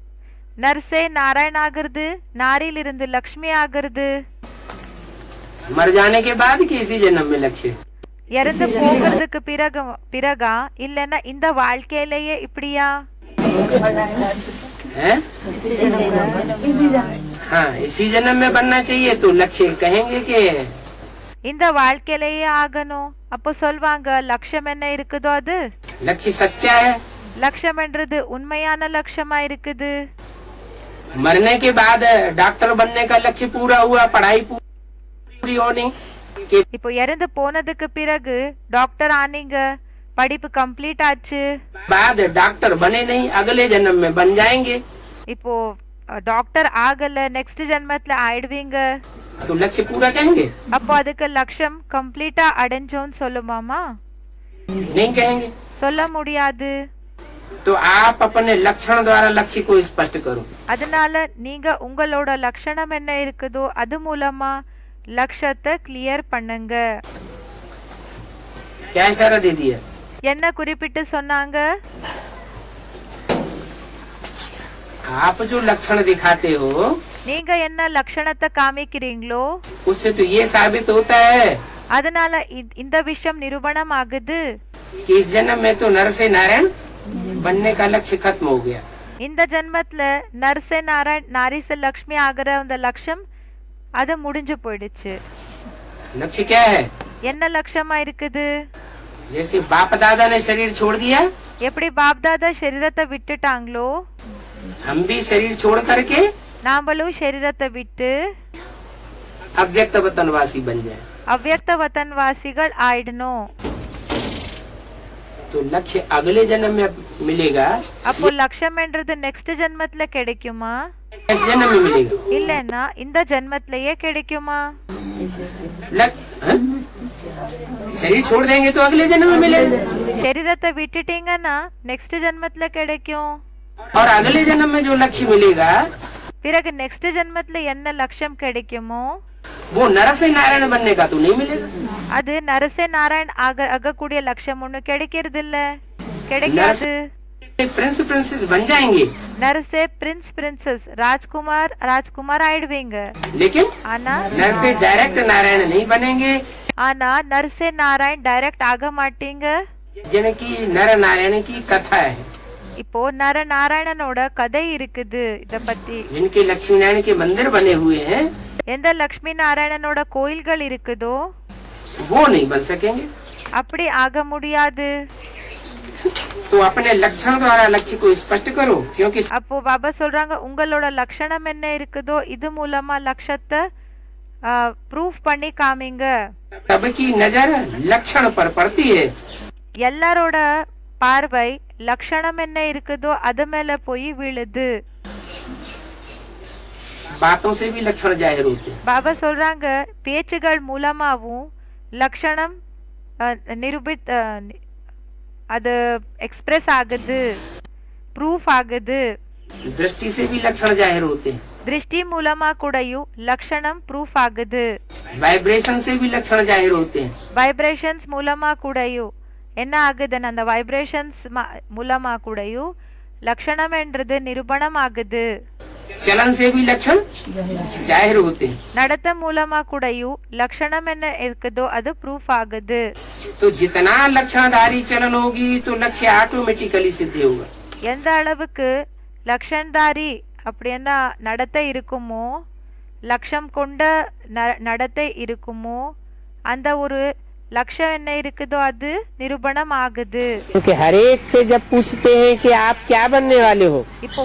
நர்சே நாராயண் ஆகிறது, நாரியிலிருந்து லக்ஷ்மி ஆகிறது. मर जाने के बाद कि इसी जन्म में लक्ष्य? இறந்து போகிறதுக்கு பிறகா இல்லன்னா இந்த வாழ்க்கையிலேயே இப்படியா? है? हाँ, इसी जन्म में बनना चाहिए तो लक्ष्य कहेंगे कि இந்த வாழ்க்கையிலேயே ஆகணும். அப்போ சொல்வாங்க லட்சம் என்ன இருக்குதோ அது लक्ष्य सच्चा है। லட்சம் என்றது உண்மையான லட்சமா இருக்குது. मरने के बाद डॉक्टर बनने का लक्ष्य पूरा हुआ, पढ़ाई पूरी होने के இப்போ இறந்து போனதுக்கு பிறகு டாக்டர் ஆனீங்க, படிப்பு கம்ப்ளீட் ஆச்சு, बाद डॉक्टर बने नहीं, अगले जन्म में बन जाएंगे, இப்போ டாக்டர் ஆகல, நெக்ஸ்ட் ஜென்மத்துல ஆயிடுவீங்க. तो लक्ष्य पूरा कहेंगे? அப்போ அதுக்கு லட்சம் கம்ப்ளீட்டா அடைஞ்சோன்னு சொல்லுமாமா? नहीं कहेंगे। சொல்ல முடியாது. तो आप अपने लक्षण द्वारा लक्ष्य को स्पष्ट करो। அதனால நீங்க உங்களோட லட்சணம் என்ன இருக்குதோ அது மூலமா லட்சத்தை கிளியர் பண்ணுங்க. क्या इशारा दे दिया? என்ன குறிப்பிட்டு சொன்னாங்க? आप जो लक्षण दिखाते हो நீங்க என்ன லட்சணத்தை காமிக்கிறீங்களோ उससे तो ये साबित होता है அதனால இந்த விஷயம் நிரூபணம் ஆகுது कि इस जन्म में तो नर से नारायण बनने का लक्ष्य खत्म हो गया। இந்த ஜென்மத்துல நர்சே நாராயண் நாரிச லக்ஷ்மி ஆகிற அந்த லட்சம் அது முடிஞ்சு போயிடுச்சு. लक्ष्य क्या है? என்ன லட்சமா இருக்குது? जैसे बाप दादा ने शरीर छोड़ दिया, எப்படி பாப்தாதா சரீரத்தை விட்டுட்டாங்களோ हम भी शरीर छोड़ करके நாமளும் சரீரத்தை விட்டு अव्यक्त वतनवासी बन जाए। அவ்யக்த வதன்வாசிகள் ஆயிடணும். तो लक्ष्य अगले जन्म में मिलेगा, அப்போ லட்சம் என்றது நெக்ஸ்ட் ஜென்மத்துல கிடைக்குமா? इस जन्म में मिलेगा। இல்லன்னா இந்த ஜென்மத்திலேயே கிடைக்குமா? हाँ? शरीर छोड़ देंगे तो अगले जन्म में मिलेगा, சரீரத்தை விட்டுட்டீங்கன்னா நெக்ஸ்ட் ஜென்மத்துல கிடைக்கும். और अगले जन्म में जो लक्ष्य मिलेगा பிறகு நெக்ஸ்ட் ஜென்மத்துல என்ன லட்சம் கிடைக்குமோ वो नर से नारायण बनने का तो नहीं मिलेगा। அது நரசே நாராயண் ஆகக்கூடிய லட்சம் ஒண்ணு கிடைக்கிறது இல்ல, கிடைக்காது. प्रिंस प्रिंसेस बन जाएंगे, நரசே பிரின்ஸ் பிரின்சஸ் ராஜ்குமார் ராஜ்குமார் ஆயிடுவீங்க. लेकिन ஆனா नर से डायरेक्ट नारायण नहीं बनेंगे, ஆனா நரசே நாராயண் டைரக்ட் ஆக மாட்டீங்க. जिनकी नर नारायण की कथा है, இப்போ நர நாராயணனோட கதை இருக்குது இத பத்தி. जिनके लक्ष्मी नारायण के मंदिर बने हुए हैं, எந்த லக்ஷ்மி நாராயணனோட கோயில்கள் இருக்குதோ वो नहीं बन सकेंगे। அப்படி ஆக முடியாது. तो अपने लक्षण द्वारा लक्ष्य को स्पष्ट करो, क्योंकि அப்போ பாபா சொல்றாங்க உங்களோட லட்சணம் என்ன இருக்குதோ இது மூலமா லட்சத்தை ப்ரூஃப் பண்ணி காமிங்க. सबकी नजर लक्षण पर पड़ती है, எல்லாரோட பார்வை லட்சணம் என்ன இருக்குதோ அது மேல போய் விழுது. बातों से भी लक्षण जाहिर होते हैं। பாபா சொல்றாங்க பேச்சுகள் மூலமாவும் லட்சணம் நிரூபித் அது எக்ஸ்பிரஸ் ஆகுது, ப்ரூஃப் ஆகுது. दृष्टि से भी लक्षण जाहिर होते हैं, திருஷ்டி மூலமா கூடயும் லட்சணம் ப்ரூஃப் ஆகுது. वाइब्रेशन से भी लक्षण जाहिर होते हैं, வைப்ரேஷன்ஸ் மூலமா கூடயும் என்ன ஆகுதுன்னு அந்த வைப்ரேஷன்ஸ் மூலமா கூடயும் லட்சணம் என்றது நிரூபணம் ஆகுது. चलन से भी लक्षण जाहिर होते हैं। நடத்த மூலமா கூடயும் லட்சணம் என்ன இருக்குதோ அது ப்ரூஃப் ஆகுது. तो जितना लक्षणधारी चलन होगी तो लक्ष्य ऑटोमेटिकली सिद्ध होगा। எந்த அளவுக்கு லட்சணதாரி அப்படின்னா நடத்தை இருக்குமோ, லட்சம் கொண்ட நடத்தை இருக்குமோ, அந்த ஒரு லட்சம் என்ன இருக்குதோ அது நிரூபணம் ஆகுது. क्योंकि हर एक से जब पूछते हैं कि आप क्या बनने वाले हो, இப்போ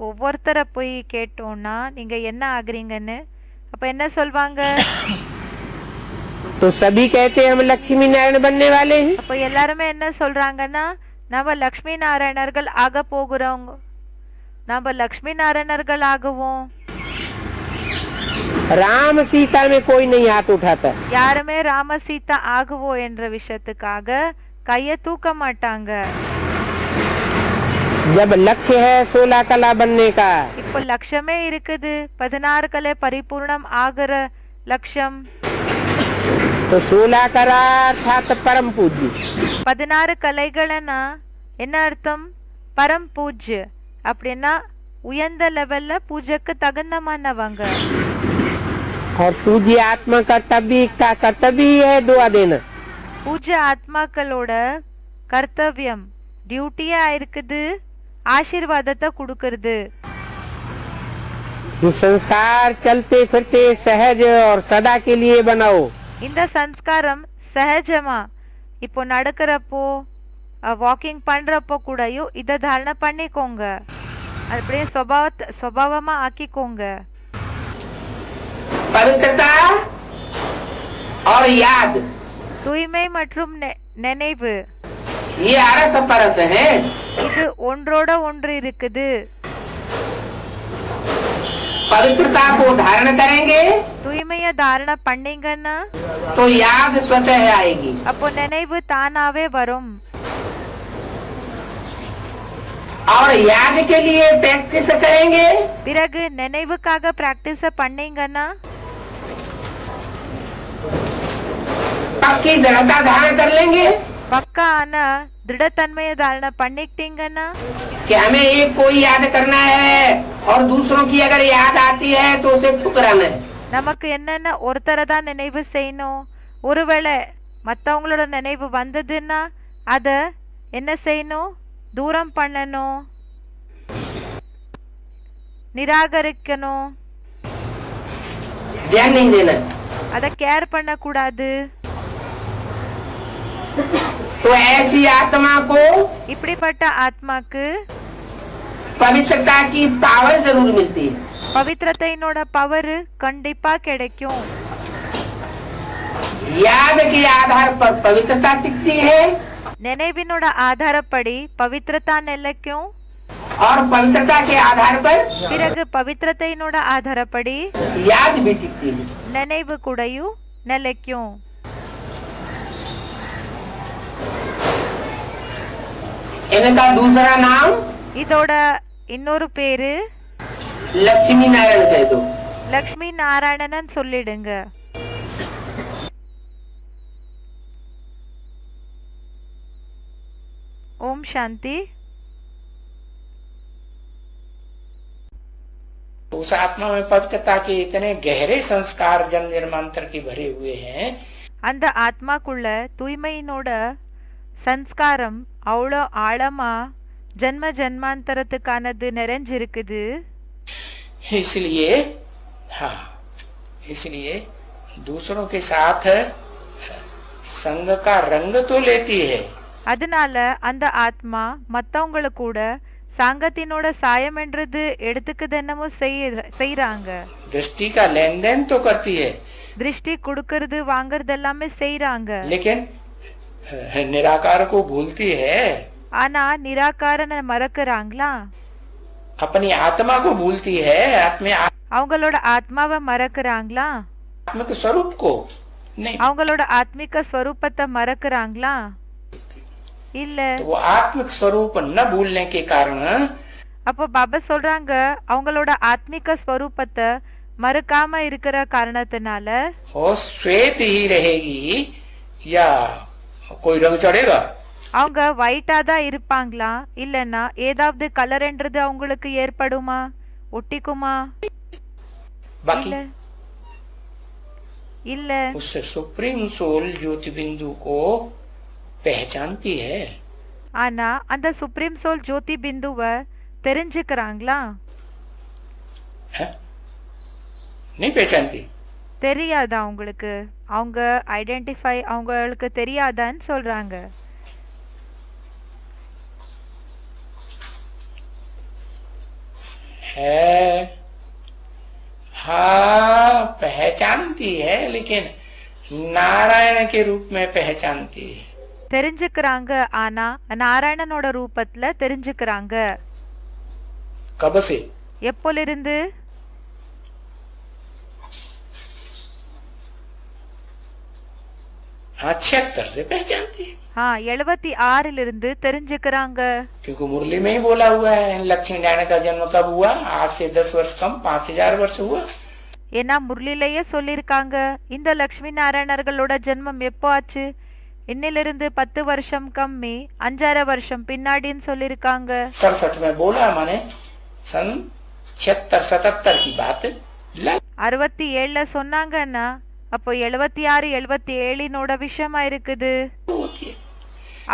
ஒவ்வொருத்தரை போய் கேட்டோம்னா நீங்க என்ன ஆகுறீங்கன்னு, அப்ப என்ன சொல்வாங்க? तो सभी कहते हैं हम लक्ष्मी नारायण बनने वाले हैं। அப்ப எல்லாருமே என்ன சொல்றாங்கன்னா நம்ம லக்ஷ்மி நாராயணர்கள் ஆக போகிறோங்க, நம்ம லக்ஷ்மி நாராயணர்கள் ஆகுவோம். राम सीता में कोई नहीं हाथ उठाता, யாருமே ராம சீதா ஆகுவோம் என்ற விஷயத்துக்காக கைய தூக்க மாட்டாங்க. जब लक्ष्य है 16 कला बनने का, இப்போ லட்சமே இருக்குது 16 கலை பரிபூர்ணம் ஆகிற லட்சம். तो 16 कला अर्थात परम पूज्य, 16 கலைகள்னா என்ன அர்த்தம்? பரம் பூஜ்ய அப்படின்னா உயர்ந்த லெவல்ல பூஜைக்கு தகுந்தமானவங்க. और पूज्य आत्मा का कर्तव्य ही है दुआ देना। பூஜ்ய ஆத்மாக்களோட கர்த்தவியம் டியூட்டியா இருக்குது ஆசீர்வாதத்தை கொடுக்கறது. ये संस्कार चलते फिरते सहज और सदा के लिए बनाओ। இந்த சம்ஸ்காரம் சகஜமா இப்போ நடக்கிறப்போ வாக்கிங் பண்றப்போ கூடயும் இதை தாரணை பண்ணிக்கோங்க, அப்படியே சுபாவமா ஆக்கிக்கோங்க. पवित्रता और याद, தூய்மை மற்றும் நினைவு, ये आरस परस है। இது ஒன்றோட ஒன்று இருக்குது. पवित्रता को धारण करेंगे தூய்மைய தாரண பண்ணீங்கன்னா तो याद स्वतः आएगी। அப்போ நினைவு தானாவே வரும். और याद के लिए प्रैक्टिस करेंगे பிறகு நினைவுக்காக பிராக்டிஸ் பண்ணீங்கன்னா पक्की दृढ़ता धारण कर लेंगे பக்கான திருடத்தன்மையை தாரண பண்ணிக்கிட்டீங்கன்னா कि हमें एक कोई याद करना है और दूसरों की अगर याद आती है तो उसे ठुकराना है। நமக்கு என்னென்ன ஒருத்தரை தான் நினைவு செய்யணும். ஒருவேளை மற்றவங்களோட நினைவு வந்ததுன்னா அத என்ன செய்யணும்? தூரம் பண்ணணும், நிராகரிக்கணும், ध्यान नहीं देना। அத கேர் பண்ண கூடாது. तो ऐसी आत्मा को இப்படிப்பட்ட ஆத்மாக்கு पवित्रता की पावर जरूर मिलती है। பவித்திரத்தையினோட பவர் கண்டிப்பா கிடைக்கும். याद के आधार पर पवित्रता टिकती है நினைவினோட ஆதாரப்படி பவித்திரத்தா நிலைக்கும். और पवित्रता के आधार पर பிறகு பவித்திரத்தையினோட ஆதாரப்படி याद भी टिकती है। நினைவு கூடயும் நிலைக்கும். इनका दूसरा नाम இதோட இன்னொரு பேரு लक्ष्मी नारायण कह दो। லக்ஷ்மி நாராயணன் சொல்லிடுங்க. ஓம் சாந்தி. उस आत्मा में पवित्रता के इतने गहरे संस्कार जन्म जन्मांतर के भरे हुए हैं। அந்த ஆத்மாக்குள்ள தூய்மையினோட சன்ஸ்காரம் அவ்வளோ ஆழமா ஜன்ம ஜன்மாந்தரத்துக்கானது நிறைஞ்சிருக்குது. इसलिए हाँ, इसलिए दूसरों के साथ संग का रंग तो लेती है। அதனால அந்த ஆத்மா மத்தவங்கள கூட சாங்கத்தினோட சாயம் என்றது எடுத்துக்குது என்னமோ செய்யறாங்க. दृष्टि का लेन देन तो करती है, திருஷ்டி கொடுக்கறது வாங்கறது எல்லாமே செய்யறாங்க. लेकिन निराकार को भूलती है। ஆனா நிராகாரனை மறக்கறாங்களா? अपनी आत्मा को भूलती है। அவங்களோட ஆத்மாவை மறக்கறாங்களா? आत्मिक स्वरूप को नहीं। அவங்களோட ஆத்மிக ஸ்வரூபத்தை மறக்கறாங்களா? இல்ல. तो वो आत्मिक स्वरूप न भूलने के कारण அப்போ பாபா சொல்றாங்க அவங்களோட ஆத்மிக ஸ்வரூபத்தை மறக்காம இருக்கிற காரணத்தினால वो श्वेत ही रहेगी या कोई रंग चढ़ेगा। அவங்க ஒயிட்டா தான் இருப்பாங்களா இல்லனா ஏதாவது கலர் என்றது அவங்களுக்கு ஏற்படுமா, ஒட்டிக்குமா? बाकी இல்ல. उस सुप्रीम सोल ज्योति बिंदु को पहचानती है। ஆனா அந்த சுப்ரீம் சோல் ஜோதி பிந்துவை தெரிஞ்சுக்கிறாங்களா? नहीं पहचानती। தெரியாதா அவங்களுக்கு? அவங்க ஐடென்டிஃபை அவங்களுக்கு தெரியாதான்னு சொல்றாங்க. है हाँ, पहचानती है, लेकिन नारायण के रूप में पहचानती है। தெரிஞ்சுக்கிறாங்க, ஆனா நாராயணனோட ரூபத்துல தெரிஞ்சுக்கிறாங்க. कब से? எப்போலிருந்து? 76 से पहचानती है। हाँ, 76 தெரிஞ்சுக்கிறாங்க. क्योंकि मुरली में ही बोला हुआ है लक्ष्मी नारायण का जन्म कब हुआ? आज से 10 वर्ष कम 5000 वर्ष हुआ। ஏன்னா முரளிலேயே சொல்லிருக்காங்க இந்த லக்ஷ்மி நாராயணர்களோட ஜென்மம் எப்போ ஆச்சு? இன்னிலிருந்து 10 வருஷம் கம்மி 5,500 வருஷம் பின்னாடின்னு சொல்லிருக்காங்க. 67 में बोला, माने सन 76-77 की बात। 67ல சொன்னாங்கன்னா அப்போ 76-77 விஷயமா இருக்குது.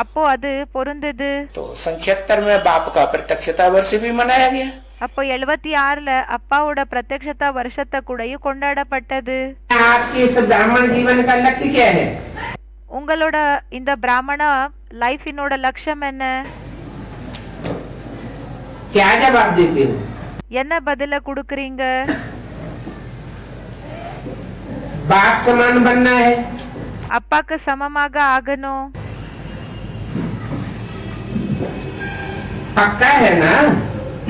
அப்போ அது பொருந்தது. तो सन 76 में बाप का प्रत्यक्षता वर्ष भी मनाया गया। அப்போ 76ல அப்பாவோட பிரத்யக்ஷதா வருஷத்தை கூடயும் கொண்டாடப்பட்டது. आपके इस ब्राह्मण जीवन का लक्ष्य क्या है? உங்களோட இந்த பிராமண லைஃபினோட லட்சியம் என்ன? क्या जवाब देते हो? என்ன பதில கொடுக்கறீங்க? बाप समान बनना है। அப்பாக்கு சமமாக ஆகணும். पक्का है ना?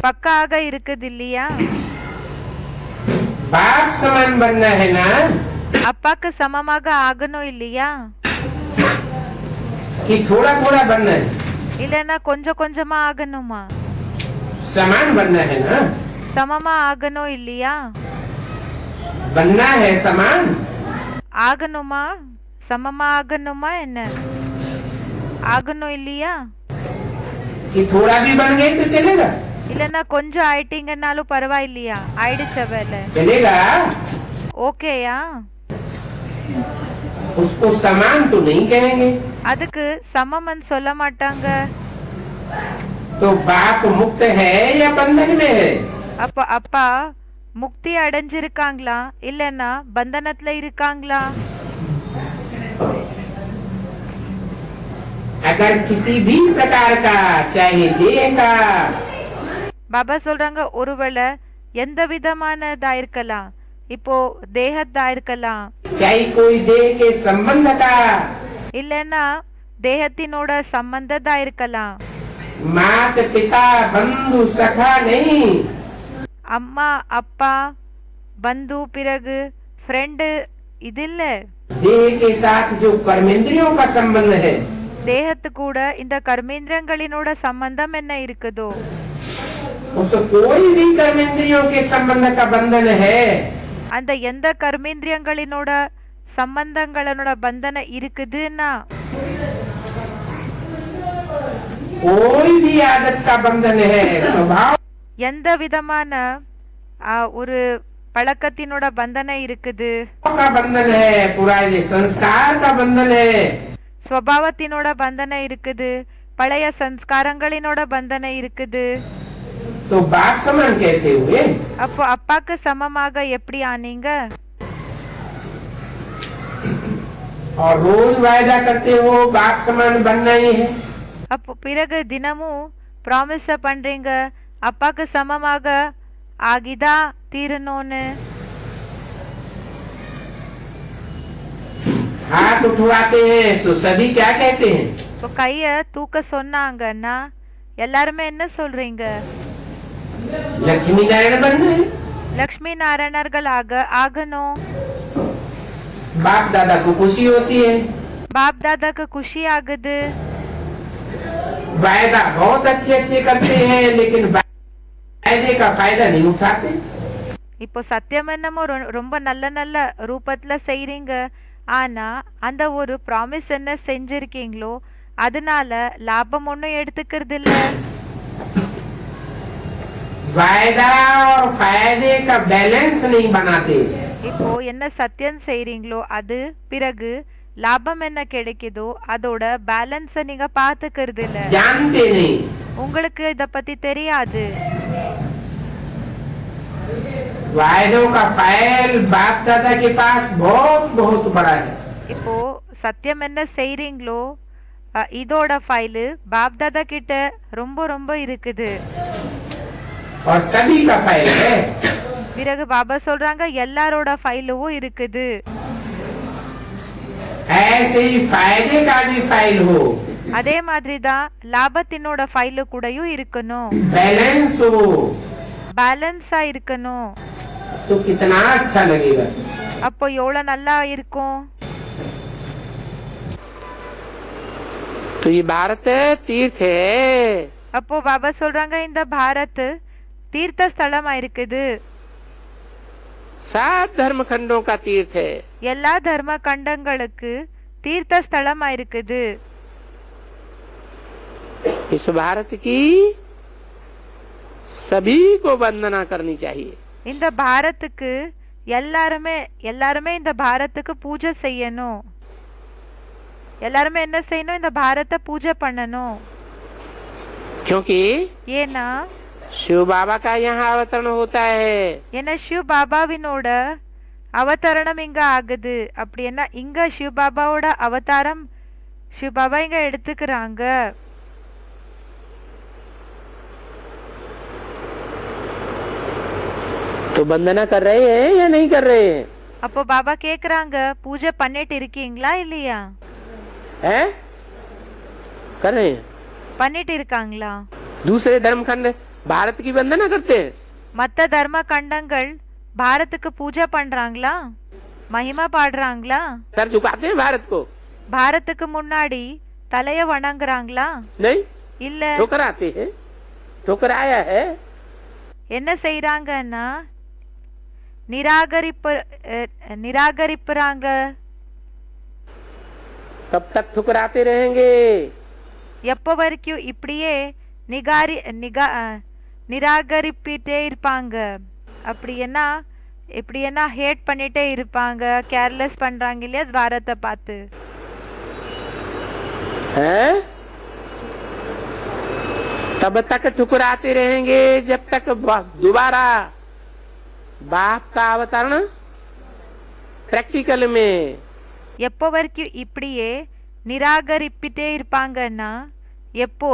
பக்காக இருக்குது இல்லையா? बाप समान बनना है ना? அப்பாக்கு சமமாக ஆகணும் இல்லையா? कि थोड़ा थोड़ा बनना है? இல்லைன்னா கொஞ்சம் கொஞ்சமா ஆகணுமா? समान बनना है ना? சமமா ஆகணும் இல்லையா? बनना है समान? ஆகணுமா? சமமா ஆகணுமா என்ன? ஆகணும் இல்லையா? कि थोड़ा भी बन गए तो चलेगा? இல்லைன்னா கொஞ்சம் ஆயிட்டீங்கன்னாலும் பரவாயில்லையா? ஆயிடுச்ச வேலை चलेगा? ஓகேயா? उसको समान तो नहीं कहेंगे। அதுக்கு சமம்னு சொல்ல மாட்டாங்க. तो बाप मुक्त है या बंधन में है? அப்ப அப்பா முக்தி அடைஞ்சிருக்காங்களா இல்லைன்னா பந்தனத்துல இருக்காங்களா? अगर किसी भी प्रकार का चाहे देह का பாபா சொல்றாங்க ஒருவேளை எந்த விதமானதா இருக்கலாம். இப்போ தேகத்தா இருக்கலாம், चाहे कोई देह के संबंध का, இல்லைன்னா தேகத்தினோட சம்பந்ததா இருக்கலாம். मात पिता बंधु सखा नहीं, அம்மா அப்பா பந்து பிறகு ஃப்ரெண்டு இது இல்ல. देह के साथ जो कर्मेंद्रियों का संबंध है, தேகத்து கூட இந்த கர்மேந்திரங்களினோட சம்பந்தம் என்ன இருக்குதோ, उसको कोई भी कर्मेंद्रियों के संबंध का बंधन है, அந்த எந்த கர்மேந்திரியங்களினோட சம்பந்தங்களோட பந்தன இருக்குதுன்னா कोई भी आदत का बंधन है, स्वभाव எந்த விதமான ஒரு பழக்கத்தினோட பந்தனை இருக்குது, का बंधन है, पुराने संस्कार का बंधन है, ஸ்வபாவத்தினோட பந்தனை இருக்குது, பழைய சம்ஸ்காரங்களினோட பந்தனை இருக்குது. तो बाप समान कैसे हुए? அப்போ அப்பாக்கு சமமாக எப்படி ஆனீங்க? और रोज वायदा करते हो बाप समान बनना ही है, அப்போ பிறகு தினமும் ப்ராமிஸ பண்றீங்க அப்பாக்கு சமமாக ஆகிதா தீரணும்னு. हाथ उठवाते हैं तो सभी क्या कहते हैं? இப்போ கைய தூக்க சொன்னாங்கன்னா எல்லாருமே என்ன சொல்றீங்க? लक्ष्मी नारायण बनना है, லக்ஷ்மி நாராயணர்களாக ஆகணும். बाप दादा को खुशी होती है, பாப் தாதாக்கு குஷி ஆகுது. वायदा बहुत अच्छे अच्छे करते हैं लेकिन वायदे का फायदा नहीं उठाते। இப்போ சத்தியம் என்னமோ ரொம்ப நல்ல நல்ல ரூபத்துல செய்றீங்க, ஆனா அந்த ஒரு ப்ராமிஸ் என்ன செஞ்சிருக்கீங்களோ அதனால லாபம் ஒன்னும் எடுத்துக்கிறது இல்ல. वायदा और फायदे का बैलेंस नहीं बनाते। இப்போ என்ன சத்தியம் செய்றீங்களோ அது பிறகு லாபம் என்ன கிடைக்குதோ அதோட பேலன்ஸ நீங்க பாத்துக்கிறது இல்ல, जानते नहीं। உங்களுக்கு இத பத்தி தெரியாது. वायदों का फाइल बाप दादा के पास बहुत बहुत बड़ा है, இப்போ சத்தியம் என்ன செய்றீங்களோ இதோட ஃபைலு பாப் தாதா கிட்ட ரொம்ப ரொம்ப இருக்குது. और सभी का फाइल है। பிறகு பாபா சொல்றாங்க எல்லாரோட ஃபைலும் இருக்குது. ऐसे ही फायदे का भी फाइल हो, அதே மாதிரி தான் லாபத்தினோட ஃபைலு கூடயும் இருக்கணும், बैलेंस हो, பேலன்ஸா இருக்கணும். तो कितना अच्छा लगेगा। அப்போ எவ்வளவு நல்லா இருக்கும். तो ये भारत तीर्थ है, அப்போ பாபா சொல்றாங்க இந்த பாரத் தீர்த்த ஸ்தலமா இருக்குது, 7 धर्म खंडों का तीर्थ है। எல்லா தர்ம கண்டங்களுக்கு தீர்த்த ஸ்தலமா இருக்குது. इस भारत की सभी को वंदना करनी चाहिए। இந்த பாரத்துக்கு எல்லாருமே எல்லாருமே இந்த பாரத்துக்கு பூஜை செய்யணும். எல்லாருமே என்ன செய்யணும்? இந்த பாரத்தை பூஜை பண்ணணும். क्योंकि ஏன்னா शिव बाबा का यहाँ अवतरण होता है। ஏன்னா சிவ பாபாவினோட அவதாரணம் இங்க ஆகுது. அப்படின்னா இங்க சிவ பாபாவோட அவதாரம் சிவ பாபா இங்க எடுத்துக்கிறாங்க. तो वंदना कर रहे हैं या नहीं कर रहे हैं? அப்போ பாபா கேக்குறாங்க, பூஜை பண்ணிட்டு இருக்கீங்களா இல்லையா? हैं? कर रहे हैं। பண்ணிட்டு இருக்காங்களா? दूसरे धर्म खंड भारत की वंदना करते हैं। மத்த தர்ம கண்டங்கள் பாரத்துக்கு பூஜை பண்றாங்களா? மகிமா பாடுறாங்களா? सर झुकाते हैं भारत को? பாரத்துக்கு முன்னாடி தலைய வணங்குறாங்களா? नहीं, இல்ல. ठोकर आते हैं, ठोकर आया है। என்ன செய்யறாங்கன்னா நிராகரிப்புறாங்க. कब तक ठुकराते रहेंगे? எப்போ வரைக்கும் இப்படியே நிராகரிப்பிட்டே இருப்பாங்க? எப்படின்னா ஹேட் பண்ணிட்டே இருப்பாங்க, கேர்லெஸ் பண்றாங்க இல்லையா துவாரத்தை பார்த்து. हैं? तब तक ठुकराते रहेंगे जब तक दोबारा बाप का अवतरण प्रैक्टिकल में। எப்போ வரைக்கும் இப்படியே நிராகரிப்பிட்டே இருப்பாங்கன்னா எப்போ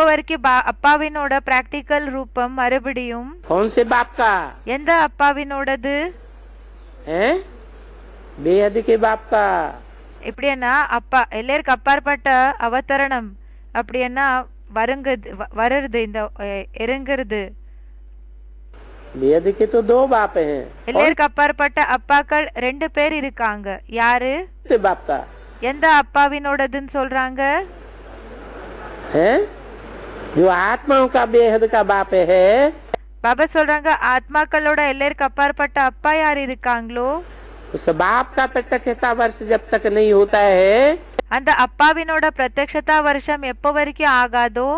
வரைக்கும் அப்பாவினோட பிராக்டிக்கல் ரூபம் மறுபடியும். कौन से बाप का? எந்த அப்பாவினோடது? हैं? बेहद के बाप का। எப்படின்னா அப்பா எல்லாருக்கும் அப்பாற்பட்ட அவதரணம் அப்படின்னா வருது இந்த இறங்குறது. बेहद के तो दो बाप हैं। எல்லாருக்கும் அப்பாற்பட்ட அப்பாக்கள் 2 பேர் இருக்காங்க. யாரு? बाप का। எந்த அப்பாவினோடதுன்னு சொல்றாங்க? हैं? जो आत्माओं का बेहद का बाप है। பாபா சொல்றாங்க ஆத்மாக்களோட எல்லாருக்கும் அப்பாற்பட்ட அப்பா யார் இருக்காங்களோ उस बाप का प्रत्यक्षता वर्ष जब तक नहीं होता है, அந்த அப்பாவினோட பிரத்யக்ஷதா வருஷம் எப்போ வரைக்கும் ஆகாதோ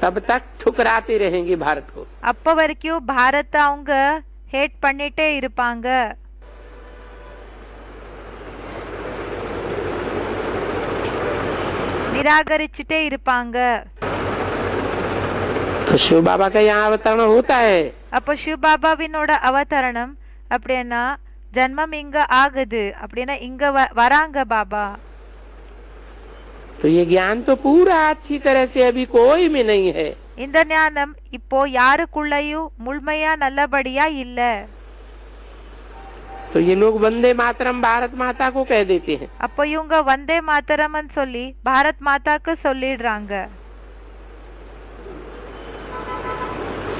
तब तक ठुकराते रहेंगे भारत को। அப்போ வரைக்கும் பாரத் அவங்க ஹேட் பண்ணிட்டே இருப்பாங்க. நிராகரிச்சுட்டே இருப்பாங்க. तो शिव बाबा का यहाँ अवतरण होता है। அப்போ சிவ் பாபாவினோட அவதரணம் அப்படின்னா ஜன்மம் இங்க ஆகுது, அப்படின்னா இங்க வராங்க பாபா. तो ये ज्ञान तो पूरा अच्छी तरह से अभी कोई में नहीं है। இந்த ஞானம் இப்போ யாருக்குள்ளயும் முழுமையா நல்லபடியா இல்ல. तो ये लोग वंदे मातरम भारत माता को कह देते हैं। அப்போ இவங்க வந்தே மாதரம்னு சொல்லி பாரத் மாதாக்கு சொல்லிடுறாங்க.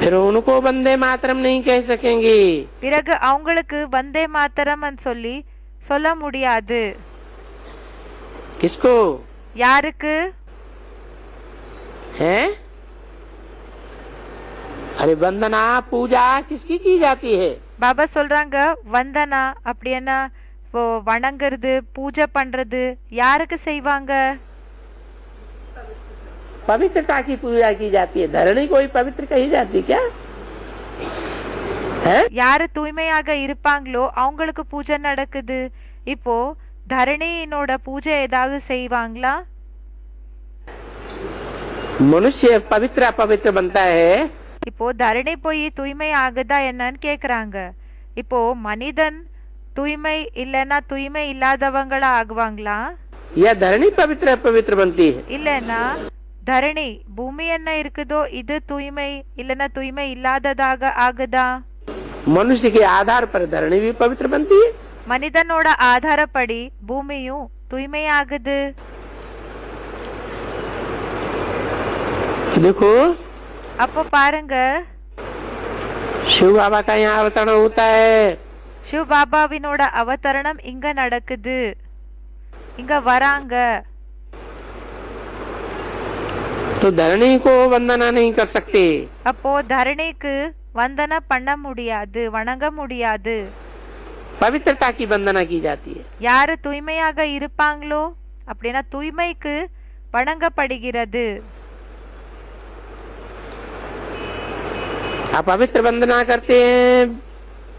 फिर उनको वंदे मातरम नहीं कह सकेंगे। பிறகு அவங்களுக்கு வந்தே மாதரம்னு சொல்லி சொல்ல முடியாது. किसको? யாருக்கு? हैं? अरे वंदना पूजा किसकी की जाती है? பாபா சொல்றாங்க வந்தனா அப்படின்னா வணங்குறது பூஜை பண்றது யாருக்கு செய்வாங்க? पवित्रता की पूजा की जाती है। धरणी कोई पवित्र कही जाती क्या? है? யாரு தூய்மையாக இருப்பாங்களோ அவங்களுக்கு பூஜை நடக்குது. இப்போ தரணியினோட பூஜை ஏதாவது செய்வாங்களா? मनुष्य पवित्र अपवित्र बनता है। இப்போ தரணி போய் தூய்மை ஆகுதா என்னன்னு கேக்குறாங்க. இப்போ மனிதன் தூய்மை இல்லைன்னா தூய்மை இல்லாதவங்களா ஆகுவாங்களா? या धरणी पवित्र अपवित्र बनती है? இல்லைன்னா தரணி பூமி என்ன இருக்குதோ இது தூய்மை இல்லைன்னா தூய்மை இல்லாததாக ஆகுதா? मनुष्य के आधार पर धरणी भी पवित्र बनती है। மனிதனோட ஆதாரப்படி பூமியும் தூய்மை ஆகுது. देखो அப்போ பாருங்க शिव बाबा का यहाँ अवतरण होता है। சிவ பாபாவினோட அவதரணம் இங்க நடக்குது, இங்க வராங்க. तो धरणी को वंदना नहीं कर सकते। அப்போ தரணிக்கு வந்தன பண்ண முடியாது, வணங்க முடியாது. पवित्रता की वंदना की जाती है। யாரு தூய்மையாக இருப்பாங்களோ அப்படின்னா தூய்மைக்கு வணங்கப்படுகிறது. अपवित्र वंदना करते हैं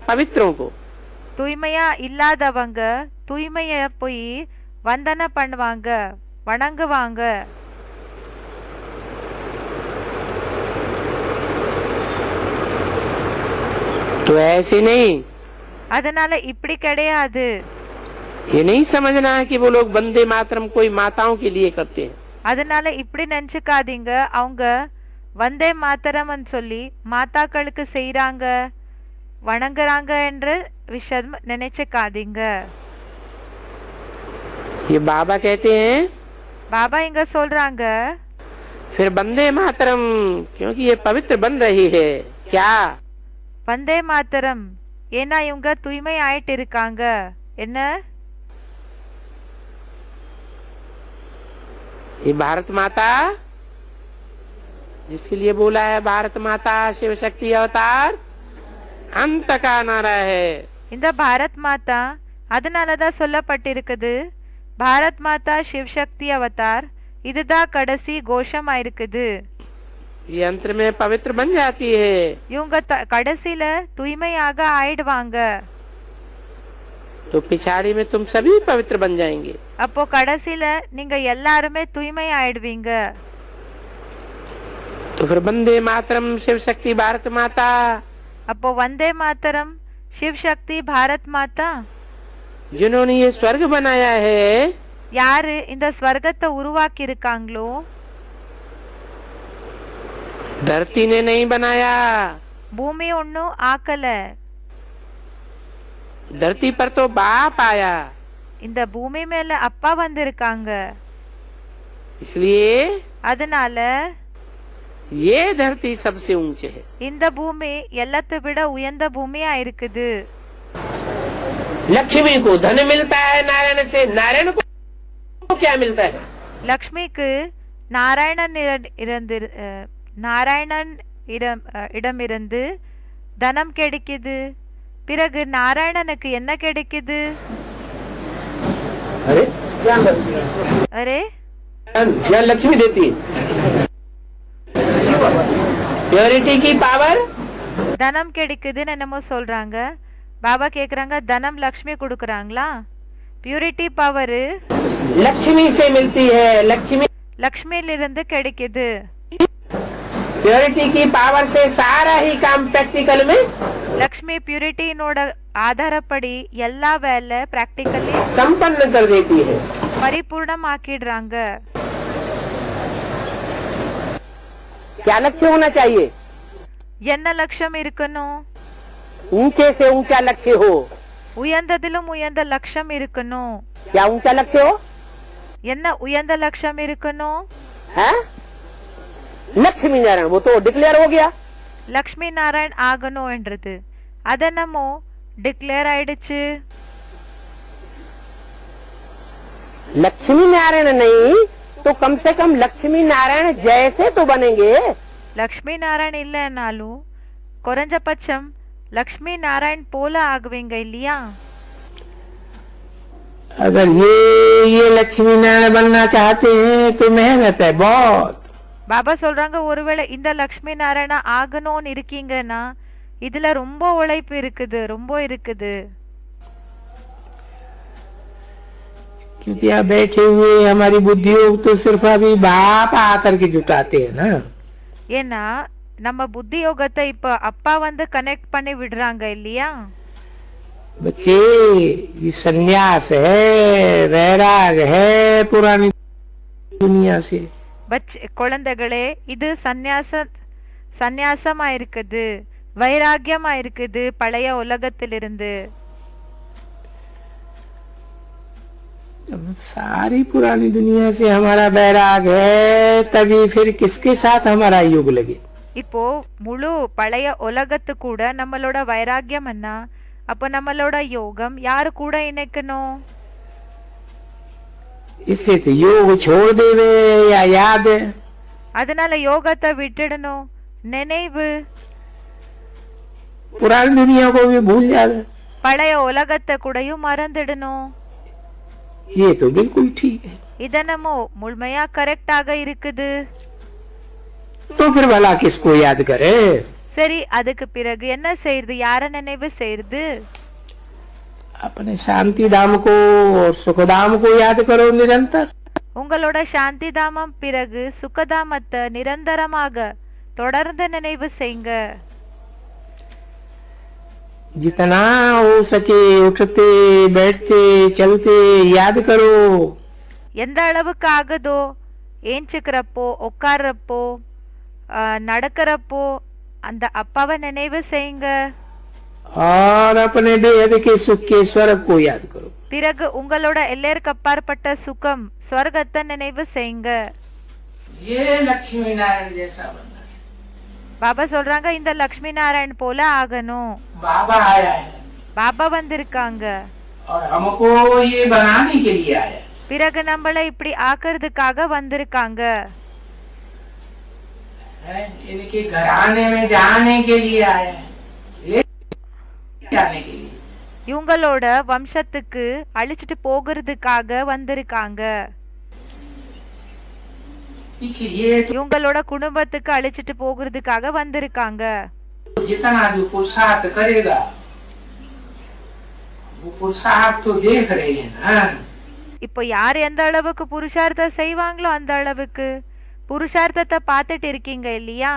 पवित्रों को। தூய்மையா இல்லாதவங்க தூய்மைய போய் வந்தன பண்ணுவாங்க, வணங்குவாங்க. तो ऐसे नहीं। அதனால இப்படி கிடையாது. ये नहीं समझना है कि वो लोग वंदे मातरम कोई माताओं के लिए करते हैं। அதனால இப்படி நினைச்சுக்காதீங்க அவங்க வந்தே மாத்தரம்னு சொல்லி மாதாக்களுக்கு செய்யறாங்க. வணங்குறாங்க என்று விஷயம் நினைச்சுக்காதீங்க. ये बाबा कहते हैं பாபா இங்க சொல்றாங்க, फिर वंदे मातरम, क्योंकि ये पवित्र बन रही है। क्या? வந்தே மாத்தரம், ஏன்னா இவங்க தூய்மை ஆயிட்டு இருக்காங்க. என்ன? ये भारत माता जिसके लिए बोला है भारत माता शिव शक्ति अवतार अंत का नारा है। இந்த பாரத் மாதா அதனாலதான் சொல்லப்பட்டிருக்குது, பாரத் மாதா சிவ் சக்தி அவதார், இதுதான் கடைசி கோஷமா இருக்குது. ये अंतर में पवित्र बन जाती है। இவங்க கடைசியில தூய்மையாக ஆயிடுவாங்க. तो पिछाड़ी में तुम सभी पवित्र बन जाएंगे। அப்போ கடைசியில நீங்க எல்லாருமே தூய்மை ஆயிடுவீங்க. तो फिर वंदे मातरम शिव शक्ति भारत माता, அப்போ வந்தே மாத்தரம் சிவ் சக்தி பாரத் மாதா, जिन्होंने ये स्वर्ग बनाया है, யாரு இந்த ஸ்வர்கத்தை உருவாக்கி இருக்காங்களோ, धरती ने नहीं बनाया। பூமி ஒன்னும் ஆக்கல. धरती पर तो बाप आया, இந்த பூமி மேல அப்பா வந்திருக்காங்க. इसलिए அதனால ये धरती सबसे ऊंचे है। இந்த பூமி எல்லாத்தை விட உயர்ந்த பூமியா இருக்குது. लक्ष्मी को धन मिलता है नारायण से, नारायण को क्या मिलता है? லக்ஷ்மிக்கு நாராயணன் இடமிருந்து தனம் கிடைக்குது. பிறகு நாராயணனுக்கு என்ன கிடைக்குது? अरे அரே, क्या लक्ष्मी देती है? प्योरिटी की पावर। தனம் கிடைக்குதுன்னு என்னமோ சொல்றாங்க. பாபா கேக்குறாங்க, தனம் லக்ஷ்மி கொடுக்கறாங்களா? பியூரிட்டி பவர் लक्ष्मी से मिलती है। लक्ष्मी லக்ஷ்மியிலிருந்து கிடைக்குது. प्योरिटी की पावर से सारा ही काम प्रैक्टिकल में லக்ஷ்மி பியூரிட்டினோட ஆதாரப்படி எல்லா வேலை பிராக்டிக்கலி संपन्न कर देती है। பரிபூர்ணமாக்கிடுறாங்க. क्या लक्ष्य होना चाहिए? என்ன லட்சியம் இருக்கணும்? ऊंचे से ऊंचा लक्ष्य हो। உயர்ந்ததிலும் உயர்ந்த லட்சியம் இருக்கணும். क्या ऊंचा लक्ष्य हो? என்ன உயர்ந்த லட்சியம் இருக்கணும்? है लक्ष्मी नारायण, वो तो डिक्लेयर हो गया। லக்ஷ்மி நாராயண் ஆகணும் என்றது அத நம்ம டிக்ளேர் ஆயிடுச்சு. लक्ष्मी नारायण नहीं तो कम से कम लक्ष्मी नारायण जैसे तो बनेंगे। லக்ஷ்மி நாராயண் இல்லைன்னாலும் குறைஞ்சபட்சம் லக்ஷ்மி நாராயண் போல ஆகுவீங்க இல்லையா? अगर ये लक्ष्मी नारायण बनना चाहते हैं तो मेहनत है बहुत। பாபா சொல்றாங்க, ஒருவேளை இந்த லக்ஷ்மி நாராயணா ஆகணும்னு இருக்கீங்கன்னா இதுல ரொம்ப உழைப்பு இருக்குது, ரொம்ப இருக்குது. क्योंकि यहाँ बैठे हुए हमारी बुद्धियों तो सिर्फ अभी बाप आकर के जुटाते हैं ना। ஏன்னா நம்ம புத்தி யோகத்தை இப்ப அப்பா வந்து கனெக்ட் பண்ணி விடுறாங்க இல்லையா? बच्चे ये संन्यास है, वैराग है पुरानी दुनिया से। குழந்தைகளே, இது சந்நியாசமா இருக்குது, வைராகியமா இருக்குது பழைய உலகத்திலிருந்து. सारी पुरानी दुनिया से हमारा वैराग है, तभी फिर किसके साथ हमारा योग लगे। இப்போ முழு பழைய உலகத்து கூட நம்மளோட வைராகியம் என்ன? அப்ப நம்மளோட யோகம் யாரு கூட இணைக்கணும்? इससे तो योग छोड़ देवे या याद। அதனால யோகத்தை விட்டுடணும், நினைவு. पुरानी दुनिया को भी भूल जावे, பழைய உலகத்தை கூடயும் மறந்துடணும். ये तो बिल्कुल ठीक है। இதனமோ முழுமையா கரெக்டாக இருக்குது. तो फिर भला किसको याद करे? சரி, அதுக்கு பிறகு என்ன செய்யறது? யார நினைவு செய்யறது? अपने शांति धाम को और सुख धाम को याद करो निरंतर। உங்களோட சாந்தி தாமம் பிறகு சுகதாமத்தை நிரந்தரமாக தொடர்ந்து நினைவு செய்யுங்க. जितना हो सके उठते बैठते चलते याद करो। எந்த அளவுக்கு ஆகுதோ, ஏஞ்சுக்கிறப்போ, உட்கார்றப்போ, நடக்கிறப்போ அந்த அப்பாவை நினைவு செய்யுங்க. और अपने बेहद के सुख के स्वर्ग को याद करो। பிறகு உங்களோட எல்லைக்கு அப்பாற்பட்ட சுகம் ஸ்வர்கத்தை நினைவு செய்யுங்க. ये लक्ष्मी नारायण जैसा बनना है। பாபா சொல்றாங்க இந்த லக்ஷ்மி நாராயண் போல ஆகணும். बाबा आया है பாபா வந்திருக்காங்க. और हमको ये बनाने के लिए आया है। பிறகு நம்மளை இப்படி ஆக்கிறதுக்காக வந்திருக்காங்க. इनके घराने में जाने के लिए आया है, ले जाने के लिए। இவங்களோட வம்சத்துக்கு அழிச்சிட்டு போகிறதுக்காக வந்திருக்காங்க. इसलिए இவங்களோட குடும்பத்துக்கு அழிச்சிட்டு போகிறதுக்காக வந்திருக்காங்க. जितना जो पुरुषार्थ करेगा वो पुरुषार्थ तो देख रहे हैं ना। இப்போ யார் எந்த அளவுக்கு புருஷார்த்தம் செய்வாங்களோ அந்த அளவுக்கு புருஷார்த்தத்தை பார்த்துட்டு இருக்கீங்க இல்லையா?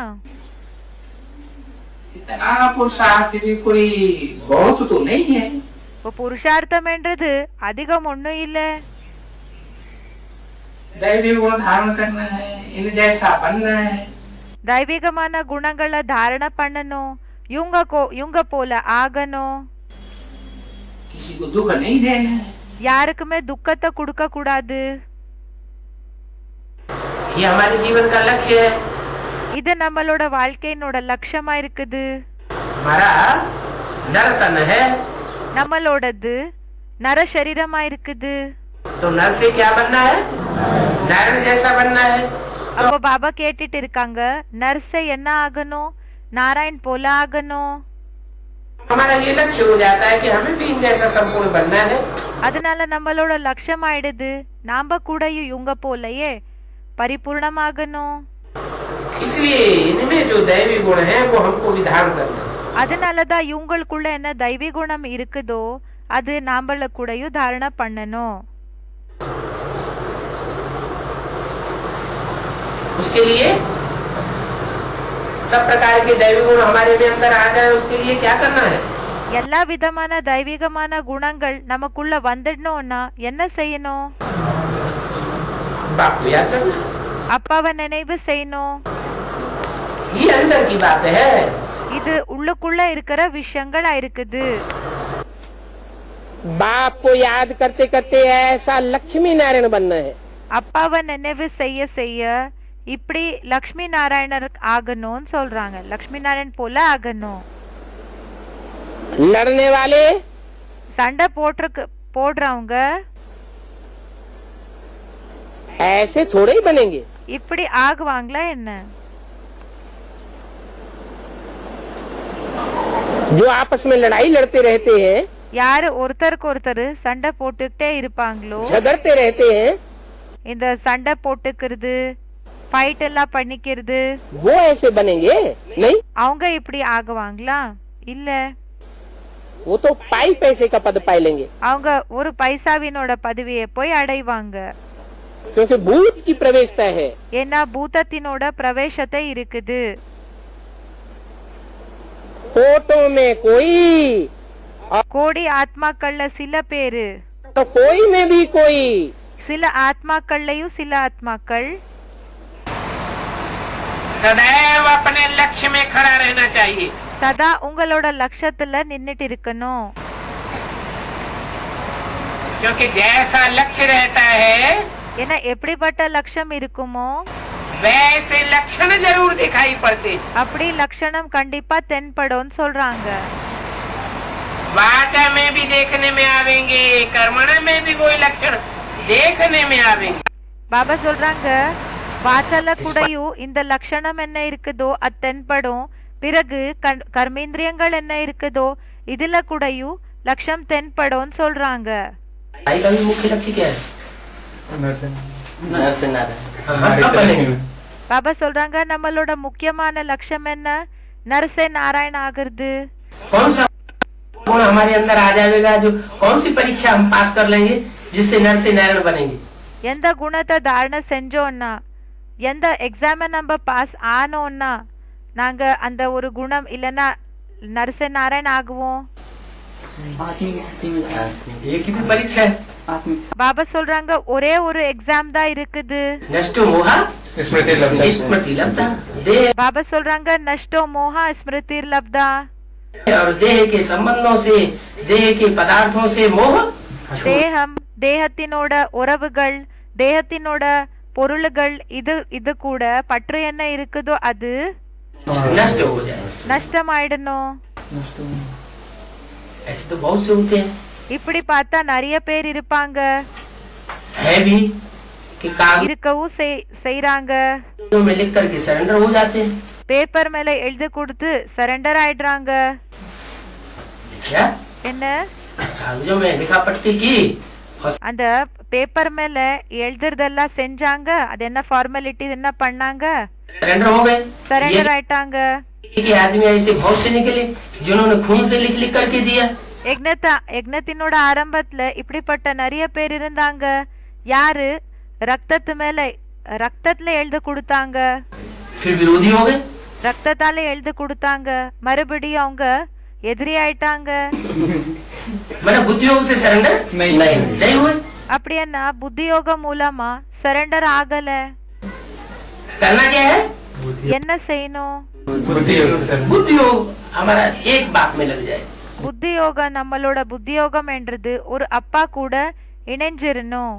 इतना पुरुषार्थ भी कोई बहुत तो नहीं है। இப்போ புருஷார்த்தம் என்றது அதிகம் ஒண்ணும் இல்ல. दैवी गुण धारण करना है, इन जैसा बनना है। தெய்வீகமான குணங்களை தாரண பண்ணணும், இவங்க போல ஆகணும். किसी को दुख नहीं देना है। யாருக்குமே துக்கத்தை கொடுக்க கூடாது. ये हमारे जीवन का लक्ष्य है। இது நம்மளோட வாழ்க்கையினோட லட்சியமா இருக்குது. हमारा नर तन है, நம்மளோடது நர சரீரமா இருக்குது. तो नर से क्या बनना है? नारायण जैसा बनना है। அப்போ பாபா கேட்டுட்டு இருக்காங்க நர்ஸை என்ன ஆகணும்? நாராயண் போல ஆகணும். हमारा ये लक्ष्य हो जाता है कि हमें भी इन जैसा संपूर्ण बनना है। அதனால நம்மளோட லட்சியம் ஆயிடுது நாம கூட இவங்க போலயே பரிபூர்ணமாகணும். इसलिए इनमें जो दैवी गुण है वो हमको भी धारण करना है। அதனாலதான் இவங்களுக்குள்ள என்ன தெய்வீ குணம் இருக்குதோ அது நாமள கூடயும் தாரண பண்ணணும். उसके लिए सब प्रकार के दैवी गुण हमारे में अंदर आ जाए, उसके लिए क्या करना है? எல்லா விதமான தெய்வீகமான குணங்கள் நமக்குள்ள வந்துடணும்னா என்ன செய்யணும்? बाप को याद करना। அப்பாவை நினைவு செய்யணும். ये अंदर की बात है। இது உள்ளுக்குள்ள இருக்கிற விஷயங்களா இருக்குது. बाप को याद करते करते ऐसा लक्ष्मी नारायण बनना है। அப்பாவை நினைவு செய்ய செய்ய இப்படி லக்ஷ்மி நாராயணர் ஆகணும்னு சொல்றாங்க. லக்ஷ்மி நாராயண் போல ஆகணும். लड़ने वाले சண்டை போடுறவங்க ऐसे थोड़े ही बनेंगे। இப்படி ஆகுவாங்களா என்ன? जो आपस में लड़ाई लड़ते रहते हैं, யாரு ஒருத்தருக்கு ஒருத்தர் சண்டை போட்டுக்கிட்டே இருப்பாங்களோ, झगड़ते रहते हैं, இந்த சண்டை போட்டுக்கிறது ஃபைட் எல்லாம் பண்ணிக்கிறது, वो ऐसे बनेंगे नहीं। அவங்க இப்படி ஆகுவாங்களா? இல்ல, वो तो पाई पैसे का पद पाई लेंगे, அவங்க ஒரு பைசாவினோட பதவியை போய் அடைவாங்க. क्योंकि भूत की प्रवेशता है। ஏன்னா பூதத்தினோட பிரவேசத்தை இருக்குது. कोटों में कोई கோடி ஆத்மாக்கள்ல சில பேரு, तो कोई में भी कोई। சில ஆத்மாக்கள்லயும் சில ஆத்மாக்கள் सदैव अपने लक्ष्य में खड़ा रहना चाहिए। சதா உங்களோட லட்சியத்துல நின்னுட்டு இருக்கணும். क्योंकि जैसा लक्ष्य रहता है ஏன்னா எப்படிப்பட்ட லட்சியம் இருக்குமோ वैसे लक्षण जरूर दिखाई पड़ते। அப்படி லட்சணம் கண்டிப்பா தென்படும் சொல்றாங்க. वाचा में भी देखने में आवेंगे, कर्मण में भी वही लक्षण देखने में आवेंगे। பாபா சொல்றாங்க வாசல கூடயும் இந்த லட்சணம் என்ன இருக்குதோ அது தென்படும். பிறகு கர்மேந்திரியங்கள் என்ன இருக்குதோ இதுல கூடயும் லட்சம் தென்படும் சொல்றாங்க. मुख्य लक्ष्य क्या है? பாபா சொல்றாங்க நம்மளோட முக்கியமான லட்சியம் என்ன? நரசே நாராயண ஆகிறது. कौन सा गुण हमारे अंदर आ जाएगा? जो कौन सी परीक्षा हम पास कर लेंगे जिससे नर से नारायण बनेंगे? எந்த குணத்தை தாரண செஞ்சோம்னா, எந்த எக்ஸாம நம்ம பாஸ் ஆனோம்னா நாங்க அந்த ஒரு குணம் இல்லனா நரசே நாராயண ஆகுவோம். ये कितनी परीक्षा है? பாபா சொல்றாங்க ஒரே ஒரு எக்ஸாம் தான் இருக்குது. नष्टो मोहा स्मृति लब्धा। பாபா சொல்றாங்க நஷ்டோ மோஹா ஸ்மிருதிர் லப்தா. और देह के संबंधों से, देह के पदार्थों से मोह தேகம், தேகத்தினோட உறவுகள், தேகத்தினோட பொருள்கள், இது கூட பற்று என்ன இருக்குதோ அது नष्ट हो जाए। நஷ்டமாயிடணும். ऐसे तो बहुत से होते हैं, இப்படி பார்த்தா நிறைய பேர் இருப்பாங்க, है भी कि कागज இருக்கவும் செய்றாங்க. में लिख करके सरेंडर हो जाते हैं। பேப்பர் மேல எழுதி கொடுத்து சரண்டர் ஆயிடுறாங்க. क्या என்ன कागजों में लिखा पट्टी की और அந்த பேப்பர் மேல எழுதுறதெல்லாம் செஞ்சாங்க. அது என்ன ஃபார்மாலிட்டி என்ன பண்ணாங்க, सरेंडर हो गए। சரண்டர் ஆயிட்டாங்க. ये आदमी ऐसे बहुत से निकले जिन्होंने खून से लिख लिख करके दिया। யக்னத்தினோட ஆரம்பத்துல இப்படிப்பட்ட நிறைய பேர் இருந்தாங்க. யாரு ரத்தத்துல எழுத கொடுத்தாங்க, फिर विरोधी हो गए। ரத்தத்தால எழுத கொடுத்தாங்க. மறுபடியும் அவங்க எதிரி ஆயிட்டாங்க. मैंने बुद्धियोग से सरेंडर नहीं हुए। அப்படின்னா புத்தியோகம் மூலமா சரண்டர் ஆகல. करना क्या है? என்ன செய்யணும்? बुद्धियोग हमारा एक बात में लग जाए। புத்தியோகம், நம்மளோட புத்தியோகம் என்றது ஒரு அப்பா கூட இணைஞ்சிரணும்.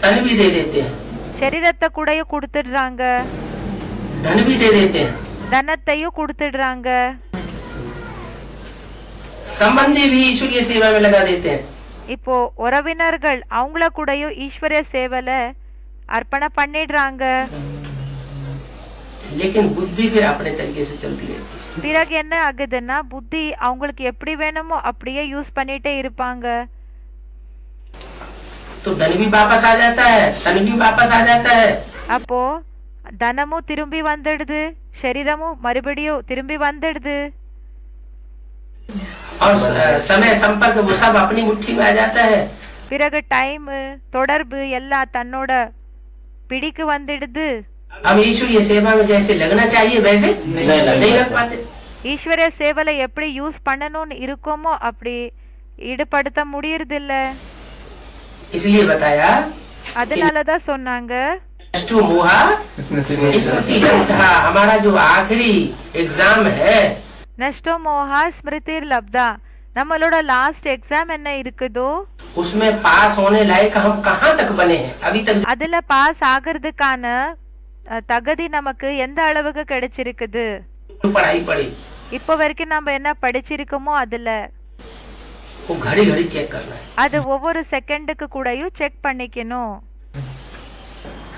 तन भी दे देते हैं, சரீரத்தை கூடயும் கொடுத்துடுறாங்க, धन भी दे देते हैं, தனத்தையும் கொடுத்துடுறாங்க. संबंधी भी ईश्वरीय सेवा में लगा देते हैं। இப்போ உறவினர்கள் அவங்கள கூடயும் ஈஸ்வரிய சேவல அர்ப்பணம் பண்ணிடுறாங்க. लेकिन बुद्धि फिर अपने तरीके से चलती है। பிறகு என்ன ஆகுதுன்னா புத்தி அவங்களுக்கு எப்படி வேணுமோ அப்படியே யூஸ் பண்ணிட்டே இருப்பாங்க. तो धन भी वापस आ जाता है, तन भी वापस आ जाता है। அப்போ தனமும் திரும்பி வந்துடுது, சரீரமும் மறுபடியும் திரும்பி வந்துடுது. और समय संपर्क वो सब अपनी मुट्ठी में आ जाता है। பிறகு டைம், தொடர்பு எல்லாம் தன்னோட பிடிக்கு வந்துடுது. अब ईश्वरीय सेवा में जैसे लगना चाहिए वैसे नहीं लग पाते। ஈஸ்வரிய சேவலை எப்படி யூஸ் பண்ணணும்னு இருக்குமோ அப்படி ஈடுபடுத்த முடியறதில்ல. इसलिए बताया அதனாலதான் சொன்னாங்க नष्टो मोहा स्मृति लब्धा। हमारा जो आखिरी एग्जाम है, நஷ்டோ மோகா ஸ்மிருதிர் லப்தா, நம்மளோட லாஸ்ட் எக்ஸாம் என்ன இருக்குதோ उसमें पास होने लायक हम कहाँ तक बने हैं अभी तक? அதுல பாஸ் ஆகிறதுக்கான தகுதி நமக்கு எந்த அளவுக்கு கிடைச்சிருக்குது? पढ़ाई पढ़ी இப்ப வரைக்கும் நம்ம என்ன படிச்சிருக்கோமோ அதுல वो घड़ी घड़ी चेक करना है। அது ஒவ்வொரு செகண்டுக்கு கூடயும் செக் பண்ணிக்கணும்.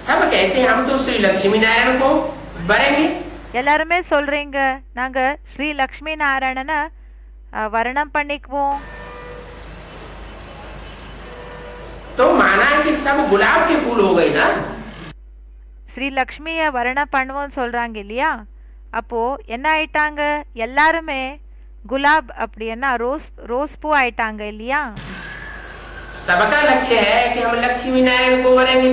सब कहते हैं हम तो श्री लक्ष्मी नारायण को बनेंगे। எல்லாருமே சொல்றீங்க நாங்க ஸ்ரீ லக்ஷ்மி நாராயணனை வர்ணம் பண்ணிக்குவோம். तो माना है कि सब गुलाब के फूल हो गए ना। ஸ்ரீ லக்ஷ்மிய வர்ணம் பண்ணுவோம் சொல்றாங்க இல்லையா? அப்போ என்ன ஆயிட்டாங்க, எல்லாருமே குலாப் அப்படின்னா ரோஸ் பூ ஆயிட்டாங்க இல்லையா? सबका लक्ष्य है कि हम लक्ष्मी नारायण को बनेंगे।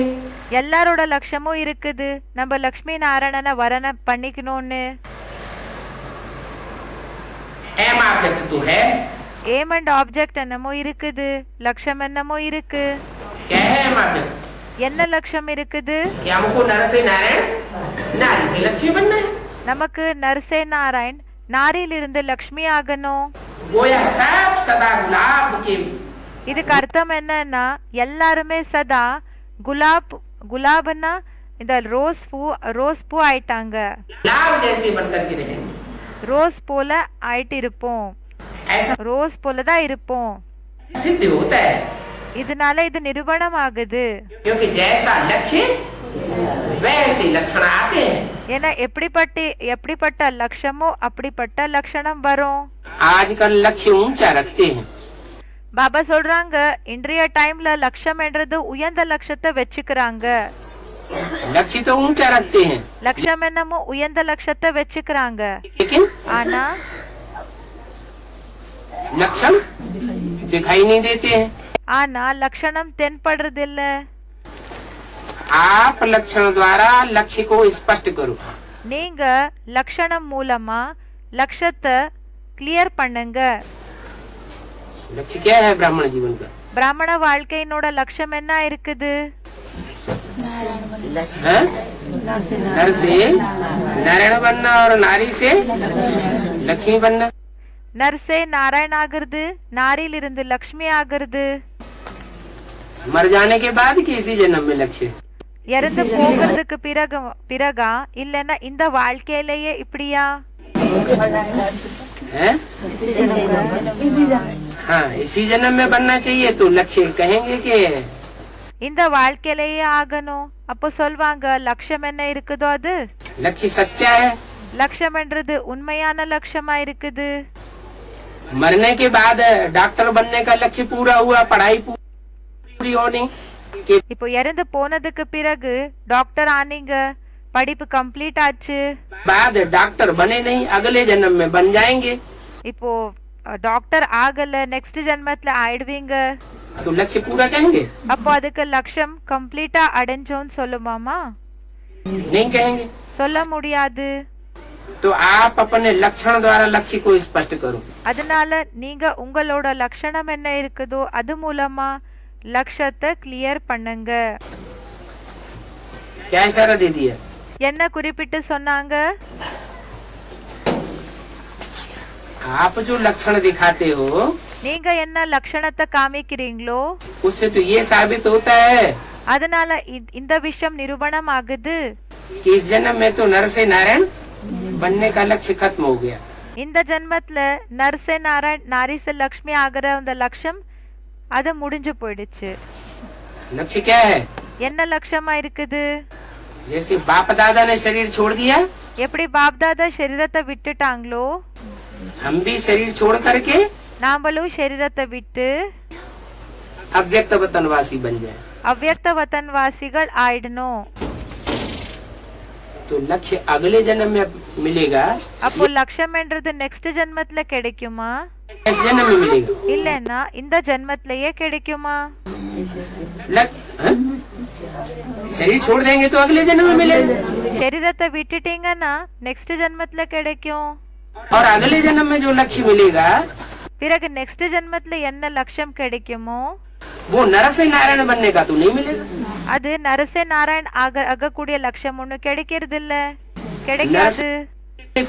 எல்லாரோட லட்சியமும் இருக்குது நம்ம லக்ஷ்மி நாராயணனை வர்ணம் பண்ணிக்கணும்னு. एम ऑब्जेक्ट तो है, ஏம் அண்ட் ஆப்ஜெக்ட் என்னமோ இருக்குது, லட்சியம் என்னமோ இருக்கு. क्या है एम ऑब्जेक्ट? என்ன லட்சியம் இருக்குது? कि हमको नर से नारायण, नारी से लक्ष्मी बनना है। நமக்கு நர்சே நாராயண், நாரியிலிருந்து லக்ஷ்மி ஆகணும். गोया सब सदा गुलाब के। இதுக்கு அர்த்தம் என்னன்னா எல்லாருமே சதா குலாப்னா இந்த ரோஸ் பூ ஆயிட்டாங்க. गुलाब जैसे बनकर के रहेंगे। ரோஸ் போல ஆயிட்டு இருப்போம், ऐसा ரோஸ் போலதான் இருப்போம். सिद्ध होता है இதனால இது நிரூபணம் ஆகுது. क्योंकि जैसा लक्ष्य वैसे लक्षण आते हैं। ஏன்னா எப்படிப்பட்ட லட்சமோ அப்படிப்பட்ட லட்சணம் வரும். आजकल लक्ष्य ऊंचा रखते हैं। பாபா சொல்றாங்க இன்றைய டைம்ல லட்சம் என்றது உயர்ந்த லட்சத்தை வச்சுக்கிறாங்க. लक्ष्य तो ऊंचा रखते हैं, லட்சம் என்னமோ உயர்ந்த லட்சத்தை வச்சுக்கிறாங்க. लेकिन ஆனா लक्षण दिखाई नहीं देते हैं। ஆனா லட்சணம் தென்படுறது இல்ல. आप लक्षण द्वारा लक्ष्य को स्पष्ट करो। நீங்க லட்சணம் மூலமா லட்சத்தை கிளியர் பண்ணுங்க. लक्ष्य क्या है ब्राह्मण जीवन का? பிராமண வாழ்க்கையினோட லட்சம் என்ன இருக்குது? हाँ? नर से नारायण बनना और नारी से लक्ष्मी बनना। நர்சே நாராயண் ஆகிறது, நாரியிலிருந்து லக்ஷ்மி ஆகிறது. मर जाने के बाद कि इसी जन्म में लक्ष्य? இறந்து போகிறதுக்கு பிறகா இல்லன்னா இந்த வாழ்க்கையிலேயே இப்படியா? है? हाँ, इसी जन्म में बनना चाहिए तो लक्ष्य कहेंगे कि இந்த வாழ்க்கையிலேயே ஆகணும். அப்போ சொல்வாங்க லட்சியம் என்ன இருக்குதோ அது. लक्ष्य सच्चा है। லட்சியம் என்றது உண்மையான லட்சியமா இருக்குது. मरने के बाद डॉक्टर बनने का लक्ष्य पूरा हुआ, पढ़ाई पूरी होनी। இப்போ இறந்து போனதுக்கு பிறகு டாக்டர் ஆனீங்க, படிப்பு கம்ப்ளீட் ஆச்சு. बाद डॉक्टर बने नहीं, अगले जन्म में बन जाएंगे। இப்போ டாக்டர் ஆகல, நெக்ஸ்ட் ஜென்மத்துல ஆயிடுவீங்க. तो लक्ष्य पूरा कहेंगे? அப்போ அதுக்கு லட்சியம் கம்ப்ளீட்டா அடைஞ்சோன்னு சொல்லுமாமா? नहीं कहेंगे। சொல்ல முடியாது. तो आप अपने लक्षण द्वारा लक्ष्य को स्पष्ट करो। அதனால நீங்க உங்களோட லட்சணம் என்ன இருக்குதோ அது மூலமா லட்சத்தை கிளியர் பண்ணுங்க. क्या इशारा दे दिया? என்ன குறிப்பிட்டு சொன்னாங்க? आप जो लक्षण दिखाते हो நீங்க என்ன லட்சணத்தை காமிக்கிறீங்களோ उससे तो ये साबित होता है அதனால இந்த விஷயம் நிரூபணம் ஆகுது कि इस जन्म में तो नर से नारायण बनने का लक्ष्य खत्म हो गया। இந்த ஜென்மத்துல நர்சே நாராயண் நாரி से லக்ஷ்மி ஆகிற அந்த லட்சம் அது முடிஞ்சு போயிடுச்சு. लक्ष्य क्या है? என்ன லட்சமா இருக்குது? जैसे बाप दादा ने शरीर छोड़ दिया, எப்படி பாப் தாதா சரீரத்தை விட்டுட்டாங்களோ हम भी शरीर छोड़ करके நாமளும் சரீரத்தை விட்டு अव्यक्त वतनवासी बन जाए। அவ்யக்த வதன்வாசிகள் ஆயிடணும். तो लक्ष्य अगले जन्म में मिलेगा। அப்போ லட்சம் என்றது நெக்ஸ்ட் ஜென்மத்துல கிடைக்குமா? इस जन्म में मिलेगा। இல்லன்னா இந்த ஜென்மத்திலேயே கிடைக்குமா? हाँ? शरीर छोड़ देंगे तो अगले जन्म में मिलेगा சரீரத்தை விட்டுட்டீங்கன்னா நெக்ஸ்ட் ஜென்மத்துல கிடைக்கும். और अगले जन्म में जो लक्ष्य मिलेगा பிறகு நெக்ஸ்ட் ஜென்மத்துல என்ன லட்சம் கிடைக்குமோ वो नर से नारायण बनने का तो नहीं मिलेगा। அது நரசே நாராயண் ஆகக்கூடிய லட்சம் ஒண்ணு கிடைக்கிறது இல்ல, கிடைக்காது.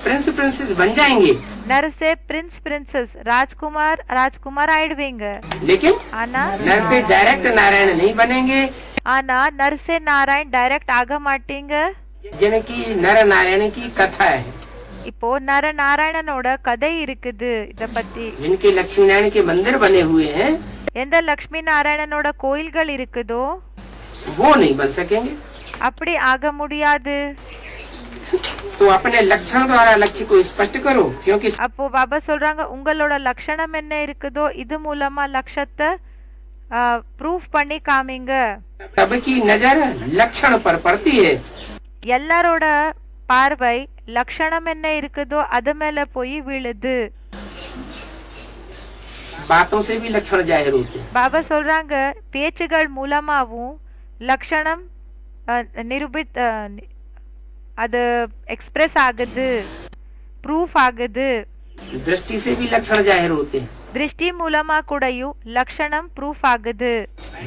प्रिंस प्रिंसेस बन जाएंगे நரசே பிரின்ஸ் பிரின்சஸ் ராஜ்குமார் ராஜ்குமார் ஆயிடுவீங்க. लेकिन ஆனா नर से डायरेक्ट नारायण नहीं बनेंगे। ஆனா நரசே நாராயண் டைரக்ட் ஆக மாட்டீங்க. जिनकी नर नारायण की कथा है, இப்போ நர நாராயணனோட கதை இருக்குது இத பத்தி. जिनके लक्ष्मी नारायण के मंदिर बने हुए हैं எந்த லக்ஷ்மி நாராயணனோட கோயில்கள் இருக்குதோ वो नहीं बन सकेंगे। அப்படி ஆக முடியாது. तो अपने लक्षण द्वारा लक्ष्य को स्पष्ट करो, क्योंकि அப்போ பாபா சொல்றாங்க உங்களோட லட்சணம் என்ன இருக்குதோ இது மூலமா லட்சத்தை ப்ரூஃப் பண்ணி காமிங்க. सबकी नजर लक्षण पर पड़ती है। எல்லாரோட பார்வை லட்சணம் என்ன இருக்குதோ அது மேல போய் விழுது. बातों से भी लक्षण जाहिर होते हैं। பாபா சொல்றாங்க பேச்சுகள் மூலமாவும் லட்சணம் நிரூபித் அது எக்ஸ்பிரஸ் ஆகுது, ப்ரூஃப் ஆகுது. दृष्टि से भी लक्षण जाहिर होते हैं। திருஷ்டி மூலமா கூடயும் லட்சணம் ப்ரூஃப் ஆகுது.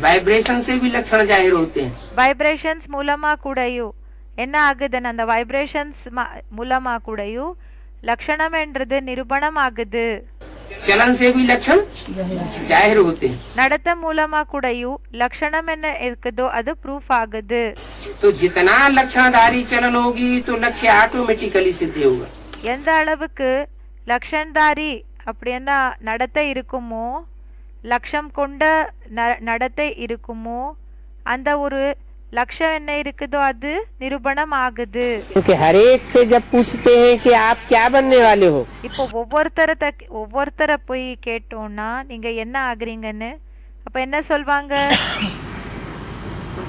वाइब्रेशन से भी लक्षण जाहिर होते हैं। வைப்ரேஷன்ஸ் மூலமா கூடயும் என்ன ஆகுதுன்னு அந்த வைப்ரேஷன்ஸ் மூலமா கூடயும் லட்சணம் என்றது நிரூபணம் ஆகுது. चलन से भी लक्षण जाहिर होते हैं। நடத்த மூலமா கூடயும் லட்சணம் என்ன இருக்குதோ அது ப்ரூஃப் ஆகுது. तो जितना लक्षणधारी चलन होगी तो लक्ष्य ऑटोमेटिकली सिद्ध होगा। எந்த அளவுக்கு லட்சணதாரி அப்படின்னா நடத்தை இருக்குமோ, லட்சம் கொண்ட நடத்தை இருக்குமோ அந்த ஒரு லட்சம் என்ன இருக்குதோ அது நிரூபணம் ஆகுது. क्योंकि हर एक से जब पूछते हैं कि आप क्या बनने वाले हो, இப்போ ஒவ்வொருத்தரை போய் கேட்டோம்னா நீங்க என்ன ஆகுறீங்கன்னு அப்ப என்ன சொல்வாங்க?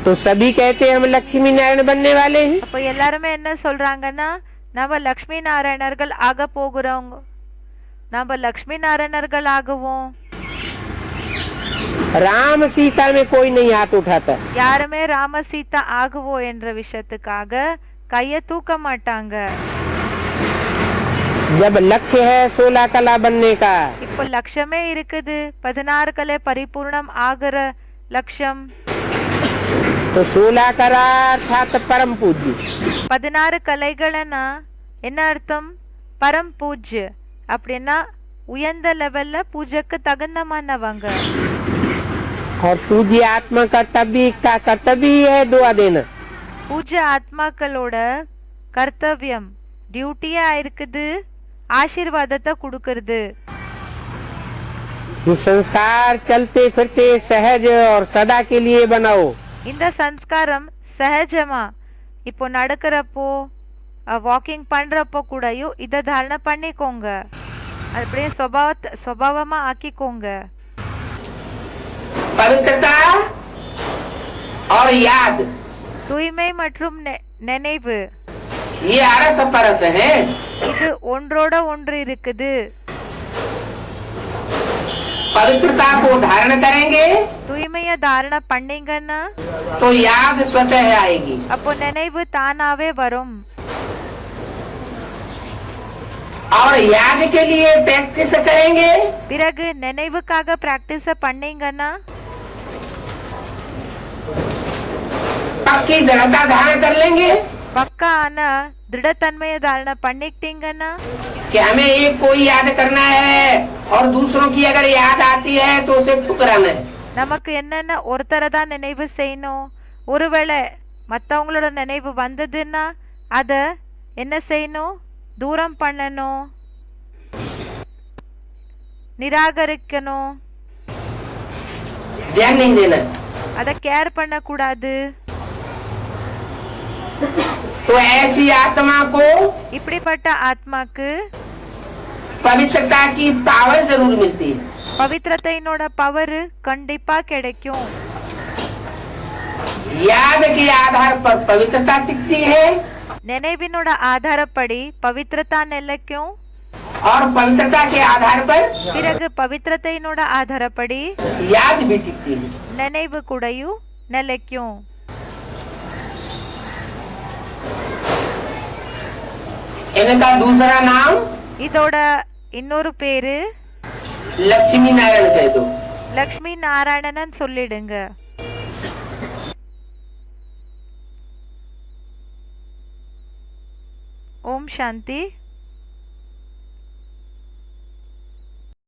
तो सभी कहते हैं हम लक्ष्मी नारायण बनने वाले हैं। அப்ப எல்லாருமே என்ன சொல்றாங்கன்னா நம்ம லக்ஷ்மி நாராயணர்கள் ஆக போகிறோங்க, நம்ம லக்ஷ்மி நாராயணர்கள் ஆகுவோம். राम सीता में कोई नहीं हाथ उठाता। யாருமே ராம சீதா ஆகுவோம் என்ற விஷயத்துக்காக கைய தூக்க மாட்டாங்க. जब लक्ष्य है 16 कला बनने का, இப்போ லட்சமே இருக்குது 16 கலை பரிபூர்ணம் ஆகிற லட்சம். तो 16 करा अर्थात परम पूज्य। 16 கலைகள்னா என்ன அர்த்தம்? பரம் பூஜ்ய அப்படின்னா உயர்ந்த லெவல்ல பூஜைக்கு தகுந்தமானவங்க. और पूज्य आत्मा का कर्तव्य है दुआ देना। பூஜ்ய ஆத்மாக்களோட கர்த்தவியம் டியூட்டியா இருக்குது ஆசீர்வாதத்தை கொடுக்கறது. ये संस्कार चलते फिरते सहज और सदा के लिए बनाओ। இந்த சம்ஸ்காரம் சகஜமா இப்போ நடக்கிறப்போ வாக்கிங் பண்றப்போ கூடயும் இதை தாரணை பண்ணிக்கோங்க. அப்படியே சுபாவமா ஆக்கிக்கோங்க. पवित्रता और याद, தூய்மை மற்றும் நினைவு ये अरस परस है। இது ஒன்றோட ஒன்று இருக்குது. पवित्रता को धारण करेंगे தூய்மைய தாரணை பண்ணீங்கன்னா तो याद स्वतः आएगी। அப்போ நினைவு தானாவே வரும். और याद के लिए प्रैक्टिस करेंगे பிறகு நினைவுக்காக பிராக்டிஸ் பண்ணீங்கன்னா पक्की दृढ़ता धारण कर लेंगे பக்கா ஆனா திருடத்தன்மையை தாரணை பண்ணிக்கிட்டீங்கன்னா कि हमें एक कोई याद करना है और दूसरों की अगर याद आती है तो उसे ठुकराना है। நமக்கு என்னென்ன ஒருத்தரை தான் நினைவு செய்யணும். ஒருவேளை மற்றவங்களோட நினைவு வந்ததுன்னா அத என்ன செய்யணும்? தூரம் பண்ணணும், நிராகரிக்கணும், ध्यान नहीं देना। அத கேர் பண்ண கூடாது. तो ऐसी आत्मा को இப்படிப்பட்ட ஆத்மாக்கு पवित्रता की पावर जरूर मिलती है। பவித்திரத்தைனோட பவர் கண்டிப்பா கிடைக்கும். याद के आधार पर पवित्रता टिकती है நினைவினோட ஆதாரப்படி பவித்திரத்தா நிலைக்கும். और पवित्रता के आधार पर பிறகு பவித்திரத்தைனோட ஆதாரப்படி याद भी टिकती है। நினைவு கூடயும் நிலைக்கும். इनका दूसरा नाम இதோட இன்னொரு பேரு लक्ष्मी नारायण कह दो। லக்ஷ்மி நாராயணன் சொல்லிடுங்க. ஓம் சாந்தி.